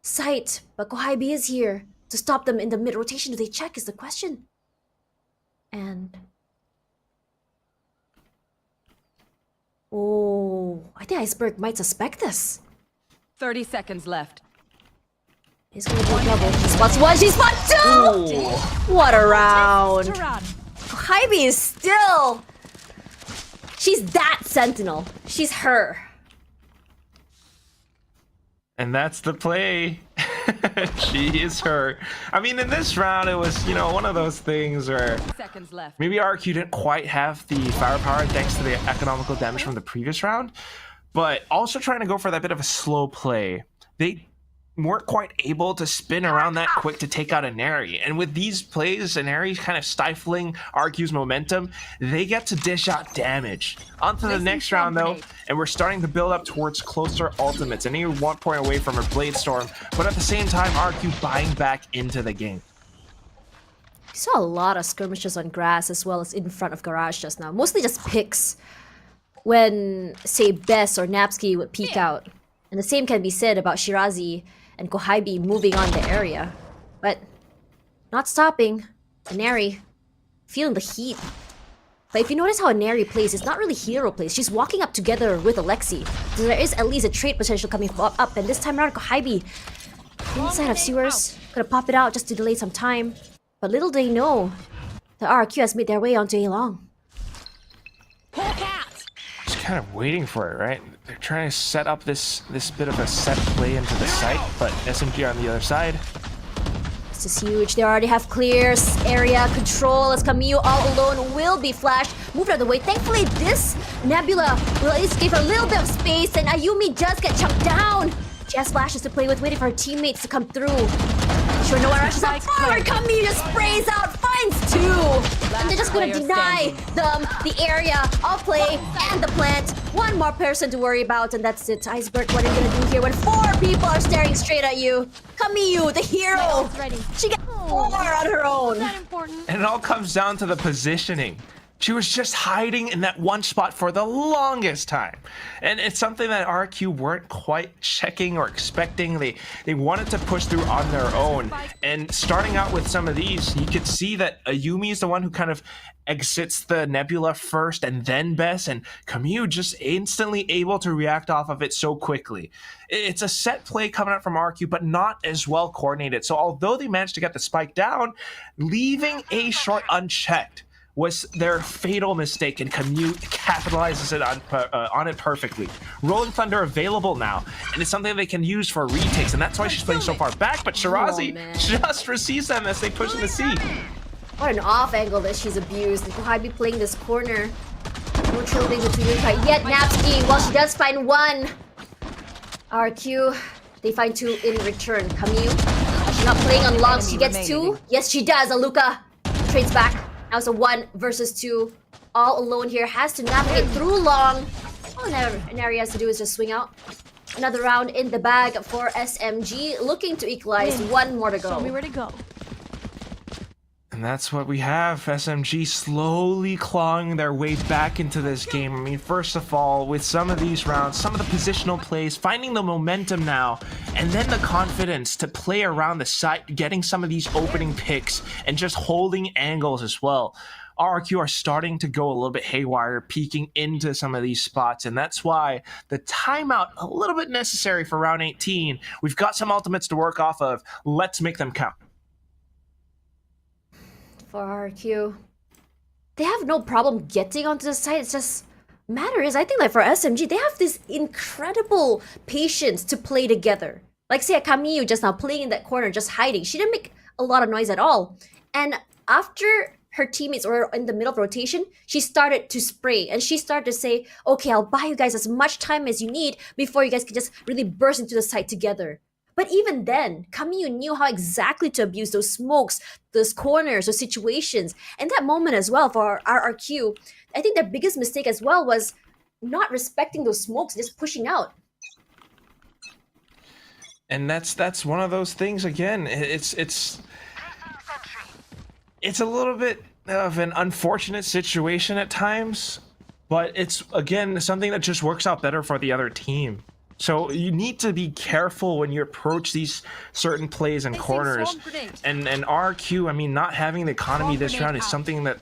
site, but Kohibi is here to stop them in the mid-rotation. Do they check is the question. And... oh, I think Iceberg might suspect this. 30 seconds left. He's gonna do double. She spots 1, she spots 2! Ooh. What a round. Kohibi is still... she's that Sentinel. She's her. And that's the play. She is hurt. I mean, in this round, it was, you know, one of those things where Seconds left. maybe RRQ didn't quite have the firepower thanks to the economical damage from the previous round, but also trying to go for that bit of a slow play. They weren't quite able to spin around that quick to take out Inari. And with these plays, Inari kind of stifling RQ's momentum, they get to dish out damage. On to the next round though, and we're starting to build up towards closer ultimates. And you're 1 point away from a Blade Storm, but at the same time, RQ buying back into the game. We saw a lot of skirmishes on grass as well as in front of garage just now. Mostly just picks when, say, Bess or Napsky would peek out. And the same can be said about Shirazi and Kohaibi moving on the area. But not stopping. Inari feeling the heat. But if you notice how Inari plays, it's not really hero plays. She's walking up together with Alexi. So there is at least a trade potential coming up. And this time around, Kohaibi inside of sewers. Gonna pop it out just to delay some time. But little they know, the RRQ has made their way onto A-Long. Just kind of waiting for it, right? They're trying to set up this bit of a set play into the site, but SMG on the other side. This is huge. They already have clear area control as Camille all alone will be flashed. Moved out of the way. Thankfully, this Nebula will at least give her a little bit of space, and Ayumi does get chucked down. She has flashes to play with, waiting for her teammates to come through. Sure, no one rushes out forward. Camille just sprays out, finds two. And they're just gonna deny them the area of play and the plant. One more person to worry about, and that's it. Iceberg, what are you gonna do here when 4 people are staring straight at you? Camille, the hero. She got 4 on her own. And it all comes down to the positioning. She was just hiding in that one spot for the longest time. And it's something that RQ weren't quite checking or expecting. They wanted to push through on their own. And starting out with some of these, you could see that Ayumi is the one who kind of exits the Nebula first and then Bess, and Camille just instantly able to react off of it so quickly. It's a set play coming out from RQ, but not as well coordinated. So although they managed to get the spike down, leaving A short unchecked was their fatal mistake, and Camille capitalizes it on it perfectly. Rolling Thunder available now, and it's something they can use for retakes, and that's why she's playing so far back, but Shirazi just receives them as they push in the C. What an off angle that she's abused. Kohaibi playing this corner. No tilting between Yunkai yet. Napsky, well, she does find one. RQ, they find 2 in return. Camille, she's not playing on logs. She gets 2. Yes, she does. Aluka trades back. Now it's a 1 versus 2. All alone here. Has to navigate through long. All Inari has to do is just swing out. Another round in the bag for SMG. Looking to equalize. 1 more to go. Show me where to go. And that's what we have. SMG slowly clawing their way back into this game. I mean, first of all, with some of these rounds, some of the positional plays, finding the momentum now, and then the confidence to play around the site, getting some of these opening picks, and just holding angles as well. RRQ are starting to go a little bit haywire, peeking into some of these spots, and that's why the timeout, a little bit necessary for round 18. We've got some ultimates to work off of. Let's make them count. For RQ, they have no problem getting onto the site. It's just matter is, I think, like for SMG, they have this incredible patience to play together. Like say Camille just now playing in that corner, just hiding. She didn't make a lot of noise at all. And after her teammates were in the middle of rotation, she started to spray and she started to say, okay, I'll buy you guys as much time as you need before you guys can just really burst into the site together. But even then, Camille knew how exactly to abuse those smokes, those corners, those situations. And that moment as well for RRQ, I think their biggest mistake as well was not respecting those smokes, just pushing out. And that's one of those things again. It's a little bit of an unfortunate situation at times, but it's again something that just works out better for the other team. So you need to be careful when you approach these certain plays and corners. And RQ, I mean, not having the economy this round is something that,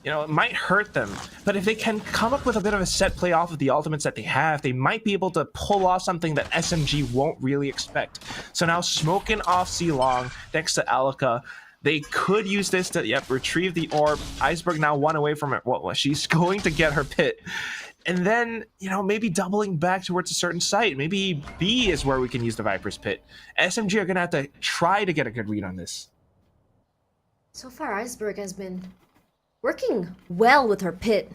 you know, it might hurt them. But if they can come up with a bit of a set play off of the ultimates that they have, they might be able to pull off something that SMG won't really expect. So now smoking off C long next to Alika. They could use this to, retrieve the orb. Iceberg now one away from it. Well, she's going to get her pit. And then, maybe doubling back towards a certain site. Maybe B is where we can use the Viper's pit. SMG are going to have to try to get a good read on this. So far, Iceberg has been working well with her pit.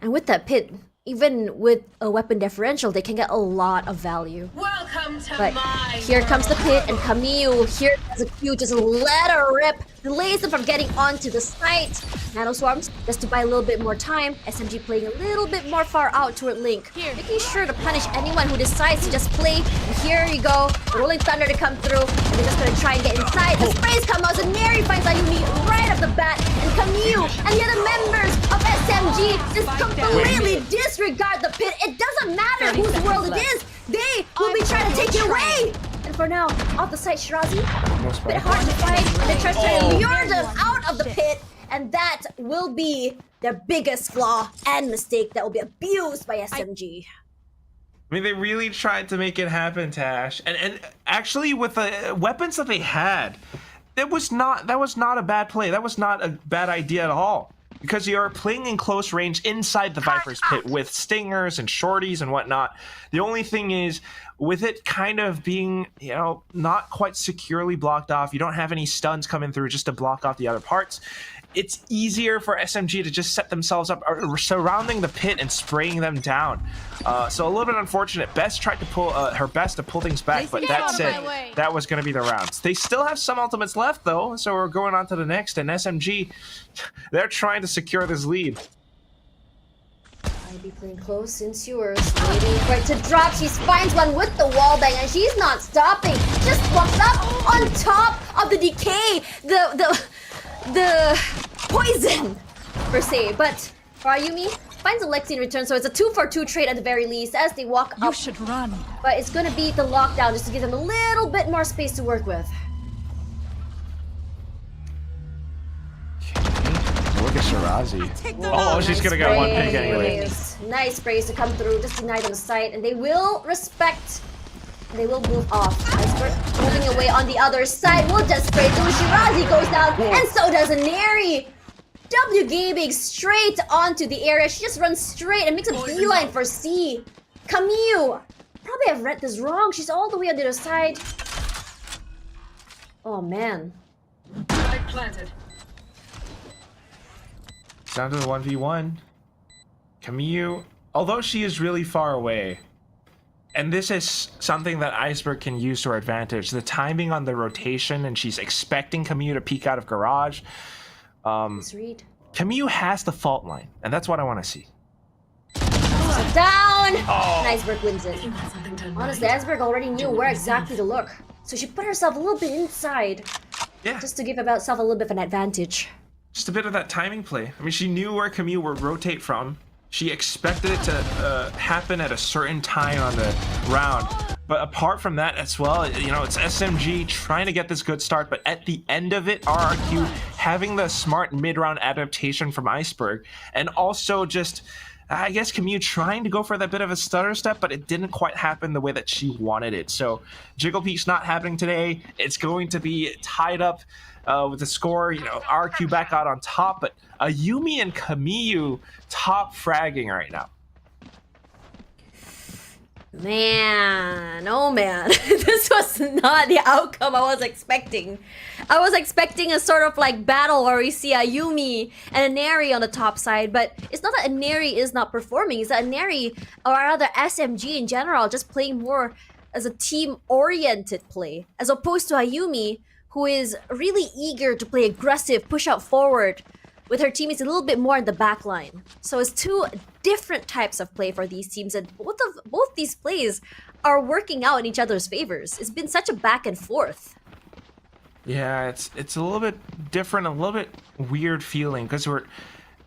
And with that pit, even with a weapon differential, they can get a lot of value. Welcome to But my here comes the pit, and Camille here has a Q, just let her rip, delays them from getting onto the site. Nano Swarms, just to buy a little bit more time. SMG playing a little bit more far out toward Link, making sure to punish anyone who decides to just play. And here you go, Rolling Thunder to come through, and they're just gonna try and get inside. The sprays come out, Zaneri finds Ayumi right off the bat, and Camille and the other members of SMG just completely disregard the pit. It doesn't matter 30 whose seconds world it left. is, they will be trying to take it away. And for now, off the site, Shirazi, a bit hard to fight, and they try to lure them out of the pit, and that will be their biggest flaw and mistake that will be abused by SMG. I mean, they really tried to make it happen, Tash. And actually, with the weapons that they had, that was not a bad play. That was not a bad idea at all. Because you are playing in close range inside the Viper's pit with stingers and shorties and whatnot. The only thing is, with it kind of being, not quite securely blocked off, you don't have any stuns coming through just to block off the other parts. It's easier for SMG to just set themselves up surrounding the pit and spraying them down. So a little bit unfortunate. Best tried to pull her best to pull things back, but that said, that was going to be the rounds. They still have some ultimates left though, so we're going on to the next. And SMG, they're trying to secure this lead. I'll be playing close in sewers, waiting for it to drop. She finds one with the wall bang, and she's not stopping. Just walks up on top of the decay, the poison per se. But for Ayumi, finds Alexi in return, so it's a 2-for-2 trade at the very least as they walk You up. should run. But it's gonna be the lockdown just to give them a little bit more space to work with. Look at Shirazi. Oh, she's gonna get one pick anyway. Nice sprays to come through, just deny them sight, and they will respect. They will move off. Iceberg moving away on the other side. We'll just spray through. Shirazi goes down, and so does Neri. W gaming straight onto the area. She just runs straight and makes a beeline for C. Camille. Probably have read this wrong. She's all the way on the other side. Oh man. Planted. Down to the 1v1. Camille, although she is really far away, and this is something that Iceberg can use to her advantage, the timing on the rotation, and she's expecting Camille to peek out of garage. Camille has the fault line, and that's what I want to see. Down! And Iceberg wins it. Honestly, Iceberg already knew where exactly to look, so she put herself a little bit inside, just to give herself a little bit of an advantage. Just a bit of that timing play. I mean, she knew where Camille would rotate from. She expected it to happen at a certain time on the round. But apart from that as well, it's SMG trying to get this good start. But at the end of it, RRQ having the smart mid-round adaptation from Iceberg. And also just, I guess, Camille trying to go for that bit of a stutter step, but it didn't quite happen the way that she wanted it. So Jiggle Peach not happening today. It's going to be tied up with the score, RQ back out on top, but Ayumi and Camille top fragging right now. Man, oh man, this was not the outcome I was expecting. I was expecting a sort of like battle where we see Ayumi and Neri on the top side, but it's not that Neri is not performing, it's that Neri, or rather SMG in general, just playing more as a team-oriented play, as opposed to Ayumi, who is really eager to play aggressive, push out forward, with her teammates a little bit more in the back line. So it's two different types of play for these teams, and both these plays are working out in each other's favors. It's been such a back and forth. Yeah, it's a little bit different, a little bit weird feeling, because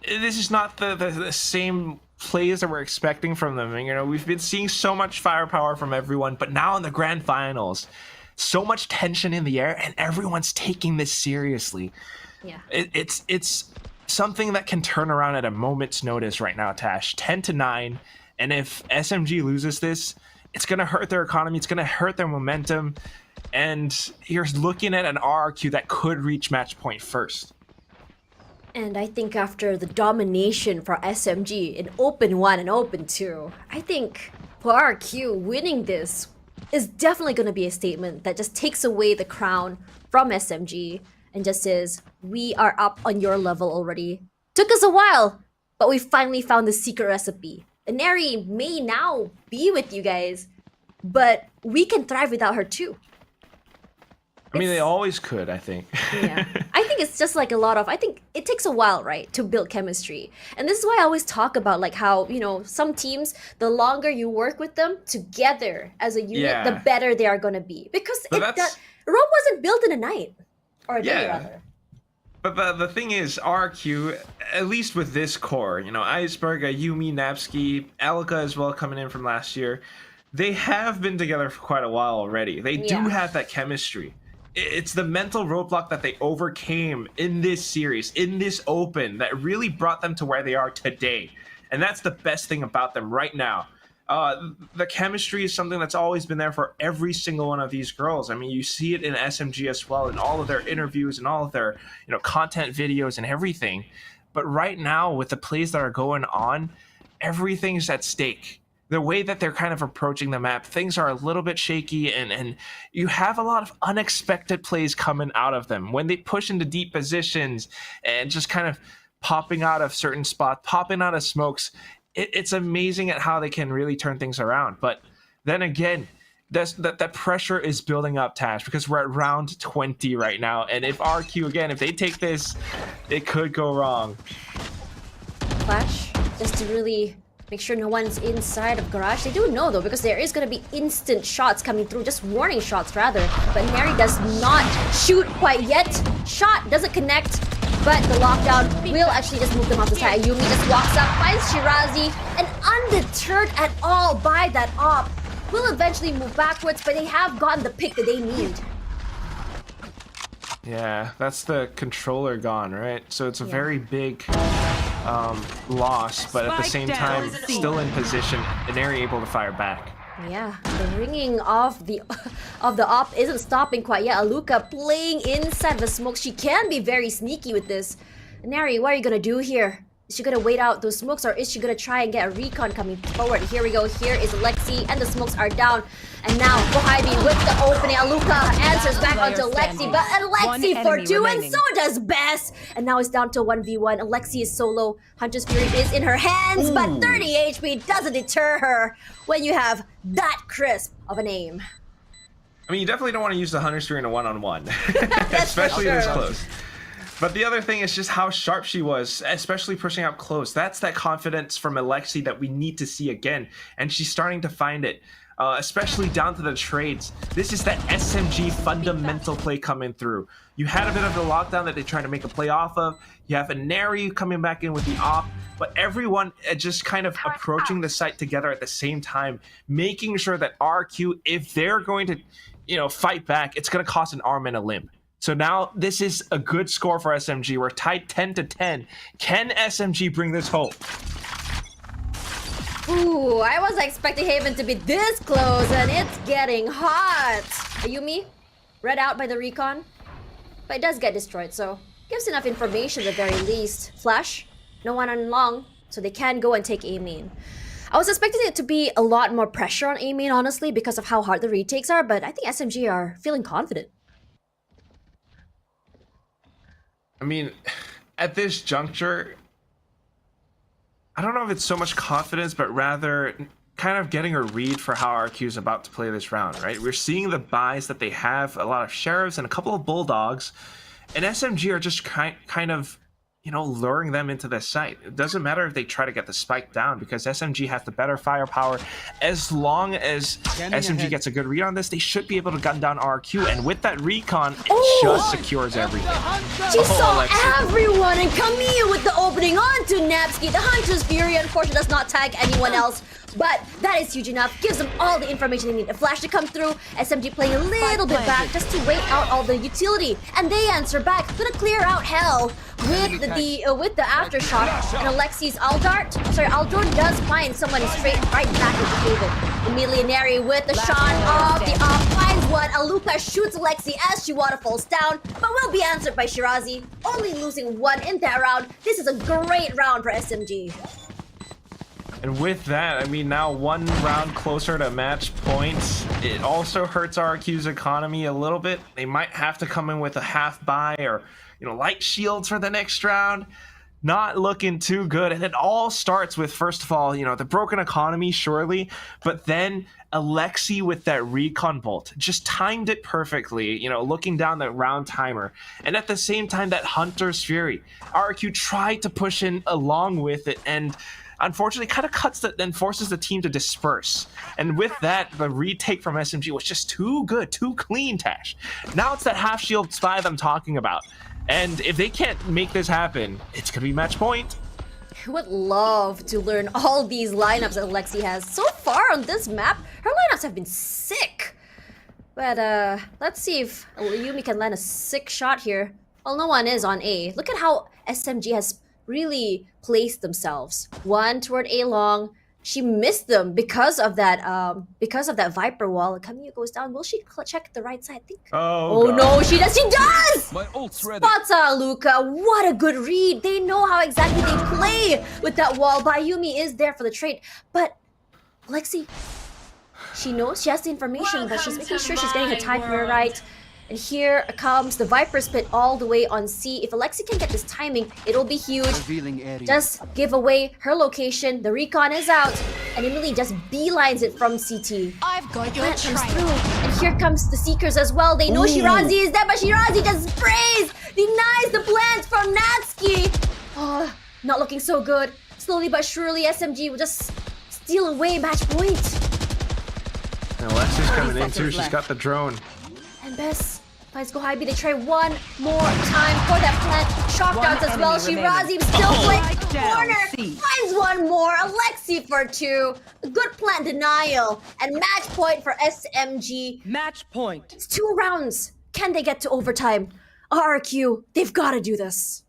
this is not the same plays that we're expecting from them. And, we've been seeing so much firepower from everyone, but now in the grand finals, so much tension in the air, and everyone's taking this seriously. Yeah. It's something that can turn around at a moment's notice right now, Tash. 10-9, and if SMG loses this, it's going to hurt their economy. It's going to hurt their momentum. And you're looking at an RRQ that could reach match point first. And I think after the domination for SMG in Open 1 and Open 2, I think for RRQ, winning this is definitely going to be a statement that just takes away the crown from SMG and just says, we are up on your level already. Took us a while, but we finally found the secret recipe. Inari may now be with you guys, but we can thrive without her too. I mean, they always could, I think. Yeah. I think it's just like a lot of, I think it takes a while, right, to build chemistry. And this is why I always talk about like how, you know, some teams, the longer you work with them together as a unit, the better they are going to be. Because Rome wasn't built in a night. Or a day, rather. But the thing is, RRQ, at least with this core, you know, Iceberg, Yumi, Napsky, Alika as well coming in from last year, they have been together for quite a while already. They do have that chemistry. It's the mental roadblock that they overcame in this series, in this Open, that really brought them to where they are today. And that's the best thing about them right now. The chemistry is something that's always been there for every single one of these girls. I mean, you see it in SMG as well, in all of their interviews and all of their, you know, content videos and everything. But right now, with the plays that are going on, everything's at stake. The way that they're kind of approaching the map, things are a little bit shaky, and you have a lot of unexpected plays coming out of them. When they push into deep positions and just kind of popping out of certain spots, popping out of smokes, it's amazing at how they can really turn things around. But then again, that pressure is building up, Tash, because we're at round 20 right now. And if RQ, again, if they take this, it could go wrong. Flash, just to really make sure no one's inside of garage. They do know though, because there is going to be instant shots coming through, just warning shots rather. But Neri does not shoot quite yet. Shot doesn't connect, but the lockdown will actually just move them off the side. Yumi just walks up, finds Shirazi, and undeterred at all by that op, will eventually move backwards, but they have gotten the pick that they need. Yeah, that's the controller gone, right? So it's a very big loss, but at the same time, still in position, and they're able to fire back. Yeah, the ringing of the op isn't stopping quite yet. Aluka playing inside the smoke. She can be very sneaky with this. Neri, what are you gonna do here? Is she gonna wait out those smokes, or is she gonna try and get a recon coming forward? Here we go. Here is Lexi, and the smokes are down. And now Bohaibi with the opening. Aluka answers back onto Lexi, but Alexi for 2, and so does Bess. And now it's down to 1v1. Alexi is solo. Hunter's Fury is in her hands, but 30 HP doesn't deter her when you have that crisp of an aim. I mean, you definitely don't want to use the Hunter's Fury in a one-on-one, especially this close. But the other thing is just how sharp she was, especially pushing up close. That's that confidence from Alexi that we need to see again. And she's starting to find it, especially down to the trades. This is that SMG fundamental play coming through. You had a bit of the lockdown that they tried to make a play off of. You have Inari coming back in with the op. But everyone just kind of approaching the site together at the same time, making sure that RQ, if they're going to, you know, fight back, it's going to cost an arm and a limb. So now this is a good score for SMG. We're tied 10-10. Can SMG bring this home? Ooh, I wasn't expecting Haven to be this close, and it's getting hot. Ayumi, read out by the recon, but it does get destroyed, so gives enough information at the very least. Flash, no one on long, so they can go and take A main. I was expecting it to be a lot more pressure on A main, honestly, because of how hard the retakes are, but I think SMG are feeling confident. I mean, at this juncture, I don't know if it's so much confidence, but rather kind of getting a read for how RQ is about to play this round, right? We're seeing the buys that they have, a lot of sheriffs and a couple of bulldogs, and SMG are just kind of, you know, luring them into this site. It doesn't matter if they try to get the spike down, because SMG has the better firepower. As long as SMG gets a good read on this, they should be able to gun down RQ, and with that recon, it just secures everything. She saw everyone, and Camille with the opening onto Napsky. The Hunter's Fury, unfortunately, does not tag anyone else. but that is huge enough. Gives them all the information they need. A flash to come through. SMG playing a little bit back just to wait out all the utility, and they answer back. Gonna clear out hell with the aftershock. And Alexi's Aldron does find someone straight right back into David. Immediately with the shot of the off finds one. Aluka shoots Alexi as she waterfalls down, but will be answered by Shirazi, only losing one in that round. This is a great round for SMG. And with that, I mean, now one round closer to match points. It also hurts RRQ's economy a little bit. They might have to come in with a half buy or, light shields for the next round. Not looking too good. And it all starts with, first of all, the broken economy, surely, but then Alexi with that recon bolt just timed it perfectly, looking down that round timer. And at the same time, that Hunter's Fury. RRQ tried to push in along with it, and unfortunately kind of cuts that, then forces the team to disperse. And with that, the retake from SMG was just too good, too clean, Tash. Now it's that half shield spy that I'm talking about. And if they can't make this happen, it's gonna be match point. I would love to learn all these lineups that Alexi has. So far on this map, her lineups have been sick. But let's see if Yumi can land a sick shot here. Well, no one is on A. Look at how SMG has really placed themselves. One toward A long. She missed them because of that Viper wall. Kaguya goes down. Will she check the right side? I think. Oh God. No, she does! She does! My ult's ready. Spots Luca. What a good read. They know how exactly they play with that wall. Bayumi is there for the trade. But Alexi, she knows she has the information, but she's making sure she's getting her timer right. And here comes the Viper's Pit all the way on C. If Alexi can get this timing, it'll be huge. Revealing area. Just give away her location. The recon is out. And Emily just beelines it from CT. I've got your Plant comes trail. through. And here comes the Seekers as well. They know Shirazi is there, but Shirazi just sprays! Denies the plant from Natsuki! Oh, not looking so good. Slowly but surely, SMG will just steal away match point. And Alexi's coming in too. She's got the drone. And Bess finds Gohaibi. They try one more time for that plant. Shock downs as well. Shirazi still playing corner. Finds one more. Alexi for two. A good plant denial. And match point for SMG. Match point. It's 2 rounds. Can they get to overtime? RRQ, they've got to do this.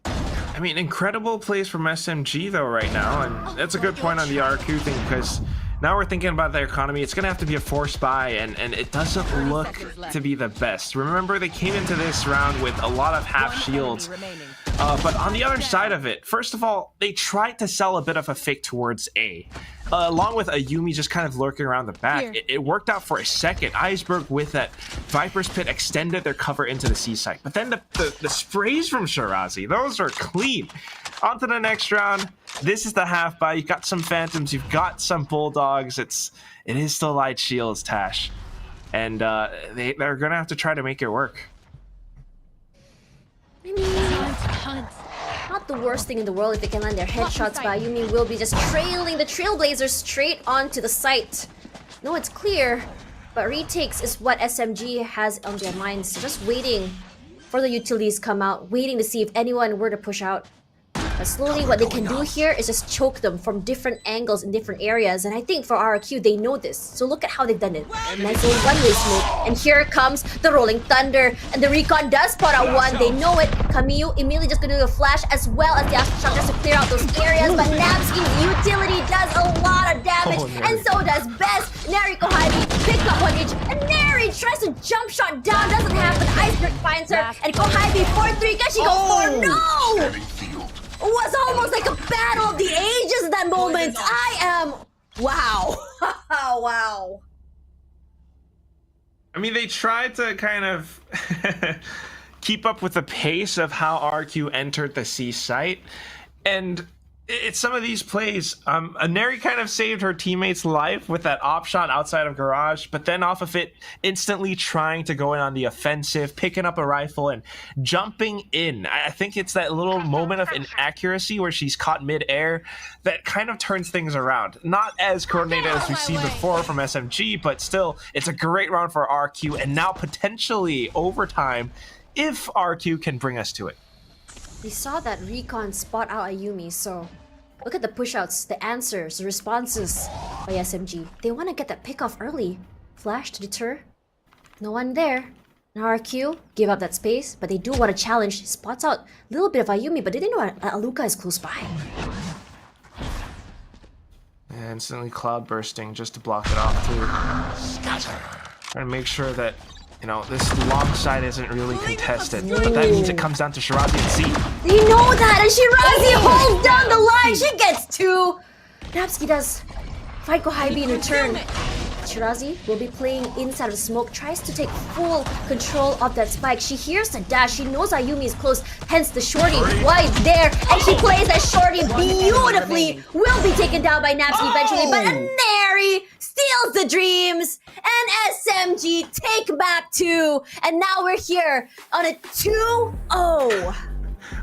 I mean, incredible plays from SMG though right now, and that's a good point on the RRQ thing, because now we're thinking about the economy. It's gonna have to be a forced buy, and it doesn't look to be the best. Remember, they came into this round with a lot of half shields. But on the other side of it, first of all, they tried to sell a bit of a fake towards A. Along with Ayumi just kind of lurking around the back. It worked out for a second. Iceberg with that Viper's Pit extended their cover into the C site. But then the sprays from Shirazi, those are clean. On to the next round. This is the half buy. You've got some Phantoms, you've got some Bulldogs. It is still light shields, Tash. And they're gonna have to try to make it work. I mean, not the worst thing in the world if they can land their headshots, but Ayumi will be just trailing the Trailblazers straight onto the site. No, it's clear, but retakes is what SMG has on their minds. So just waiting for the utilities come out, waiting to see if anyone were to push out. But slowly what they can do here is just choke them from different angles in different areas. And I think for RRQ, they know this. So look at how they've done it. Nice little one-way smoke. And here comes the Rolling Thunder. And the Recon does spot out one. They know it. Kamiyu immediately just gonna do a flash as well as the Aftershock just to clear out those areas. But Napski's utility does a lot of damage. And so does Bess. Neri Kohaibi pick up one each. And Neri tries to jump shot down. Doesn't happen. Iceberg finds her. And Kohaibi 4-3. Can she go 4? No! It was almost like a battle of the ages at that moment. I am... Wow. Wow. I mean, they tried to kind of keep up with the pace of how RQ entered the C site. And it's some of these plays. Neri kind of saved her teammate's life with that op shot outside of garage, but then off of it, instantly trying to go in on the offensive, picking up a rifle and jumping in. I think it's that little moment of inaccuracy where she's caught mid-air that kind of turns things around. Not as coordinated as we've seen before from SMG, but still, it's a great round for RQ, and now potentially overtime if RQ can bring us to it. We saw that Recon spot out Ayumi, so Look at the pushouts, the answers, the responses by SMG. They want to get that pick off early. Flash to deter. No one there. Now RRQ give up that space, but they do want to challenge. Spots out a little bit of Ayumi, but they didn't know Aluka is close by. And instantly cloud bursting just to block it off too. Trying to make sure that, you know, this long side isn't really contested. But that means it comes down to Shirazi and C. They know that, and Shirazi holds down the line. She gets 2. Napsky does fight Kohabi in return. Shirazi will be playing inside of the smoke, tries to take full control of that spike. She hears the dash, she knows Ayumi is close, hence the shorty right there, and she plays that shorty beautifully. Will be taken down by Napsky eventually, but Neri steals the dreams, and SMG take back 2, and now we're here on a 2-0.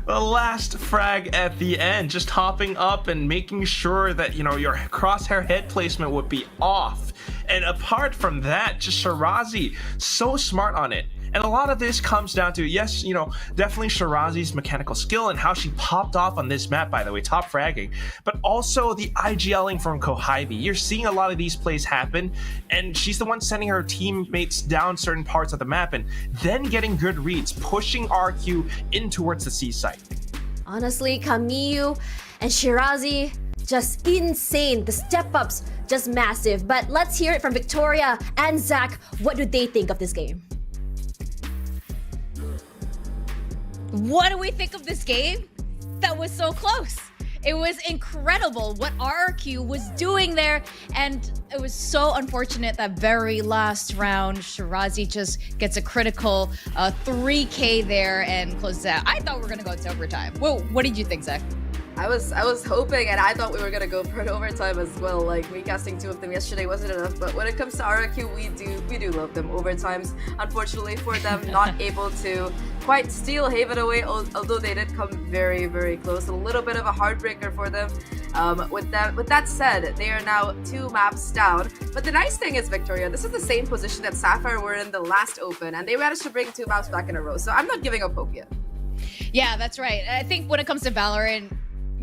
The last frag at the end, just hopping up and making sure that, you know, your crosshair head placement would be off. And apart from that, just Shirazi, so smart on it. And a lot of this comes down to, yes, you know, definitely Shirazi's mechanical skill and how she popped off on this map, by the way, top fragging, but also the IGLing from Kohabi. You're seeing a lot of these plays happen, and she's the one sending her teammates down certain parts of the map and then getting good reads, pushing RQ in towards the C site. Honestly, Kamiyu and Shirazi, just insane. The step-ups, just massive. But let's hear it from Victoria and Zach. What do they think of this game? What do we think of this game? That was so close. It was incredible what RRQ was doing there, and it was so unfortunate that very last round, Shirazi just gets a critical 3K there and closes out. I thought we were gonna go to overtime. Whoa, what did you think, Zach? I was hoping, and I thought we were gonna go for an overtime as well. Like, me casting 2 of them yesterday wasn't enough, but when it comes to RRQ, we do love them. Overtimes, unfortunately for them, not able to quite steal Haven away, although they did come very, very close. A little bit of a heartbreaker for them. With that said, they are now 2 maps down. But the nice thing is, Victoria, this is the same position that Sapphire were in the last Open, and they managed to bring 2 maps back in a row. So I'm not giving up hope yet. Yeah, that's right. I think when it comes to Valorant,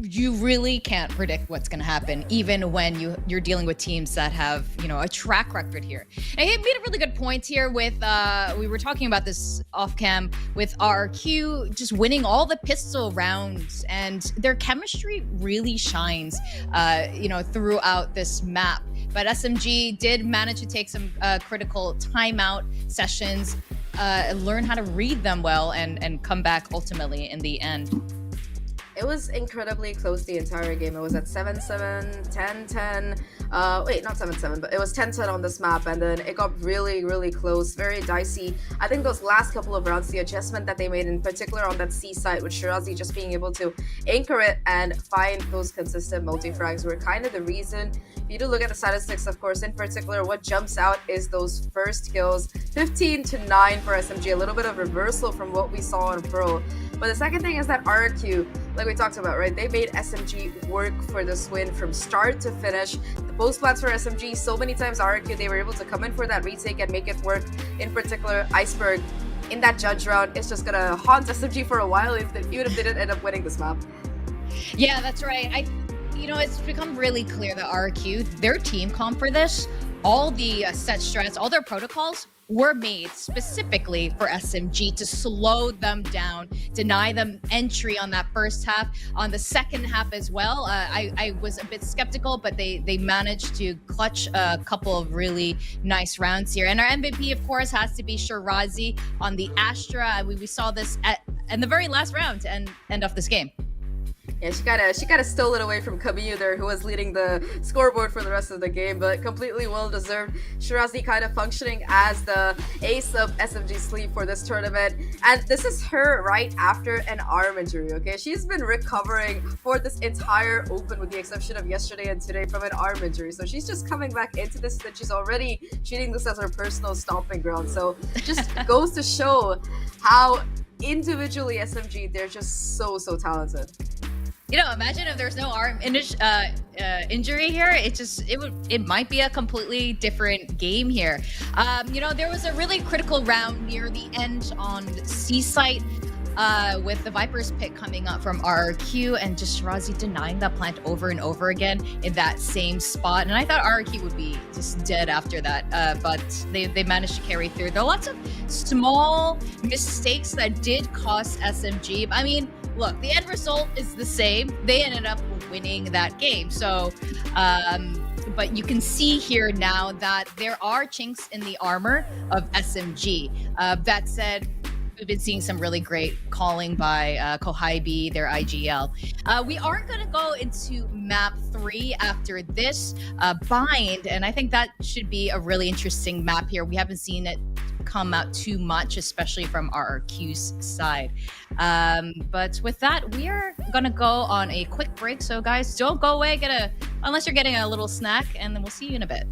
you really can't predict what's going to happen, even when you're dealing with teams that have, you know, a track record here. And he made a really good point here with, we were talking about this off cam, with RRQ just winning all the pistol rounds, and their chemistry really shines, you know, throughout this map. But SMG did manage to take some critical timeout sessions, learn how to read them well, and come back ultimately in the end. It was incredibly close the entire game. It was at 7-7, 10-10. Wait, not 7-7, but it was 10-10 on this map, and then it got really, really close, very dicey. I think those last couple of rounds, the adjustment that they made, in particular on that C site, with Shirazi just being able to anchor it and find those consistent multi-frags, were kind of the reason. If you do look at the statistics, of course, in particular, what jumps out is those first kills, 15-9 for SMG, a little bit of reversal from what we saw on Pro. But the second thing is that RRQ, like we talked about, right? They made SMG work for this win from start to finish. The post plans for SMG, so many times RRQ, they were able to come in for that retake and make it work. In particular, Iceberg, in that judge round, it's just gonna haunt SMG for a while, even if they didn't end up winning this map. Yeah, that's right. You know, it's become really clear that RRQ, their team comp for this, all the set strats, all their protocols were made specifically for SMG to slow them down, deny them entry on that first half. On the second half as well, I was a bit skeptical, but they managed to clutch a couple of really nice rounds here. And our MVP, of course, has to be Shirazi on the Astra. We saw this in the very last round to end off this game. Yeah, she kind of stole it away from Kamiyu there, who was leading the scoreboard for the rest of the game, but completely well-deserved. Shirazi kind of functioning as the ace of SMG sleep for this tournament. And this is her right after an arm injury, okay? She's been recovering for this entire Open, with the exception of yesterday and today, from an arm injury. So she's just coming back into this, and she's already treating this as her personal stomping ground. So it just goes to show how individually SMG, they're just so talented. You know, imagine if there's no arm injury here. It might be a completely different game here. You know, there was a really critical round near the end on C site. with the Viper's pick coming up from RRQ and just Shirazi denying that plant over and over again in that same spot. And I thought RRQ would be just dead after that, but they managed to carry through. There are lots of small mistakes that did cost SMG. I mean, look, the end result is the same. They ended up winning that game. So, but you can see here now that there are chinks in the armor of SMG. That said, we've been seeing some really great calling by Kohaibi, their IGL. We are going to go into map 3 after this, Bind, and I think that should be a really interesting map here. We haven't seen it come out too much, especially from RRQ's side. But with that, we are going to go on a quick break. So guys, don't go away, unless you're getting a little snack, and then we'll see you in a bit.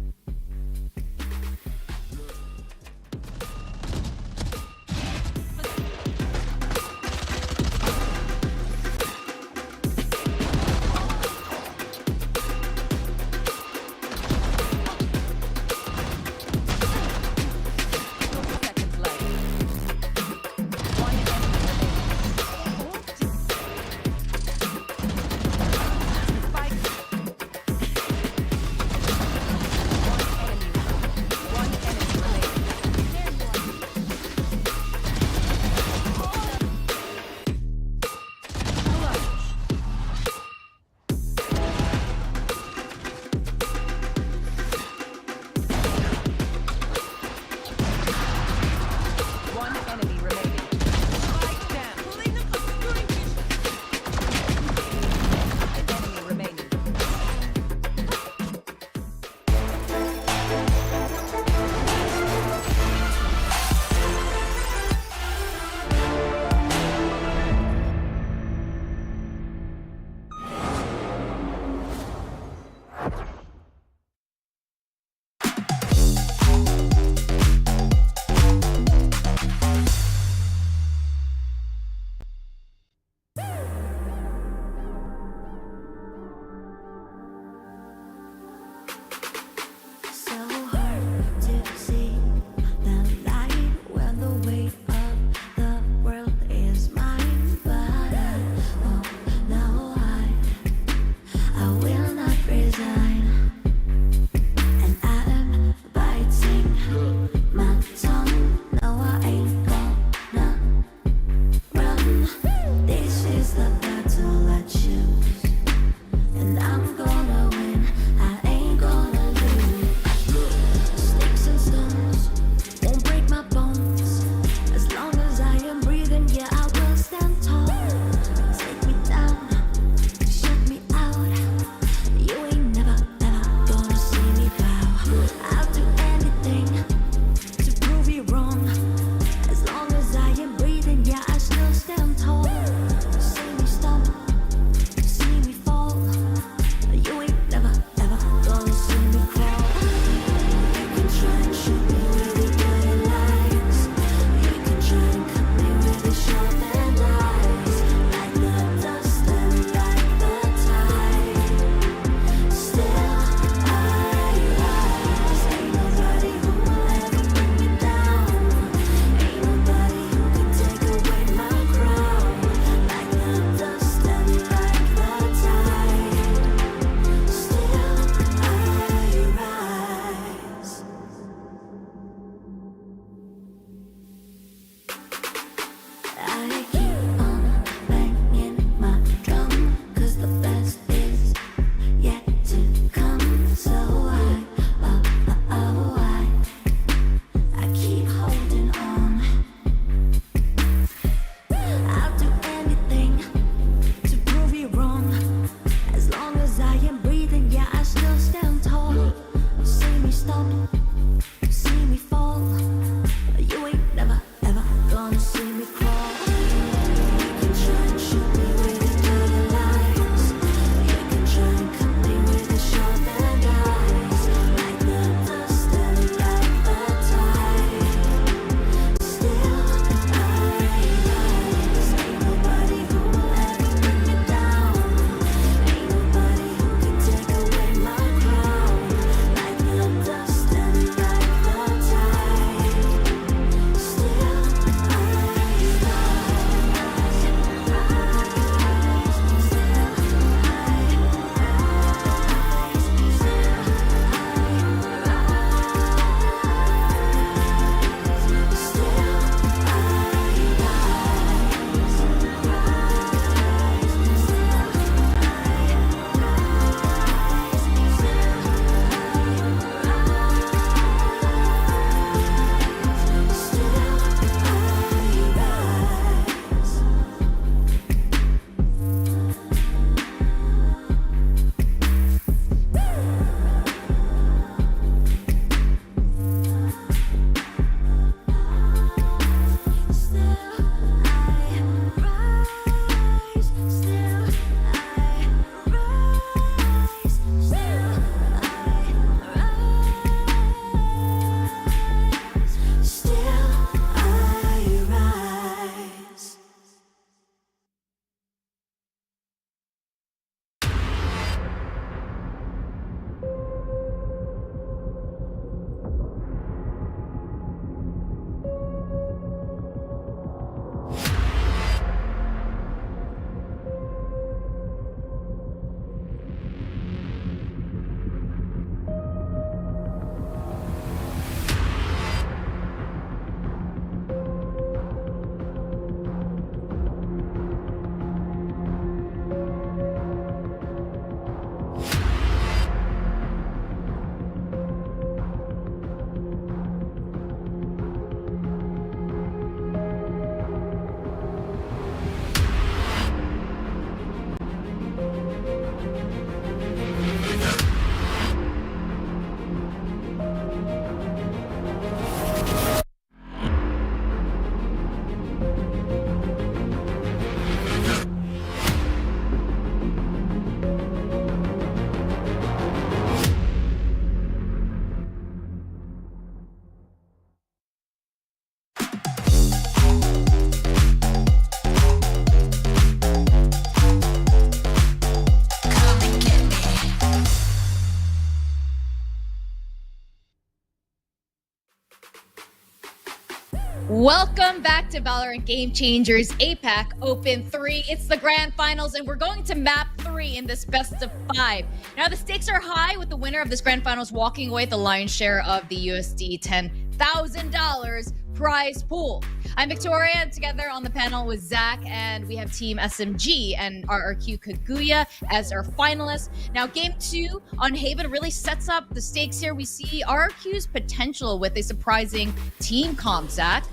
Welcome back to Valorant Game Changers APAC Open 3. It's the grand finals, and we're going to map 3 in this best of 5. Now, the stakes are high with the winner of this grand finals walking away with the lion's share of the USD $10,000 prize pool. I'm Victoria, and together on the panel with Zach, and we have Team SMG and RRQ Kaguya as our finalists. Now, Game 2 on Haven really sets up the stakes here. We see RRQ's potential with a surprising team comp, Zach.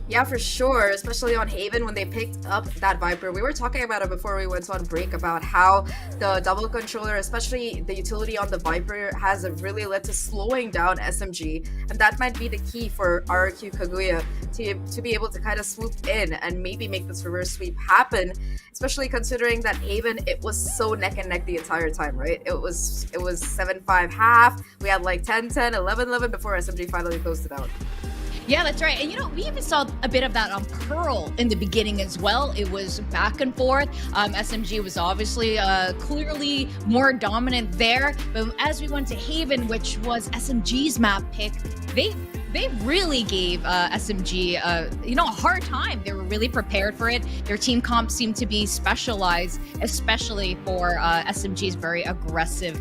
Yeah, for sure, especially on Haven when they picked up that Viper. We were talking about it before we went on break about how the double controller, especially the utility on the Viper, has really led to slowing down SMG, and that might be the key for RRQ Kaguya to be able to kind of swoop in and maybe make this reverse sweep happen, especially considering that Haven, it was so neck and neck the entire time, right? It was 7-5 half, we had like 10-10, 11-11 before SMG finally closed it out. Yeah, that's right. And we even saw a bit of that on Pearl in the beginning as well. It was back and forth. SMG was obviously clearly more dominant there. But as we went to Haven, which was SMG's map pick, they really gave SMG a hard time. They were really prepared for it. Their team comp seemed to be specialized, especially for SMG's very aggressive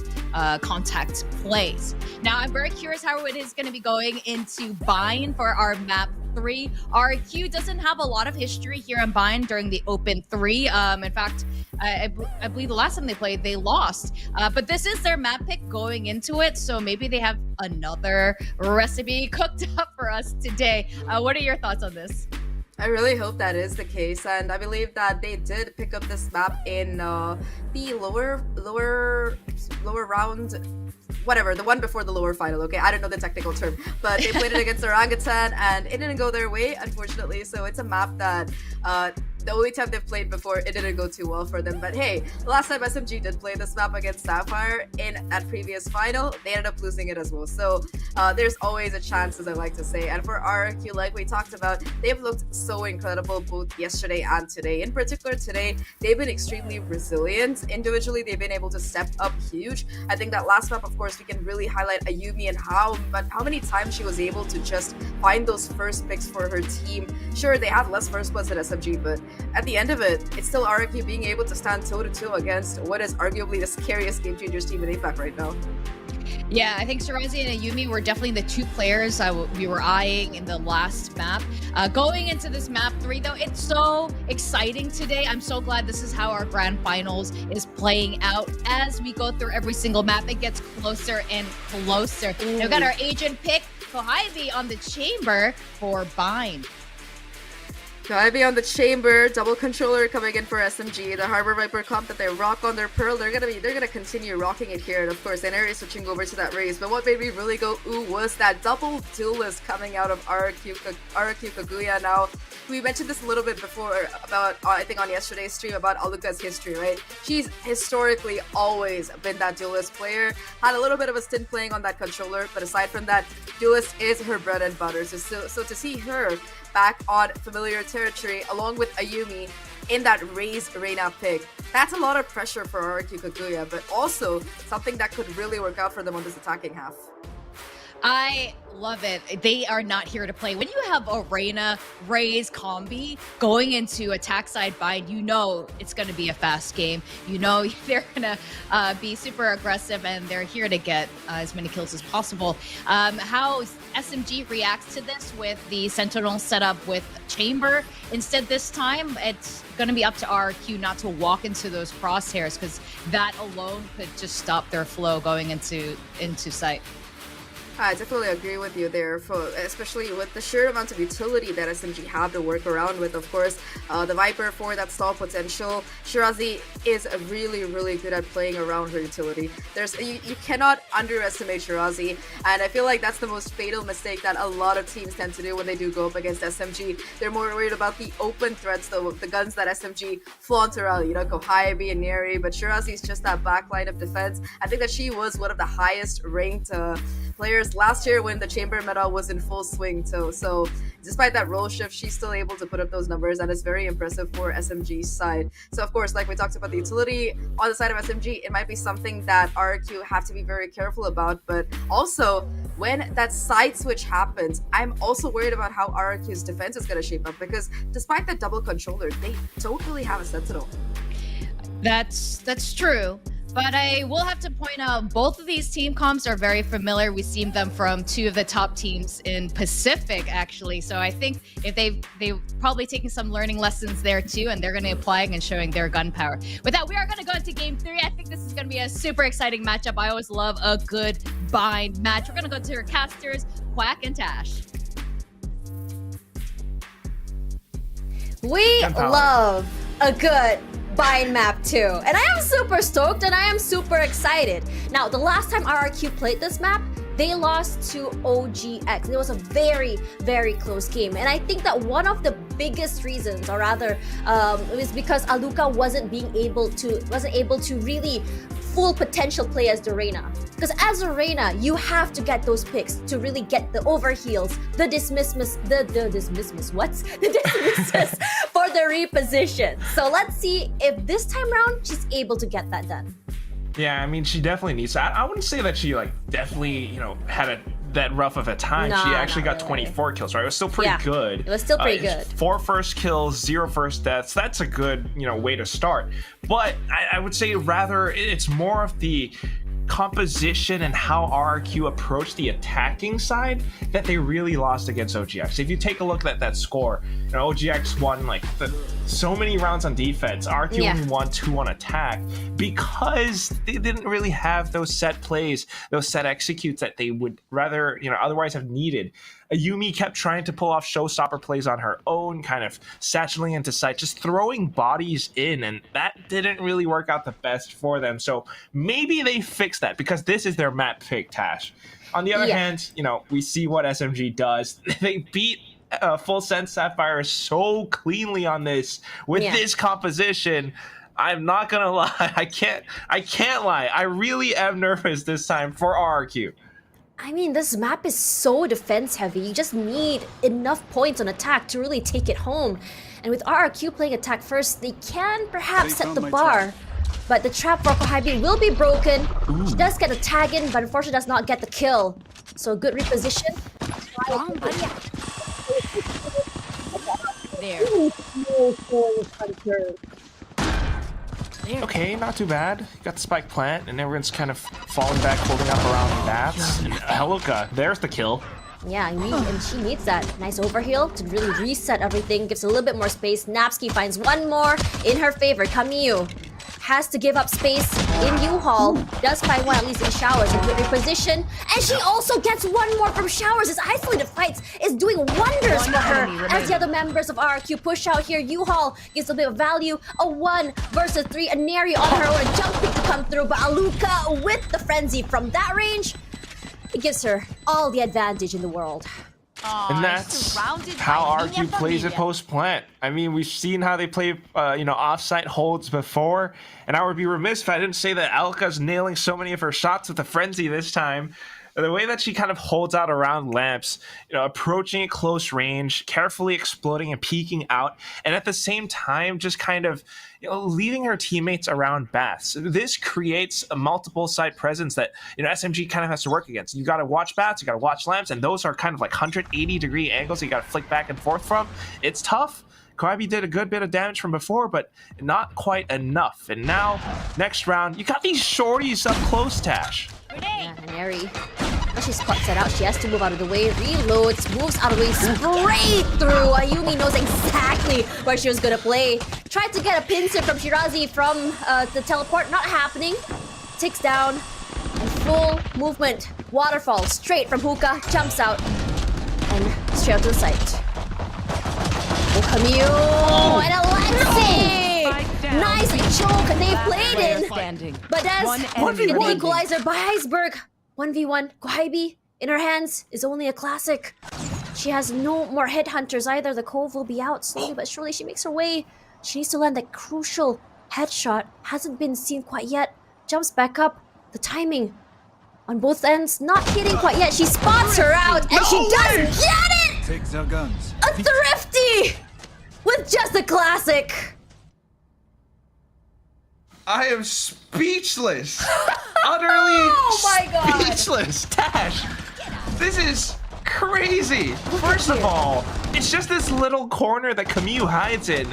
contact plays. Now, I'm very curious how it is going to be going into Bind for our map 3. RQ doesn't have a lot of history here in Bind during the Open 3. In fact, I believe the last time they played, they lost. But this is their map pick going into it, so maybe they have another recipe cooked up for us today. What are your thoughts on this? I really hope that is the case, and I believe that they did pick up this map in the lower round, whatever, the one before the lower final, okay? I don't know the technical term, but they played it against Orangutan, and it didn't go their way, unfortunately, so it's a map that the only time they've played before, it didn't go too well for them. But hey, the last time SMG did play this map against Sapphire in that previous final, they ended up losing it as well. So there's always a chance, as I like to say. And for RRQ, like we talked about, they've looked so incredible both yesterday and today. In particular, today, they've been extremely resilient. Individually, they've been able to step up huge. I think that last map, of course, we can really highlight Ayumi and how many times she was able to just find those first picks for her team. Sure, they had less first bloods than SMG, but at the end of it, it's still RRQ being able to stand toe-to-toe against what is arguably the scariest Game Changers team in APAC right now. Yeah, I think Shirazi and Ayumi were definitely the two players we were eyeing in the last map. Going into this map 3, though, it's so exciting today. I'm so glad this is how our grand finals is playing out. As we go through every single map, it gets closer and closer. Now, we've got our agent pick, Kohibi, on the chamber for Bind. Kaguya on the chamber, double controller coming in for SMG. The Harbor Viper comp that they rock on their Pearl, they're gonna continue rocking it here. And of course, NRA is switching over to that Raze. But what made me really go ooh was that double duelist coming out of RRQ Kaguya. Now, we mentioned this a little bit before about I think on yesterday's stream about Aluka's history, right? She's historically always been that duelist player. Had a little bit of a stint playing on that controller, but aside from that, duelist is her bread and butter. So to see her back on familiar territory along with Ayumi in that Raze Reina pick, that's a lot of pressure for RRQ Kaguya, but also something that could really work out for them on this attacking half. I love it. They are not here to play. When you have a Reina Raze combi going into attack side Bind, you know it's going to be a fast game. You know they're going to be super aggressive, and they're here to get as many kills as possible. How SMG reacts to this with the Sentinel setup with Chamber instead this time, it's going to be up to RRQ not to walk into those crosshairs, because that alone could just stop their flow going into sight. I definitely agree with you there, especially with the sheer amount of utility that SMG have to work around with. Of course, the Viper for that stall potential. Shirazi is really, really good at playing around her utility. You cannot underestimate Shirazi, and I feel like that's the most fatal mistake that a lot of teams tend to do when they do go up against SMG. They're more worried about the open threats, though, the guns that SMG flaunt around, Kohibi and Neri, but Shirazi is just that back line of defense. I think that she was one of the highest ranked players last year when the chamber meta was in full swing. So despite that role shift, she's still able to put up those numbers, and it's very impressive for SMG's side. So of course, like we talked about the utility on the side of SMG, it might be something that RRQ have to be very careful about, but also when that side switch happens, I'm also worried about how RRQ's defense is going to shape up, because despite the double controller, they don't really have a sentinel. That's true. But I will have to point out both of these team comps are very familiar. We've seen them from two of the top teams in Pacific, actually. So I think if they've probably taken some learning lessons there too, and they're going to apply and showing their gun power. With that, we are going to go into game 3. I think this is going to be a super exciting matchup. I always love a good bind match. We're going to go to our casters, Quack and Tash. We love a good bind map too, and I am super stoked and I am super excited. Now, the last time RRQ played this map, they lost to OGX. It was a very, very close game, and I think that one of the biggest reasons, or rather, it was because Aluka wasn't able to really full potential play as the Reyna. Because as a Reyna, you have to get those picks to really get the overheals, the dismisses for the reposition. So let's see if this time around she's able to get that done. Yeah, I mean, she definitely needs that. I wouldn't say that she definitely, had that rough of a time. No, she actually got really. 24 kills, right? It was still pretty good. It was still pretty good. 4 first kills, 0 first deaths. That's a good, way to start. But I would say rather it's more of the composition and how RRQ approached the attacking side that they really lost against OGX. If you take a look at that score, OGX won so many rounds on defense. RRQ only won 2 on attack because they didn't really have those set plays, those set executes that they would rather, otherwise have needed. Ayumi kept trying to pull off showstopper plays on her own, kind of satcheling into sight, just throwing bodies in, and that didn't really work out the best for them. So maybe they fix that, because this is their map pick, Tash. On the other hand, we see what SMG does. They beat Full Sense Sapphire so cleanly on this with this composition. I'm not gonna lie, I can't lie. I really am nervous this time for RRQ. I mean, this map is so defense heavy. You just need enough points on attack to really take it home. And with RRQ playing attack first, they can perhaps set the bar. But the trap for Kohabi will be broken. She does get a tag in, but unfortunately does not get the kill. So a good reposition. Okay, not too bad. Got the spike plant, and everyone's kind of falling back, holding up around bats. And Heluka, there's the kill. Yeah, and she needs that nice overheal to really reset everything. Gives a little bit more space. Napsky finds one more in her favor. Camille has to give up space in U-Haul. Does find one at least in Showers. A good reposition. And she also gets one more from Showers. His isolated fights is doing wonders for her. As the other members of RRQ push out here, U-Haul gives a bit of value. A 1 versus 3. A Neri on her own. A jump pick to come through. But Aluka with the frenzy from that range, it gives her all the advantage in the world. And that's how RQ plays it post-plant. I mean, we've seen how they play, off-site holds before, and I would be remiss if I didn't say that Alka's nailing so many of her shots with the frenzy this time. The way that she kind of holds out around lamps, approaching at close range, carefully exploding and peeking out, and at the same time, just kind of, leaving her teammates around bats. This creates a multiple side presence that, SMG kind of has to work against. You got to watch bats, you got to watch lamps, and those are kind of like 180-degree angles you got to flick back and forth from. It's tough. Koibi did a good bit of damage from before, but not quite enough. And now, next round, you got these shorties up close, Tash. Yeah, Neri. When she spots it out, she has to move out of the way, reloads, moves out of the way, straight through. Ayumi knows exactly where she was gonna play. Tried to get a pincer from Shirazi from the teleport, not happening. Ticks down, and full movement. Waterfall, straight from Hookah, jumps out, and straight out to the site. Oh, Camille, and Alexi! Nice choke they played in, but that's the equalizer by Iceberg. 1v1, Koibi in her hands is only a classic. She has no more headhunters either. The Cove will be out slowly but surely. She makes her way. She needs to land that crucial headshot. Hasn't been seen quite yet. Jumps back up. The timing on both ends not hitting quite yet. She spots her out, and she does get it! Take their guns. A thrifty with just a classic. I am speechless. Utterly Oh my God. speechless. Tash, This is crazy. First of all, it's just this little corner that Camus hides in.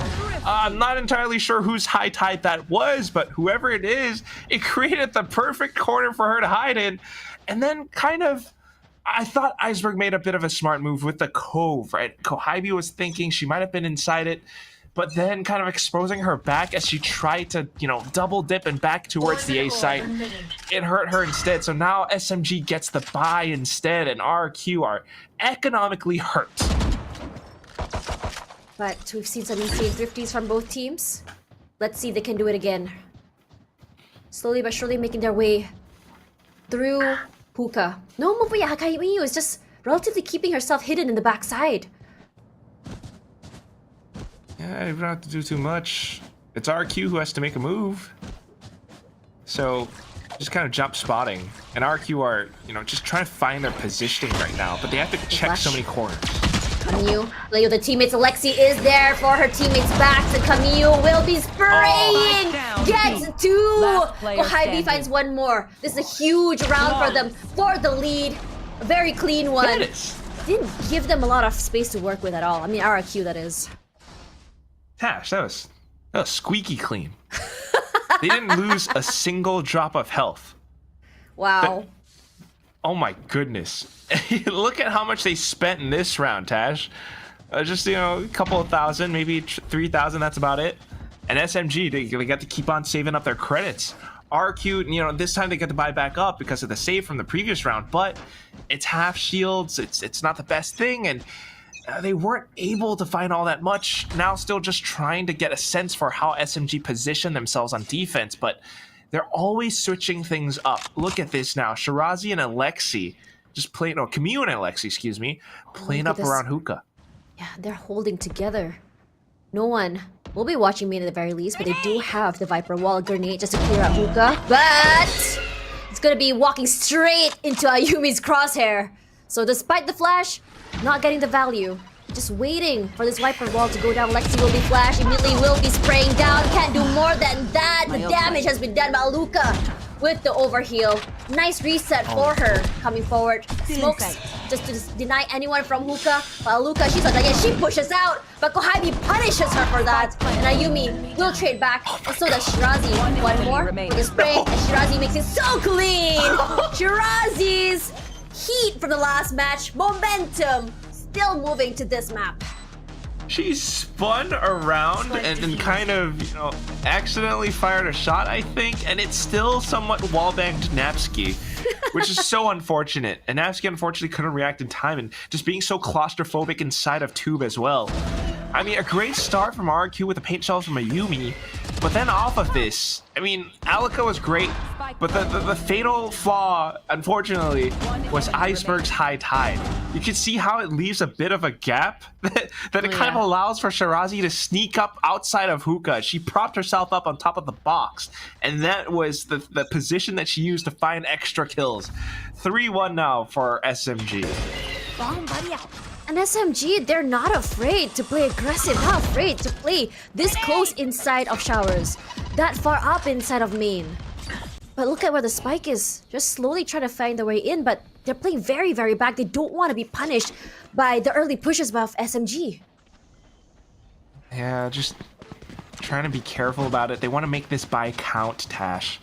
I'm not entirely sure whose high tide that was, but whoever it is, it created the perfect corner for her to hide in. And then kind of, I thought Iceberg made a bit of a smart move with the cove, right? Kohibi was thinking she might have been inside it, but then kind of exposing her back as she tried to, you know, double dip and back towards the A site. It hurt her instead. So now SMG gets the buy instead, and RRQ are economically hurt. But we've seen some insane thrifties from both teams. Let's see if they can do it again. Slowly but surely making their way through Hookah. No move by Hakaimiyu is just relatively keeping herself hidden in the backside. Yeah, you don't have to do too much. It's RQ who has to make a move. So, just kind of jump spotting. And RQ are, you know, just trying to find their positioning right now. But they have to check so many corners. Camus, Leo, the teammates, Alexi is there for her teammates' backs, and Camus will be spraying! Gets two! Kohibi finds one more. This is a huge round for them for the lead. A very clean one. Didn't give them a lot of space to work with at all. I mean, RRQ, that is. Tash, that was squeaky clean. They didn't lose a single drop of health. Wow. Oh my goodness. Look at how much they spent in this round, Tash. Just, you know, a couple of thousand, maybe 3,000, that's about it. And SMG, they got to keep on saving up their credits. RQ, you know, this time they get to buy back up because of the save from the previous round, but it's half shields, it's not the best thing, and they weren't able to find all that much. Now still just trying to get a sense for how SMG position themselves on defense, but they're always switching things up. Look at this now. Shirazi and Alexi just playing, no, Camus and Alexi, excuse me, playing up around Hookah. Yeah, they're holding together. No one will be watching me at the very least, but they do have the Viper Wall grenade just to clear out Hookah. But it's gonna be walking straight into Ayumi's crosshair. So despite the flash, not getting the value. Just waiting for this Viper Wall to go down. Lexi will be flashed, immediately will be spraying down. Can't do more than that. The damage has been done by Luca with the overheal. Nice reset for her coming forward. Smokes just to deny anyone from Hookah. But Luca, she's not done yet. She pushes out, but Kohibi punishes her for that. And Ayumi will trade back. And so does Shirazi. One more for the spray. And Shirazi makes it so clean. Shirazi's heat from the last match. Momentum still moving to this map. She spun around and kind of, you know, accidentally fired a shot, I think, and it's still somewhat wallbanged Napsky, which is so unfortunate. And Napsky unfortunately couldn't react in time, and just being so claustrophobic inside of Tube as well. I mean, a great start from RQ with the paint shells from Ayumi, but then off of this, I mean, Alika was great, but the fatal flaw, unfortunately, was Iceberg's high tide. You can see how it leaves a bit of a gap that it kind of allows for Shirazi to sneak up outside of Hookah. She propped herself up on top of the box, and that was the position that she used to find extra kills. 3-1 now for SMG. And SMG, they're not afraid to play aggressive, not afraid to play this close inside of showers, that far up inside of main. But look at where the spike is, just slowly trying to find their way in, but they're playing very, very back. They don't want to be punished by the early pushes of SMG. Yeah, just trying to be careful about it. They want to make this buy count, Tash.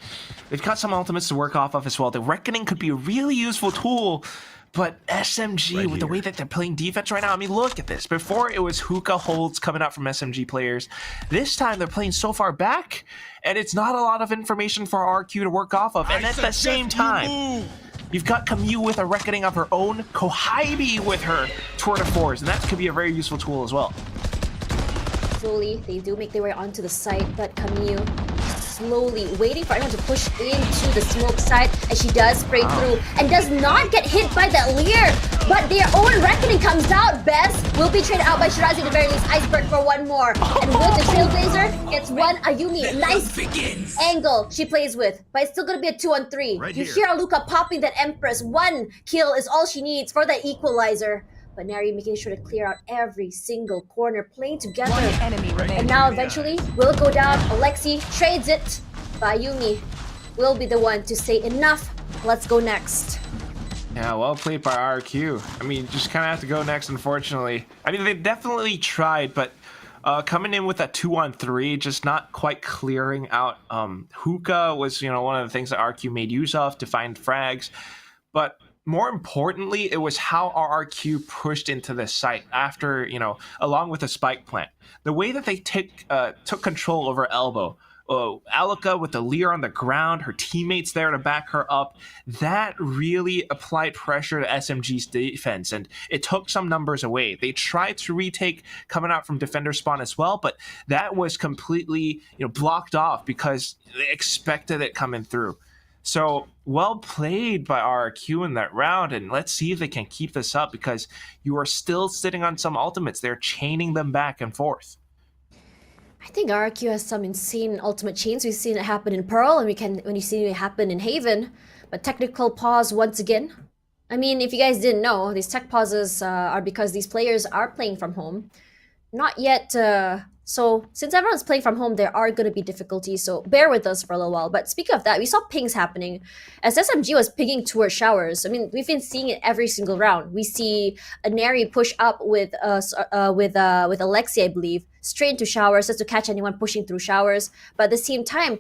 They've got some ultimates to work off of as well. The Reckoning could be a really useful tool, but SMG, with the way that they're playing defense right now, I mean, look at this. Before, it was hookah holds coming out from SMG players. This time, they're playing so far back, and it's not a lot of information for RQ to work off of. And at the same time, you've got Camus with a Reckoning of her own, Kohibi with her Tour de Force, and that could be a very useful tool as well. Slowly, they do make their way onto the site, but Camus slowly waiting for everyone to push into the smoke side, and she does spray through and does not get hit by that leer, but their own Reckoning comes out. Best will be traded out by Shirazi at the very least. Iceberg for one more, and with the Trailblazer gets one. Ayumi, nice angle she plays with, but it's still gonna be a 2-on-3. You hear Luca popping that Empress. One kill is all she needs for that equalizer. But Neri making sure to clear out every single corner, playing together. And now eventually will go down. Alexi trades it. But Ayumi will be the one to say enough. Let's go next. Yeah, well played by RRQ. I mean, just kind of have to go next, unfortunately. I mean, they definitely tried, but coming in with that 2-on-3, just not quite clearing out. Hookah was, one of the things that RRQ made use of to find frags. But more importantly, it was how RRQ pushed into the site after, along with the spike plant. The way that they took control over Elbow. Alika with the Lear on the ground, her teammates there to back her up, that really applied pressure to SMG's defense, and it took some numbers away. They tried to retake coming out from defender spawn as well, but that was completely blocked off because they expected it coming through. So well played by RRQ in that round, and let's see if they can keep this up because you are still sitting on some ultimates. They're chaining them back and forth. I think RRQ has some insane ultimate chains. We've seen it happen in Pearl, and when you see it happen in Haven. But technical pause once again. I mean, if you guys didn't know, these tech pauses are because these players are playing from home. Not yet. So since everyone's playing from home, there are going to be difficulties. So bear with us for a little while. But speaking of that, we saw pings happening as SMG was pinging towards showers. I mean, we've been seeing it every single round. We see a Neri push up with Alexi, I believe, straight into showers just to catch anyone pushing through showers. But at the same time,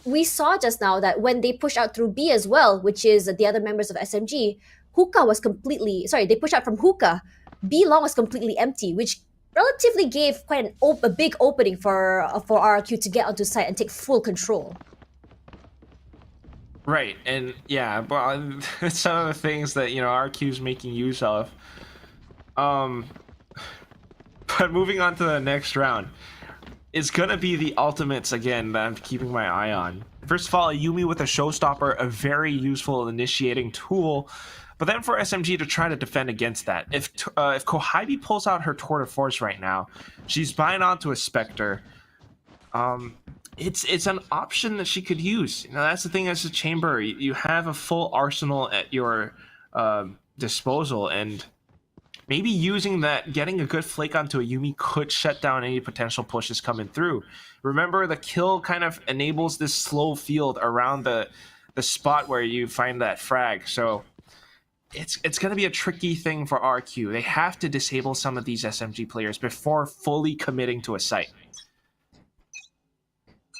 we saw just now that when they push out through B as well, which is the other members of SMG, Hookah was completely they pushed out from Hookah. B long was completely empty, which relatively gave quite a big opening for RRQ to get onto site and take full control. Right, and yeah, well, some of the things that RRQ's making use of. But moving on to the next round, it's gonna be the ultimates again that I'm keeping my eye on. First of all, Yumi with a showstopper, a very useful initiating tool. But then for SMG to try to defend against that, if Kohibi pulls out her tour de force right now, she's buying onto a Spectre. It's an option that she could use. That's the thing as a chamber. You have a full arsenal at your disposal, and maybe using that, getting a good flake onto a Yumi could shut down any potential pushes coming through. Remember, the kill kind of enables this slow field around the spot where you find that frag. So it's going to be a tricky thing for RQ. They have to disable some of these SMG players before fully committing to a site.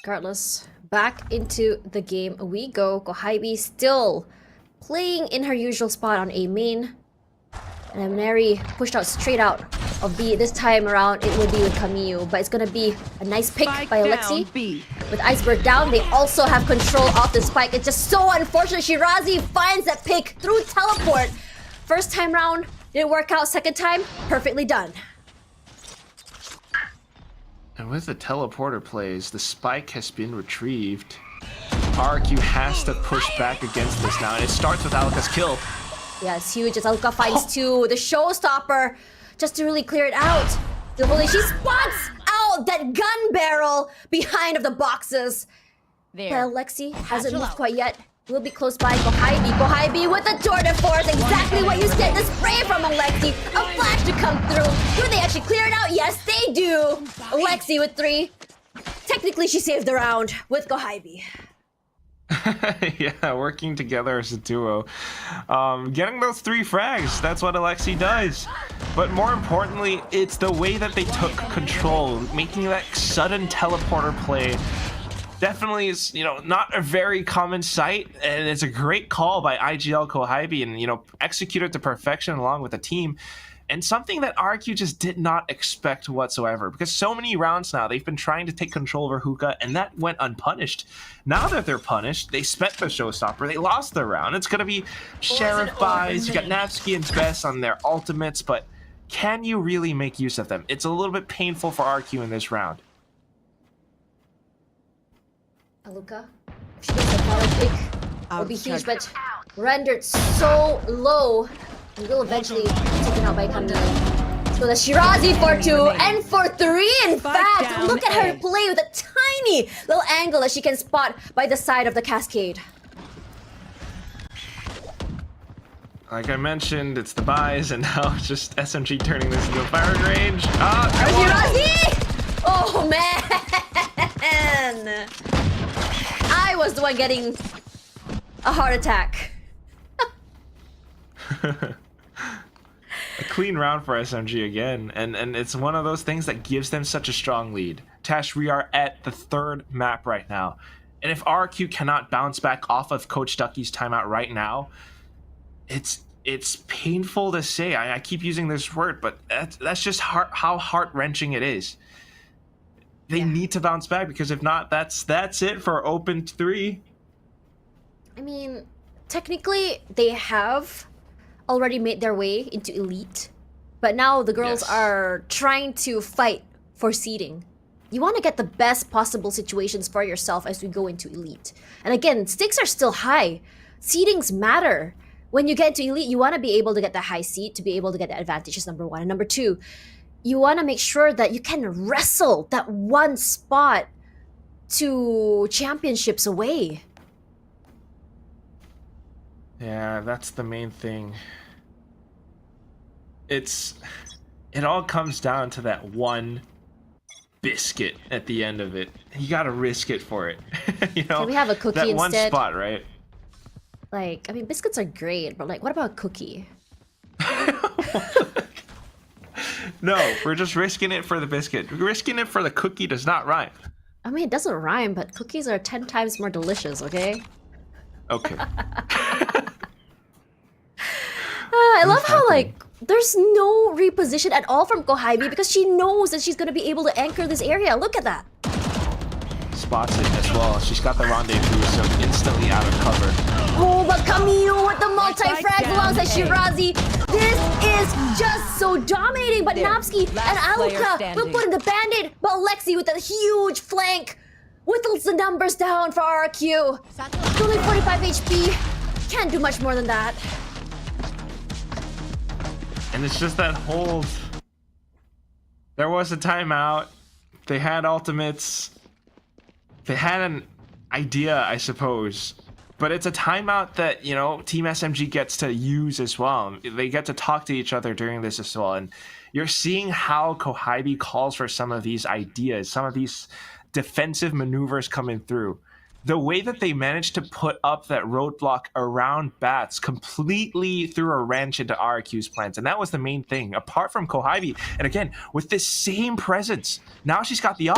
Regardless, back into the game we go. Kohibi still playing in her usual spot on A main. And Neri pushed out straight out of B. This time around, it will be with Camille, but it's gonna be a nice pick by Alexi. With Iceberg down, they also have control of the spike. It's just so unfortunate. Shirazi finds that pick through teleport. First time round, didn't work out. Second time, perfectly done. And with the teleporter plays, the spike has been retrieved. RQ has to push back against this now, and it starts with Alika's kill. Yeah, it's huge as Alika finds two. The showstopper just to really clear it out. She spots out that gun barrel behind of the boxes. There. But Alexi hasn't moved quite yet. Will be close by. Kohibi with the tour de force. Exactly what you said. The spray from Alexi. A flash to come through. Do they actually clear it out? Yes, they do. Alexi with 3. Technically, she saved the round with Kohibi. Yeah, working together as a duo. Getting those 3 frags, that's what Alexi does. But more importantly, it's the way that they took control, making that sudden teleporter play. Definitely is, not a very common sight, and it's a great call by IGL Kohibi and, executed to perfection along with the team. And something that RQ just did not expect whatsoever, because so many rounds now they've been trying to take control over Hookah, and that went unpunished. Now that they're punished, they spent the showstopper, they lost the round. It's gonna be Sheriff buys, you got Navsky and Bess on their ultimates, but can you really make use of them? It's a little bit painful for RQ in this round. Aluka, if she gets a power pick, will be huge, but rendered so low. And will eventually be taken out by Camille. So the Shirazi for 2 and for 3. In fact, look at her play with a tiny little angle that she can spot by the side of the cascade. Like I mentioned, it's the buys, and now it's just SMG turning this into a firing range. Shirazi! Oh man! I was the one getting a heart attack. A clean round for SMG again, and it's one of those things that gives them such a strong lead. Tash, we are at the third map right now, and if RRQ cannot bounce back off of Coach Ducky's timeout right now, it's painful to say. I keep using this word, but that's just how heart-wrenching it is. They need to bounce back, because if not, that's it for Open 3. I mean, technically, they have already made their way into Elite, but now the girls are trying to fight for seeding. You want to get the best possible situations for yourself as we go into Elite. And again, stakes are still high. Seedings matter. When you get to Elite, you want to be able to get the high seed to be able to get the advantages, number one. And number two, you want to make sure that you can wrestle that one spot to championships away. Yeah, that's the main thing. It all comes down to that one biscuit at the end of it. You gotta risk it for it. You know, can we have a cookie that instead? one spot, right? Like, I mean, biscuits are great, but like, what about a cookie? No, we're just risking it for the biscuit. Risking it for the cookie does not rhyme. I mean, it doesn't rhyme, but cookies are 10 times more delicious, okay? Okay. I love how, like, there's no reposition at all from Kohaimi because she knows that she's gonna be able to anchor this area. Look at that. Spots it as well. She's got the rendezvous, so instantly out of cover. Oh, but Camille with the multi-frag alongside Shirazi. This is just so dominating. But Napski and Aluka will put in the band-aid. But Lexi with a huge flank whittles the numbers down for RRQ. Only 45 HP. Can't do much more than that. And it's just that hold. There was a timeout. They had ultimates. They had an idea, I suppose. But it's a timeout that, you know, Team SMG gets to use as well. They get to talk to each other during this as well. And you're seeing how Kohaimi calls for some of these ideas, some of these defensive maneuvers coming through. The way that they managed to put up that roadblock around Bats completely threw a wrench into RRQ's plans. And that was the main thing, apart from Kohaimi. And again, with this same presence, now she's got the op.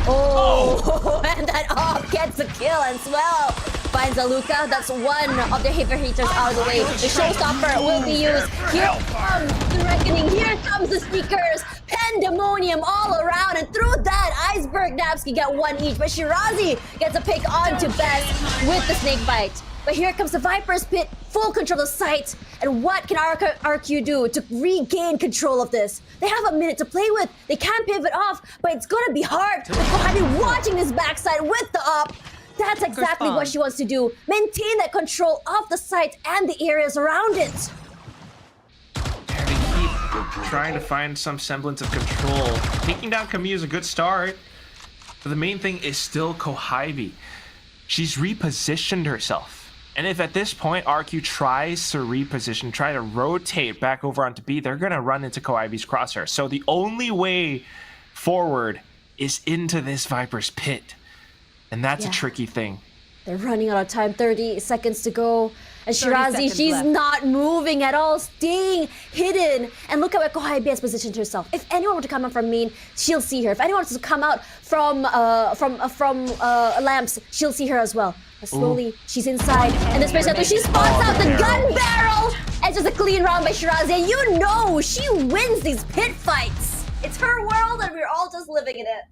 Oh, and that op gets a kill as well. Finds Aluka. That's one of the heavy hitters out of the way. The showstopper will be used. Here comes the reckoning. Here comes the sneakers. Pandemonium all around. And through that, Iceberg Napski get one each. But Shirazi gets a pick onto Best with the snake bite. But here comes the Viper's Pit. Full control of the site. And what can RRQ do to regain control of this? They have a minute to play with. They can pivot off, but it's gonna be hard. With Kohaimi watching this backside with the op. That's exactly what she wants to do. Maintain that control of the site and the areas around it. And they keep trying to find some semblance of control. Taking down Camille is a good start. But the main thing is still Kohaimi. She's repositioned herself. And if at this point RQ tries to reposition, try to rotate back over onto B, they're going to run into Kohaimi's crosshair. So the only way forward is into this Viper's Pit. And that's a tricky thing. They're running out of time, 30 seconds to go. And Shirazi, she's not moving at all, staying hidden. And look at where Kohaimi has positioned herself. If anyone were to come out from main, she'll see her. If anyone wants to come out from lamps, she'll see her as well. But slowly, she's inside. And this person, she spots out the gun barrel. It's just a clean round by Shirazi. And you know, she wins these pit fights. It's her world and we're all just living in it.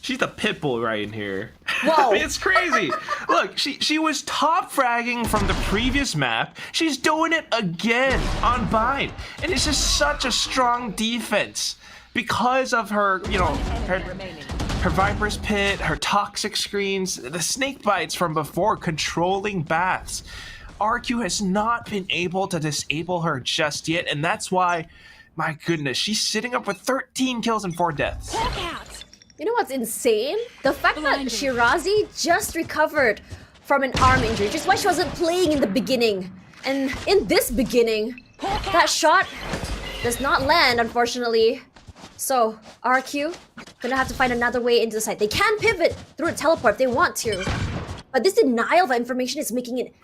She's the pit bull right in here. Whoa. It's crazy. Look, she was top fragging from the previous map. She's doing it again on Bind. And it's just such a strong defense because of her, you know, her Viper's Pit, her toxic screens, the snake bites from before, controlling baths. RQ has not been able to disable her just yet, and that's why, my goodness, she's sitting up with 13 kills and 4 deaths. You know what's insane? The fact that Shirazi just recovered from an arm injury, which is why she wasn't playing in the beginning. And in this beginning, that shot does not land, unfortunately. So, RQ, gonna have to find another way into the site. They can pivot through a teleport if they want to. But this denial of information is making it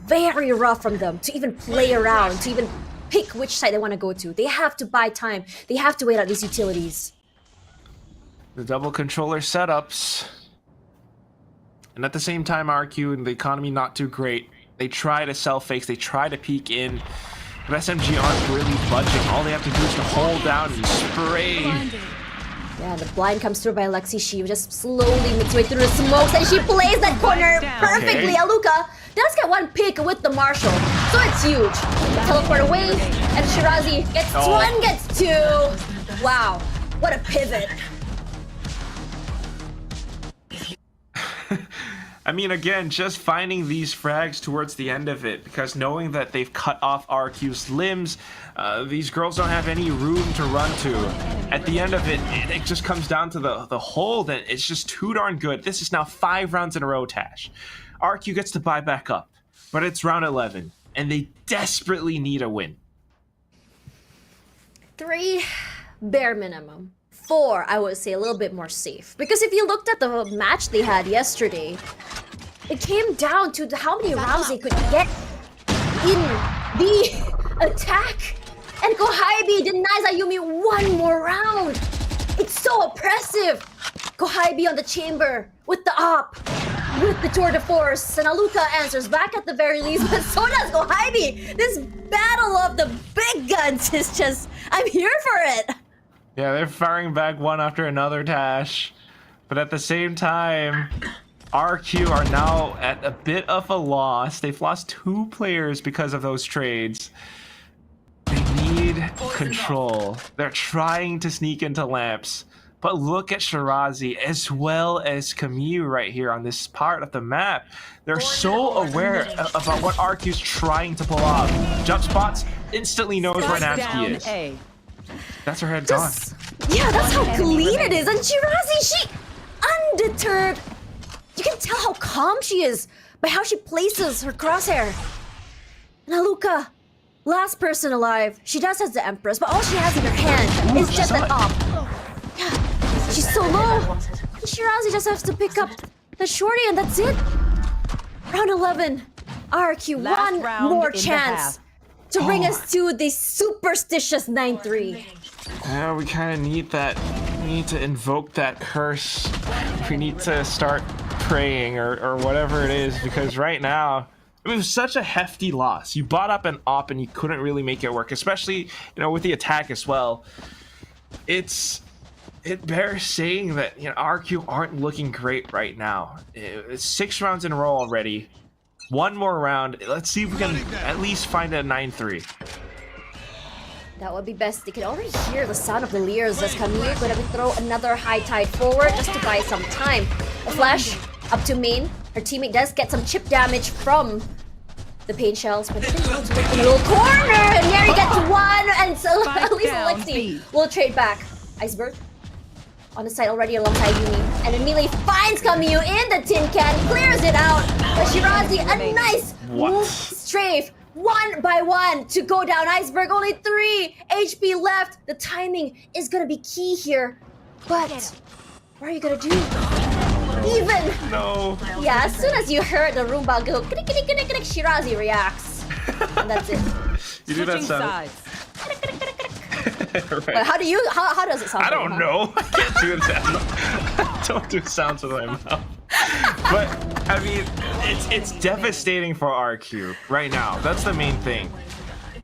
very rough from them to even play around, to even pick which side they want to go to. They have to buy time. They have to wait out these utilities. The double controller setups. And at the same time, RRQ and the economy not too great. They try to sell fakes, they try to peek in. But SMG aren't really budging. All they have to do is to hold down and spray. Yeah, the blind comes through by Lexi. She just slowly makes her way through the smokes and she plays that corner perfectly. Okay. Aluka does get one pick with the Marshall, so it's huge. Teleport away, and Shirazi gets one, gets two. Wow, what a pivot. I mean, again, just finding these frags towards the end of it, because knowing that they've cut off RQ's limbs, these girls don't have any room to run to. At the end of it, it just comes down to the hold, and it's just too darn good. This is now 5 rounds in a row, Tash. RQ gets to buy back up, but it's round 11, and they desperately need a win. 3, bare minimum. 4, I would say a little bit more safe. Because if you looked at the match they had yesterday, it came down to how many rounds they could get in the attack. And Kohaibi denies Ayumi one more round. It's so oppressive. Kohaibi on the chamber with the op, with the tour de force, and Aluka answers back at the very least, but so does Kohaibi. This battle of the big guns is just, I'm here for it. Yeah, they're firing back one after another, Tash. But at the same time, RQ are now at a bit of a loss. They've lost 2 players because of those trades. They need control. They're trying to sneak into lamps. But look at Shirazi as well as Camus right here on this part of the map. They're so aware about what RQ's trying to pull off. Jump spots, instantly knows where Napsky is. That's her head gone. Yeah, that's how clean it is. And Shirazi, she undeterred. You can tell how calm she is by how she places her crosshair. And Aluka, last person alive. She does have the Empress, but all she has in her hand is just an op. Yeah, she's so low. And Shirazi just has to pick up the shorty, and that's it. Round 11. RRQ, one more chance to bring us to the superstitious 9-3. Yeah, we kind of need that. We need to invoke that curse. We need to start praying or whatever it is, because right now it was such a hefty loss. You bought up an op and you couldn't really make it work, especially with the attack as well. It bears saying that RQ aren't looking great right now. It's 6 rounds in a row already. One more round. Let's see if we can at least find a 9-3. That would be best. They can already hear the sound of the Leers as Camille going to throw another high tide forward just to buy some time. A flash up to main. Her teammate does get some chip damage from the pain shells, but they go to the little corner, and Yeri gets one, and so at least Alexi will trade back. Iceberg on the side already alongside Yumi, and immediately finds Camille in the tin can, clears it out. But Shirazi, a nice move strafe. 1 by 1 to go down. Iceberg, only 3 HP left. The timing is gonna be key here. But what are you gonna do? Even. No. Yeah, as soon as you heard the Roomba go, Shirazi reacts. And that's it. You do that sound. Right. Wait, how does it sound? I don't know. I can't do that. Don't do sounds with my mouth. But I mean, it's devastating for RQ right now. That's the main thing.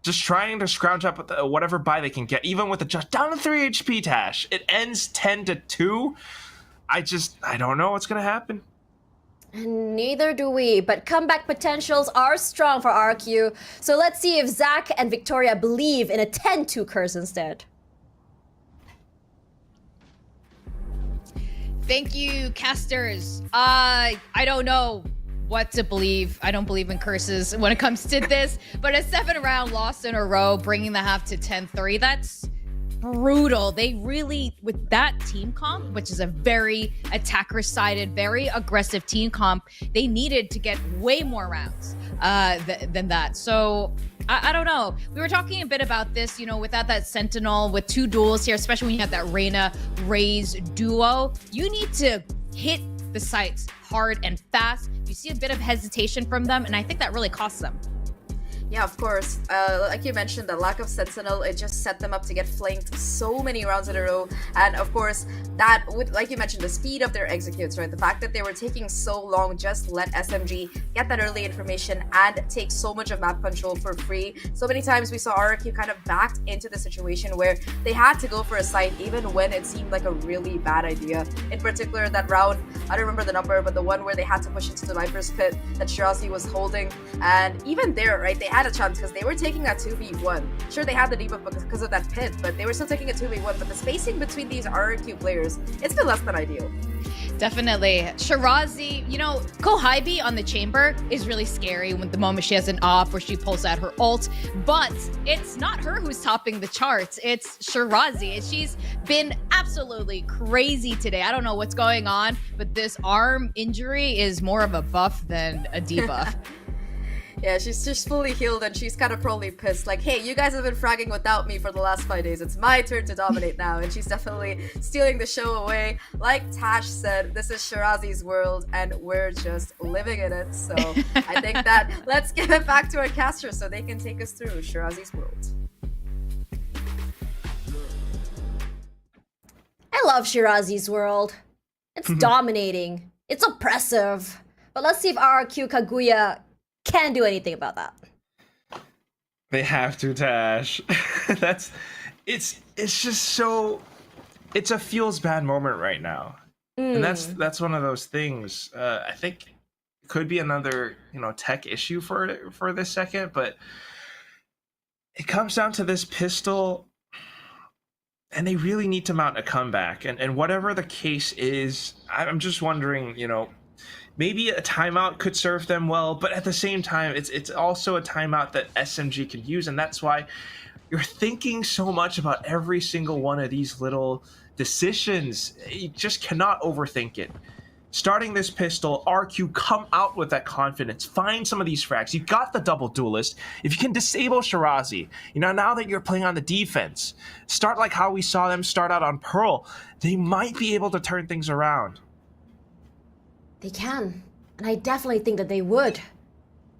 Just trying to scrounge up with whatever buy they can get, even with the just down to 3 HP. Tash. It ends 10-2. I don't know what's gonna happen. Neither do we, but comeback potentials are strong for RQ. So let's see if Zahk and Victoria believe in a 10-2 curse instead. Thank you, casters. I don't know what to believe. I don't believe in curses when it comes to this, but a 7-round loss in a row, bringing the half to 10-3, that's brutal. They really, with that team comp, which is a very attacker-sided, very aggressive team comp, they needed to get way more rounds than that. So I don't know. We were talking a bit about this, without that Sentinel, with 2 duels here, especially when you have that Reyna Raze duo, you need to hit the sites hard and fast. You see a bit of hesitation from them, and I think that really costs them. Yeah, of course. Like you mentioned, the lack of Sentinel, it just set them up to get flanked so many rounds in a row. And of course, that would, like you mentioned, the speed of their executes, right? The fact that they were taking so long just let SMG get that early information and take so much of map control for free. So many times we saw RRQ kind of backed into the situation where they had to go for a site even when it seemed like a really bad idea. In particular, that round, I don't remember the number, but the one where they had to push into the Viper's pit that Shirazi was holding. And even there, right, they had a chance because they were taking that 2v1. Sure, they had the debuff because of that pit, but they were still taking a 2v1. But the spacing between these RRQ players, it's been less than ideal. Definitely. Shirazi, you know, Kohybe on the chamber is really scary when the moment she has an off where she pulls out her ult, but it's not her who's topping the charts. It's Shirazi. She's been absolutely crazy today. I don't know what's going on, but this arm injury is more of a buff than a debuff. Yeah, she's just fully healed and she's kind of probably pissed. Like, hey, you guys have been fragging without me for the last 5 days. It's my turn to dominate now. And she's definitely stealing the show away. Like Tash said, this is Shirazi's world and we're just living in it. So I think that let's give it back to our casters so they can take us through Shirazi's world. I love Shirazi's world. It's dominating. It's oppressive. But let's see if RRQ Kaguya can do anything about that. They have to, Tash. It's just so, it's a feels bad moment right now. And that's one of those things. I think it could be another, tech issue for this second, but it comes down to this pistol and they really need to mount a comeback. And whatever the case is, I'm just wondering, maybe a timeout could serve them well, but at the same time, it's also a timeout that SMG can use, and that's why you're thinking so much about every single one of these little decisions. You just cannot overthink it. Starting this pistol, RQ, come out with that confidence. Find some of these frags. You got the double duelist. If you can disable Shirazi, now that you're playing on the defense, start like how we saw them start out on Pearl. They might be able to turn things around. They can, and I definitely think that they would.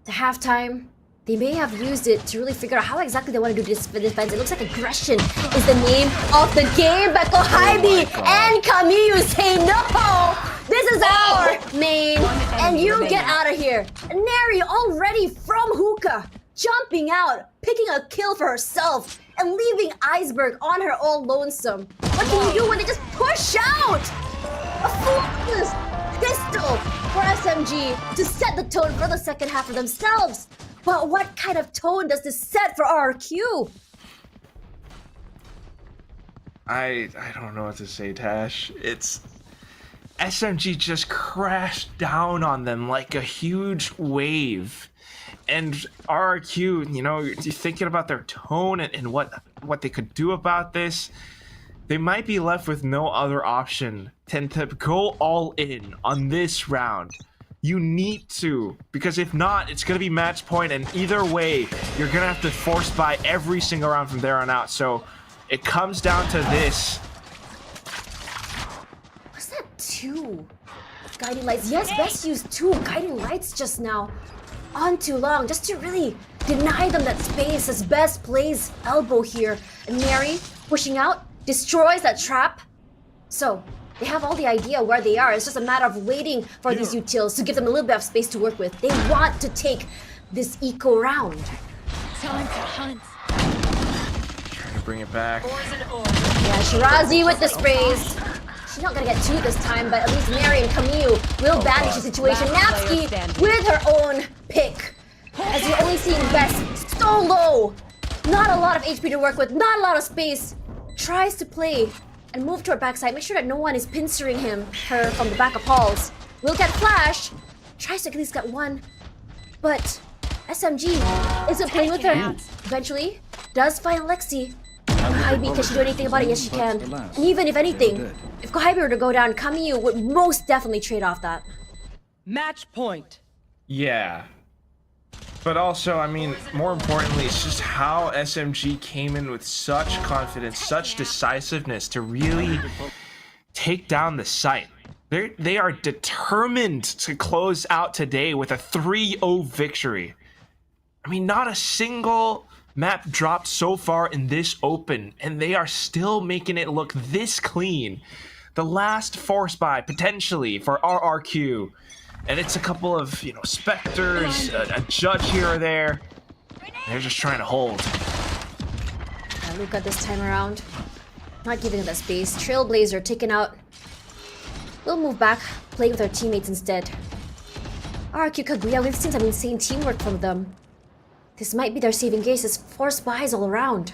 The halftime, they may have used it to really figure out how exactly they want to do this defense. It looks like aggression is the name of the game, but Kohybe and Kamiyu say no! This is our main, and you get out of here. And Neri already from hookah, jumping out, picking a kill for herself, and leaving Iceberg on her all lonesome. What can you do when they just push out? A flawless pistol for SMG to set the tone for the second half of themselves. But what kind of tone does this set for RRQ? I don't know what to say, Tash. It's SMG just crashed down on them like a huge wave. And RRQ, you're thinking about their tone and what they could do about this. They might be left with no other option than to go all in on this round. You need to, because if not, it's going to be match point, and either way, you're going to have to force buy every single round from there on out. So it comes down to this. What's that? 2 guiding lights. Yes, Best used 2 guiding lights just now. On too long, just to really deny them that space as Best plays elbow here. And Mary pushing out, destroys that trap. So they have all the idea where they are. It's just a matter of waiting for these utils to give them a little bit of space to work with. They want to take this eco round. Time to hunt. Trying to bring it back. Yeah, Shirazi with the sprays. She's not gonna get 2 this time, but at least Mary and Kamiyu will bandage the situation. Napsky with her own pick. As you're only seeing Best so low. Not a lot of HP to work with, not a lot of space. Tries to play and move to her backside. Make sure that no one is pincering her from the back of halls. Will get flash. Tries to at least get 1. But SMG isn't playing with her. Eventually, does find Lexi. Kohybe, can she do anything about it? Yes, she can. And even if anything, if Kohybe were to go down, Kamiyu would most definitely trade off that. Match point. Yeah. But also, more importantly, it's just how SMG came in with such confidence, such decisiveness to really take down the site. They are determined to close out today with a 3-0 victory. I mean, not a single map dropped so far in this open, and they are still making it look this clean. The last force buy, potentially, for RRQ. And it's a couple of, you know, specters, a judge here or there. They're just trying to hold. Luca this time around. Not giving it that space. Trailblazer taken out. We'll move back, playing with our teammates instead. RRQ Kaguya, we've seen some insane teamwork from them. This might be their saving grace as force buys all around.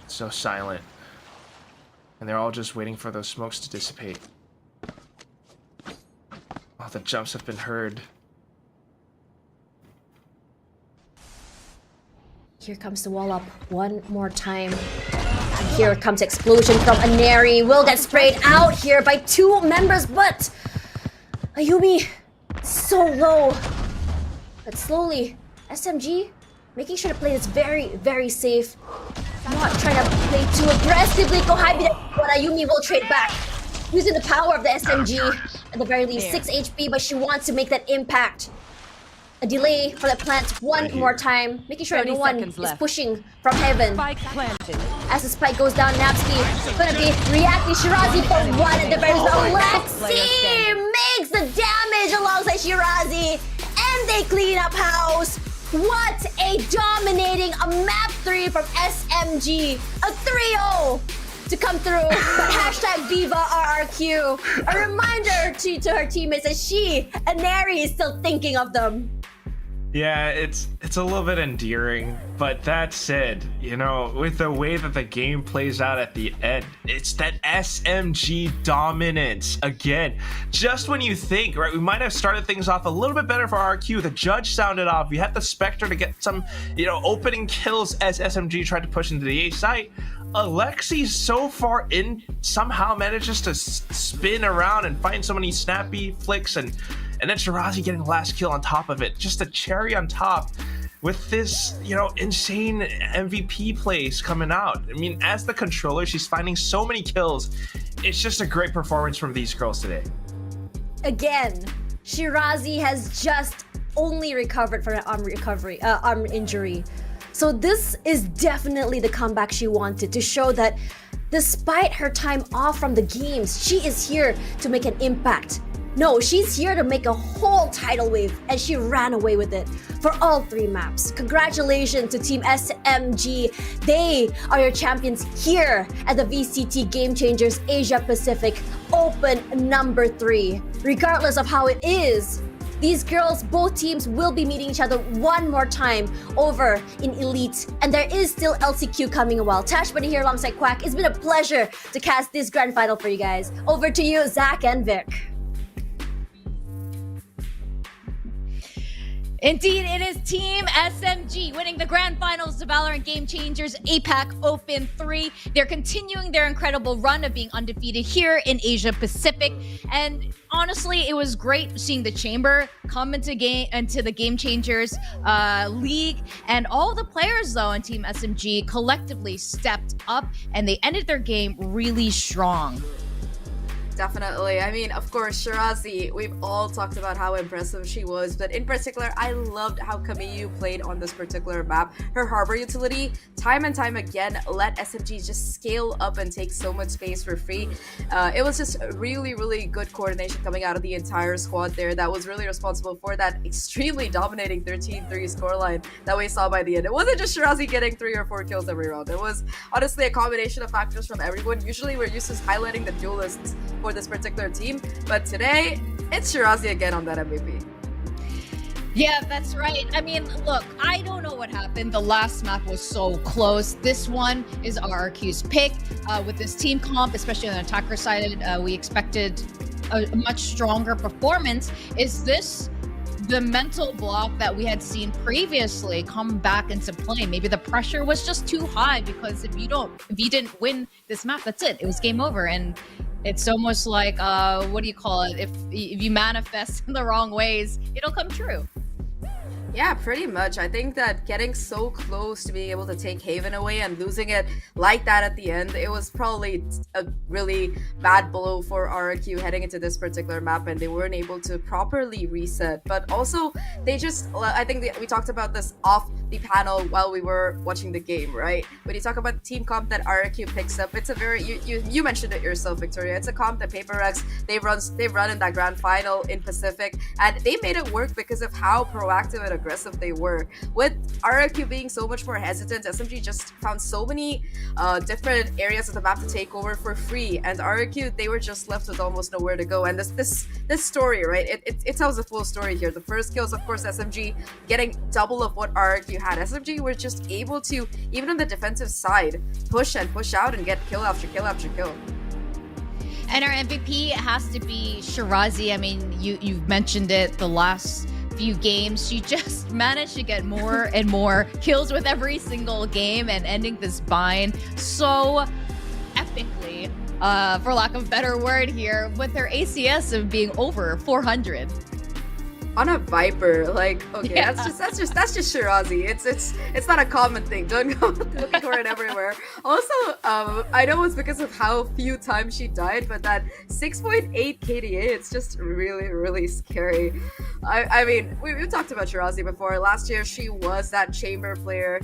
So silent. And they're all just waiting for those smokes to dissipate. All the jumps have been heard. Here comes the wall up one more time. And here comes explosion from Aneri. Will get sprayed out here by 2 members, but Ayumi so low. But slowly, SMG making sure to play this very, very safe. Not trying to play too aggressively. Kohabi, but Ayumi will trade back. Using the power of the SMG. At the very least, 6 HP, but she wants to make that impact. A delay for the plant one more time, making sure no one is pushing from heaven. Spike planted. As the spike goes down, Napski gonna be reacting. Shirazi for 1 at the very least. Lexi makes the damage alongside Shirazi, and they clean up house. What a dominating map 3 from SMG. A 3-0 to come through. Hashtag Viva RRQ. A reminder to her teammates that she, Aneri, is still thinking of them. Yeah, it's a little bit endearing, but that said, you know, with the way that the game plays out at the end, it's that SMG dominance again. Just when you think, right, we might have started things off a little bit better for RQ, the judge sounded off, we had the Spectre to get some, you know, opening kills as SMG tried to push into the A site. Alexi so far in somehow manages to spin around and find so many snappy flicks, and then Shirazi getting the last kill on top of it. Just a cherry on top with this, you know, insane MVP plays coming out. I mean, as the controller, she's finding so many kills. It's just a great performance from these girls today. Again, Shirazi has just only recovered from an arm injury. So this is definitely the comeback she wanted, to show that despite her time off from the games, she is here to make an impact. No, she's here to make a whole tidal wave, and she ran away with it for all 3 maps. Congratulations to Team SMG. They are your champions here at the VCT Game Changers Asia Pacific Open number 3. Regardless of how it is, these girls, both teams, will be meeting each other one more time over in Elite. And there is still LCQ coming a while. Tashbunny here alongside Quack. It's been a pleasure to cast this grand final for you guys. Over to you, Zach and Vic. Indeed, it is Team SMG winning the grand finals of Valorant Game Changers APAC Open 3. They're continuing their incredible run of being undefeated here in Asia Pacific. And honestly, it was great seeing the Chamber come into the Game Changers League. And all the players, though, on Team SMG collectively stepped up, and they ended their game really strong. Definitely. I mean, of course, Shirazi, we've all talked about how impressive she was, but in particular, I loved how Kamiyu played on this particular map. Her harbor utility, time and time again, let SMG just scale up and take so much space for free. It was just really, really good coordination coming out of the entire squad there that was really responsible for that extremely dominating 13-3 scoreline that we saw by the end. It wasn't just Shirazi getting 3 or 4 kills every round. It was honestly a combination of factors from everyone. Usually, we're used to highlighting the duelists for this particular team, but today it's Shirazi again on that MVP. Yeah, that's right. I mean, look, I don't know what happened. The last map was so close. This one is RRQ's pick. With this team comp, especially on the attacker side, we expected a much stronger performance. Is this the mental block that we had seen previously come back into play? Maybe the pressure was just too high, because if you didn't win this map, that's it. It was game over. And it's almost like, what do you call it? If you manifest in the wrong ways, it'll come true. Yeah, pretty much. I think that getting so close to being able to take Haven away and losing it like that at the end, it was probably a really bad blow for RRQ heading into this particular map, and they weren't able to properly reset. But also, they just, I think we talked about this off the panel while we were watching the game, right? When you talk about the team comp that RRQ picks up, it's a very, you mentioned it yourself, Victoria. It's a comp that PaperX, they've run in that grand final in Pacific, and they made it work because of how proactive and aggressive they were. With RRQ being so much more hesitant, SMG just found so many different areas of the map to take over for free, and RRQ, they were just left with almost nowhere to go. And this story, right, it tells the full story here. The first kills, of course, SMG getting double of what RRQ had. SMG were just able to, even on the defensive side, push and push out and get kill after kill after kill. And our MVP has to be Shirazi. I mean, you've mentioned it the last few games. She just managed to get more and more kills with every single game and ending this bind so epically, for lack of a better word here, with her ACS of being over 400. On a Viper, like, okay, Yeah. that's just Shirazi. It's not a common thing. Don't go looking for it everywhere. Also, I know it's because of how few times she died, but that 6.8 KDA, it's just really, really scary. I mean, we've talked about Shirazi before. Last year, she was that chamber player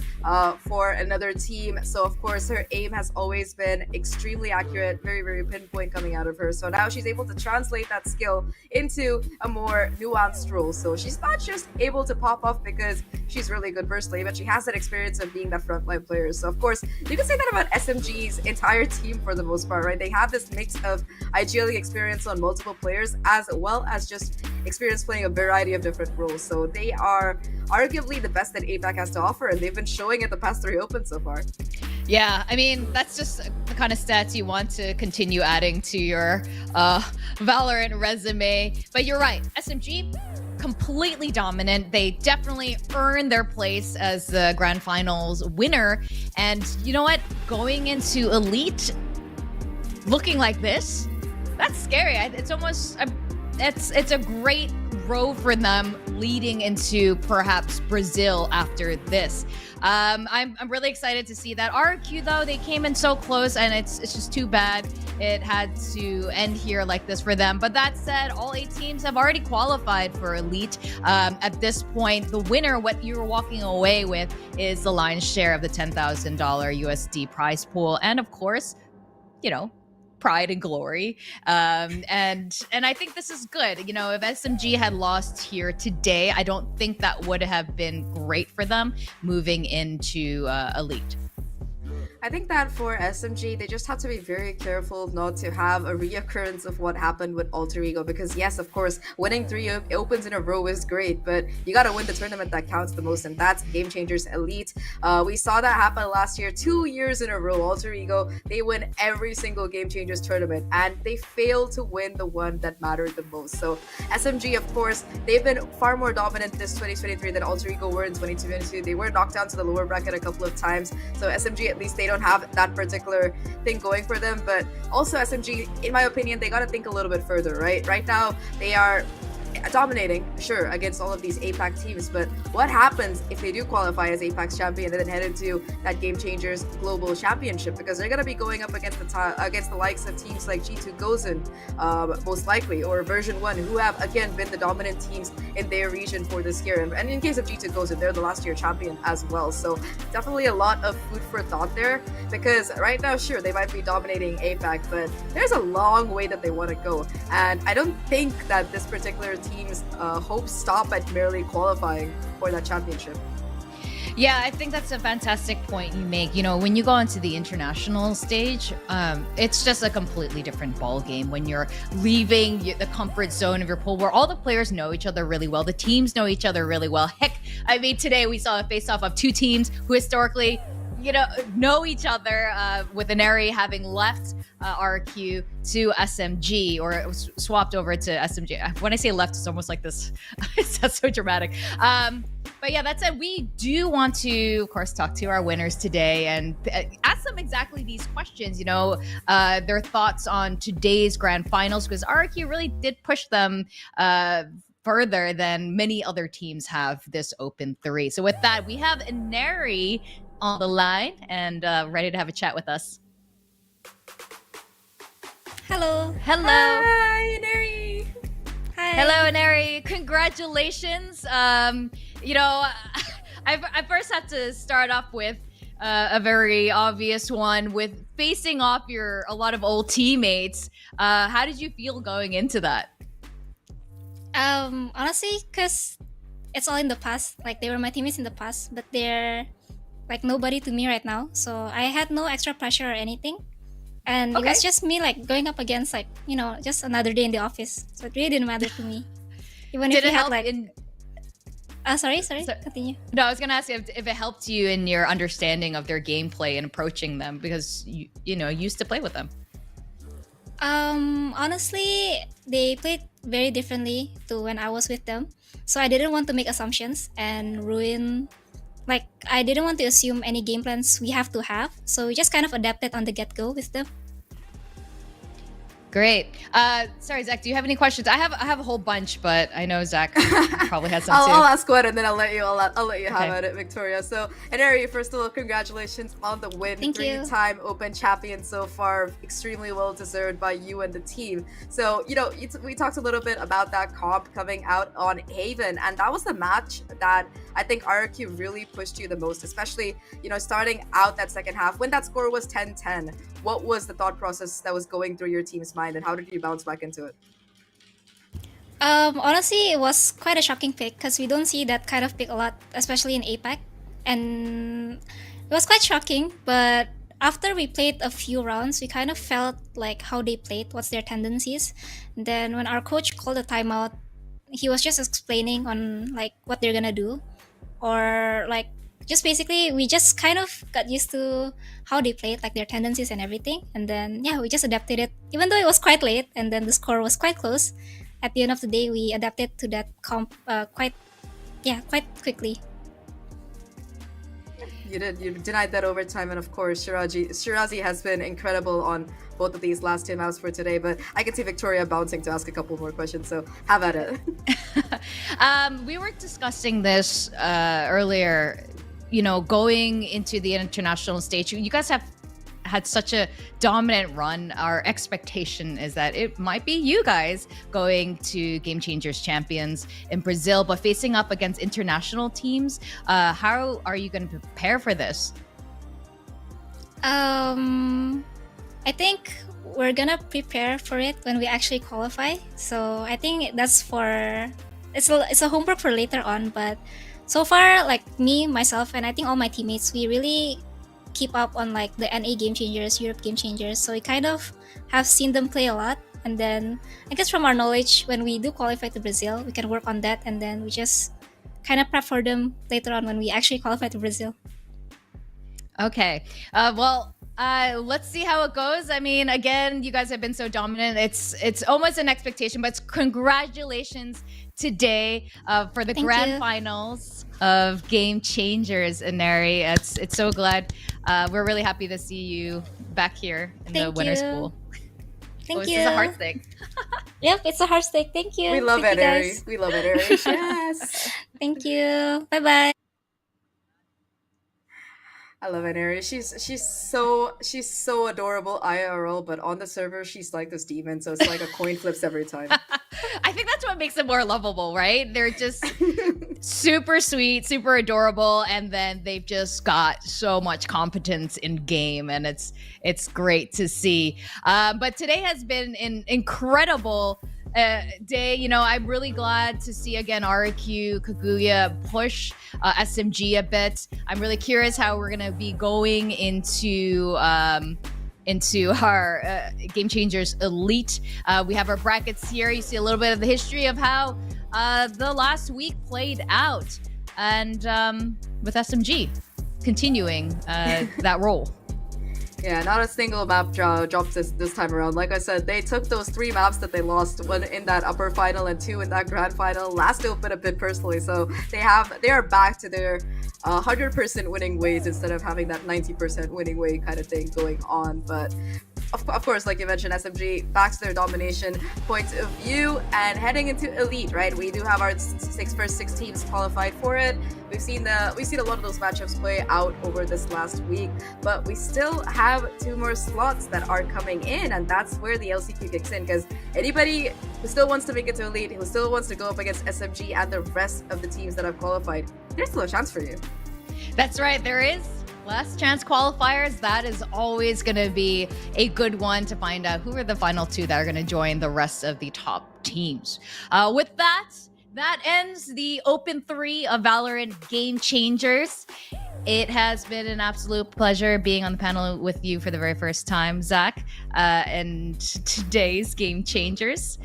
for another team. So, of course, her aim has always been extremely accurate, very, very pinpoint coming out of her. So now she's able to translate that skill into a more nuanced role. So she's not just able to pop off because she's really good personally, but she has that experience of being that frontline player. So, of course, you can say that about SMG's entire team for the most part, right? They have this mix of ideally experience on multiple players as well as just experience playing a variety of different roles. So they are arguably the best that APAC has to offer, and they've been showing it the past 3 opens so far. Yeah, I mean, that's just the kind of stats you want to continue adding to your Valorant resume. But you're right, SMG, completely dominant. They definitely earned their place as the grand finals winner. And you know what? Going into Elite looking like this, that's scary. It's almost, it's a great row for them leading into perhaps Brazil after this. I'm really excited to see that. RRQ, though, they came in so close, and it's just too bad it had to end here like this for them. But that said, all 8 teams have already qualified for Elite. At this point, the winner, what you're walking away with, is the lion's share of the $10,000 USD prize pool. And of course, you know, pride and glory. And I think this is good. You know, if SMG had lost here today, I don't think that would have been great for them moving into Elite. I think that for SMG, they just have to be very careful not to have a reoccurrence of what happened with Alter Ego, because yes, of course, winning 3 opens in a row is great, but you gotta win the tournament that counts the most, and that's Game Changers Elite. We saw that happen last year, 2 years in a row. Alter Ego, they win every single Game Changers tournament, and they fail to win the one that mattered the most. So SMG, of course, they've been far more dominant this 2023 than Alter Ego were in 2022. They were knocked down to the lower bracket a couple of times, so SMG, at least they don't have that particular thing going for them. But also SMG, in my opinion, they got to think a little bit further, right? Right now, they are dominating, sure, against all of these APAC teams, but what happens if they do qualify as APAC's champion and then head into that Game Changers Global Championship? Because they're going to be going up against the likes of teams like G2 Gozen, most likely, or Version 1, who have, again, been the dominant teams in their region for this year. And in case of G2 Gozen, they're the last year champion as well. So definitely a lot of food for thought there, because right now, sure, they might be dominating APAC, but there's a long way that they want to go. And I don't think that this particular team's hopes stop at merely qualifying for that championship. Yeah, I think that's a fantastic point you make. You know, when you go into the international stage, it's just a completely different ball game when you're leaving the comfort zone of your pool, where all the players know each other really well. The teams know each other really well. Heck, I mean, today we saw a face-off of 2 teams who historically, you know each other, with Aneri having left RRQ to SMG, or swapped over to SMG. When I say left, it's almost like this. That's so dramatic. But yeah, that said, we do want to, of course, talk to our winners today and ask them exactly these questions, you know, their thoughts on today's grand finals, because RRQ really did push them further than many other teams have this Open 3. So with that, we have Neri on the line and ready to have a chat with us. Hello. Hello. Hi, Neri. Hi. Hello, Neri. Congratulations. You know, I first have to start off with a very obvious one with facing off a lot of old teammates. How did you feel going into that? Honestly, because it's all in the past. Like, they were my teammates in the past, but they're like nobody to me right now. So I had no extra pressure or anything. And it was just me like going up against like, you know, just another day in the office. So it really didn't matter to me. Even if you had like sorry, continue. No, I was gonna ask if it helped you in your understanding of their gameplay and approaching them because you know used to play with them. Honestly, they played very differently to when I was with them. So I didn't want to make assumptions and ruin, like, I didn't want to assume any game plans we have to have. So we just kind of adapted on the get-go with them. Great. Sorry, Zach, do you have any questions? I have a whole bunch, but I know Zach probably has some too. I'll ask one and then I'll let you have Okay. at it, Victoria. So, Neri, first of all, congratulations on the win. Thank you. Three-time Open champion so far, extremely well deserved by you and the team. So, you know, we talked a little bit about that comp coming out on Haven, and that was the match that I think RRQ really pushed you the most, especially, you know, starting out that second half when that score was 10-10. What was the thought process that was going through your team's mind, and how did you bounce back into it? Honestly, it was quite a shocking pick because we don't see that kind of pick a lot, especially in APAC. And it was quite shocking, but after we played a few rounds, we kind of felt like how they played, what's their tendencies. And then when our coach called a timeout, he was just explaining on like what they're gonna do, or like just basically we just kind of got used to how they played, like their tendencies and everything. And then yeah, we just adapted it, even though it was quite late and then the score was quite close. At the end of the day, we adapted to that comp quite quickly. You did. You denied that overtime, and of course, Shirazi has been incredible on both of these last two maps for today. But I can see Victoria bouncing to ask a couple more questions, so have at it. We were discussing this earlier. You know, going into the international stage, you guys have had such a dominant run. Our expectation is that it might be you guys going to Game Changers champions in Brazil, but facing up against international teams. How are you going to prepare for this? I think we're gonna prepare for it when we actually qualify. So I think that's it's a homework for later on. But so far, like me, myself, and I think all my teammates, we really keep up on like the NA Game Changers, Europe Game Changers. So we kind of have seen them play a lot. And then I guess from our knowledge, when we do qualify to Brazil, we can work on that. And then we just kind of prep for them later on when we actually qualify to Brazil. Okay. Let's see how it goes. I mean, again, you guys have been so dominant. It's almost an expectation, but congratulations today for the grand finals of Game Changers, Neri. It's so glad. We're really happy to see you back here in the winner's pool. Thank you. This is a heart stick. Yep, it's a heart stick. Thank you. We love Thank it, you, Neri. guys. We love it, Neri. Yes. Thank you. Bye-bye. I love it, Neri. She's so adorable IRL, but on the server she's like this demon, so it's like a coin flips every time. I think that's what makes them more lovable, right? They're just super sweet, super adorable, and then they've just got so much competence in game, and it's great to see. But today has been an incredible day. You know, I'm really glad to see again RRQ Kaguya push SMG a bit. I'm really curious how we're gonna be going into our Game Changers Elite. We have our brackets here. You see a little bit of the history of how the last week played out, and with SMG continuing that role. Yeah, not a single map dropped this time around. Like I said, they took those 3 maps that they lost, one in that upper final and 2 in that grand final, last open a bit personally. So they are back to their 100% winning ways instead of having that 90% winning way kind of thing going on. But of course, like you mentioned, SMG backs their domination point of view, and heading into Elite, right? We do have our first six teams qualified for it. We've seen a lot of those matchups play out over this last week, but we still have 2 more slots that are coming in, and that's where the LCQ kicks in, because anybody who still wants to make it to Elite, who still wants to go up against SMG and the rest of the teams that have qualified, there's still a chance for you. That's right, there is last chance qualifiers. That is always going to be a good one to find out who are the final 2 that are going to join the rest of the top teams. With that ends the Open 3 of Valorant Game Changers. It has been an absolute pleasure being on the panel with you for the very first time, Zach, and today's Game Changers.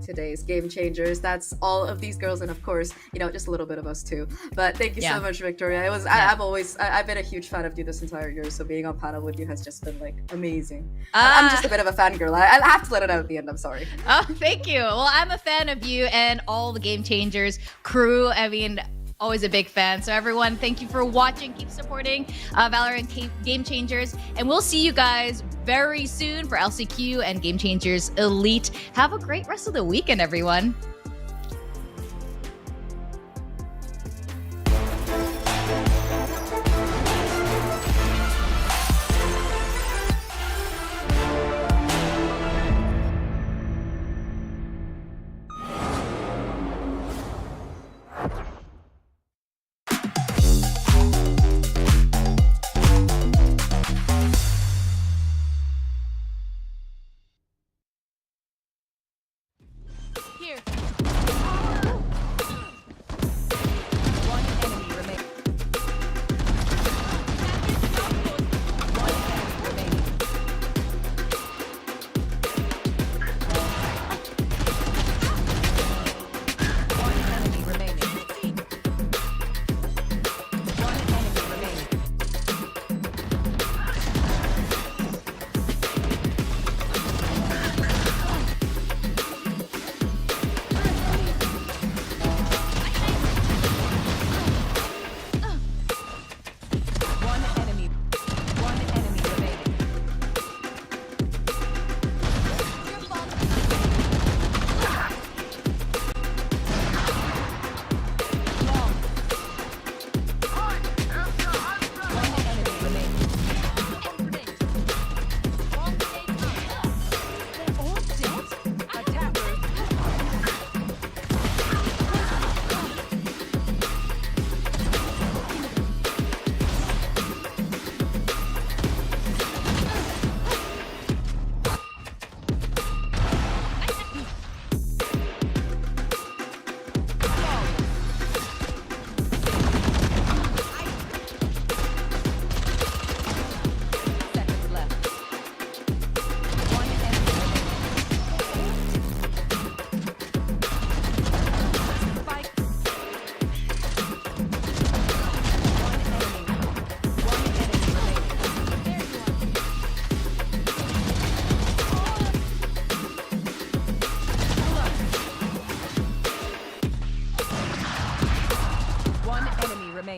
Today's Game Changers. That's all of these girls, and of course, just a little bit of us too. But thank you so much, Victoria. I've been a huge fan of you this entire year, so being on panel with you has just been like amazing. I'm just a bit of a fangirl. I have to let it out at the end. I'm sorry. Oh, thank you. Well, I'm a fan of you and all the Game Changers crew. I mean, always a big fan. So everyone, thank you for watching. Keep supporting Valorant Game Changers. And we'll see you guys very soon for LCQ and Game Changers Elite. Have a great rest of the weekend, everyone.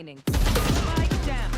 Spike down.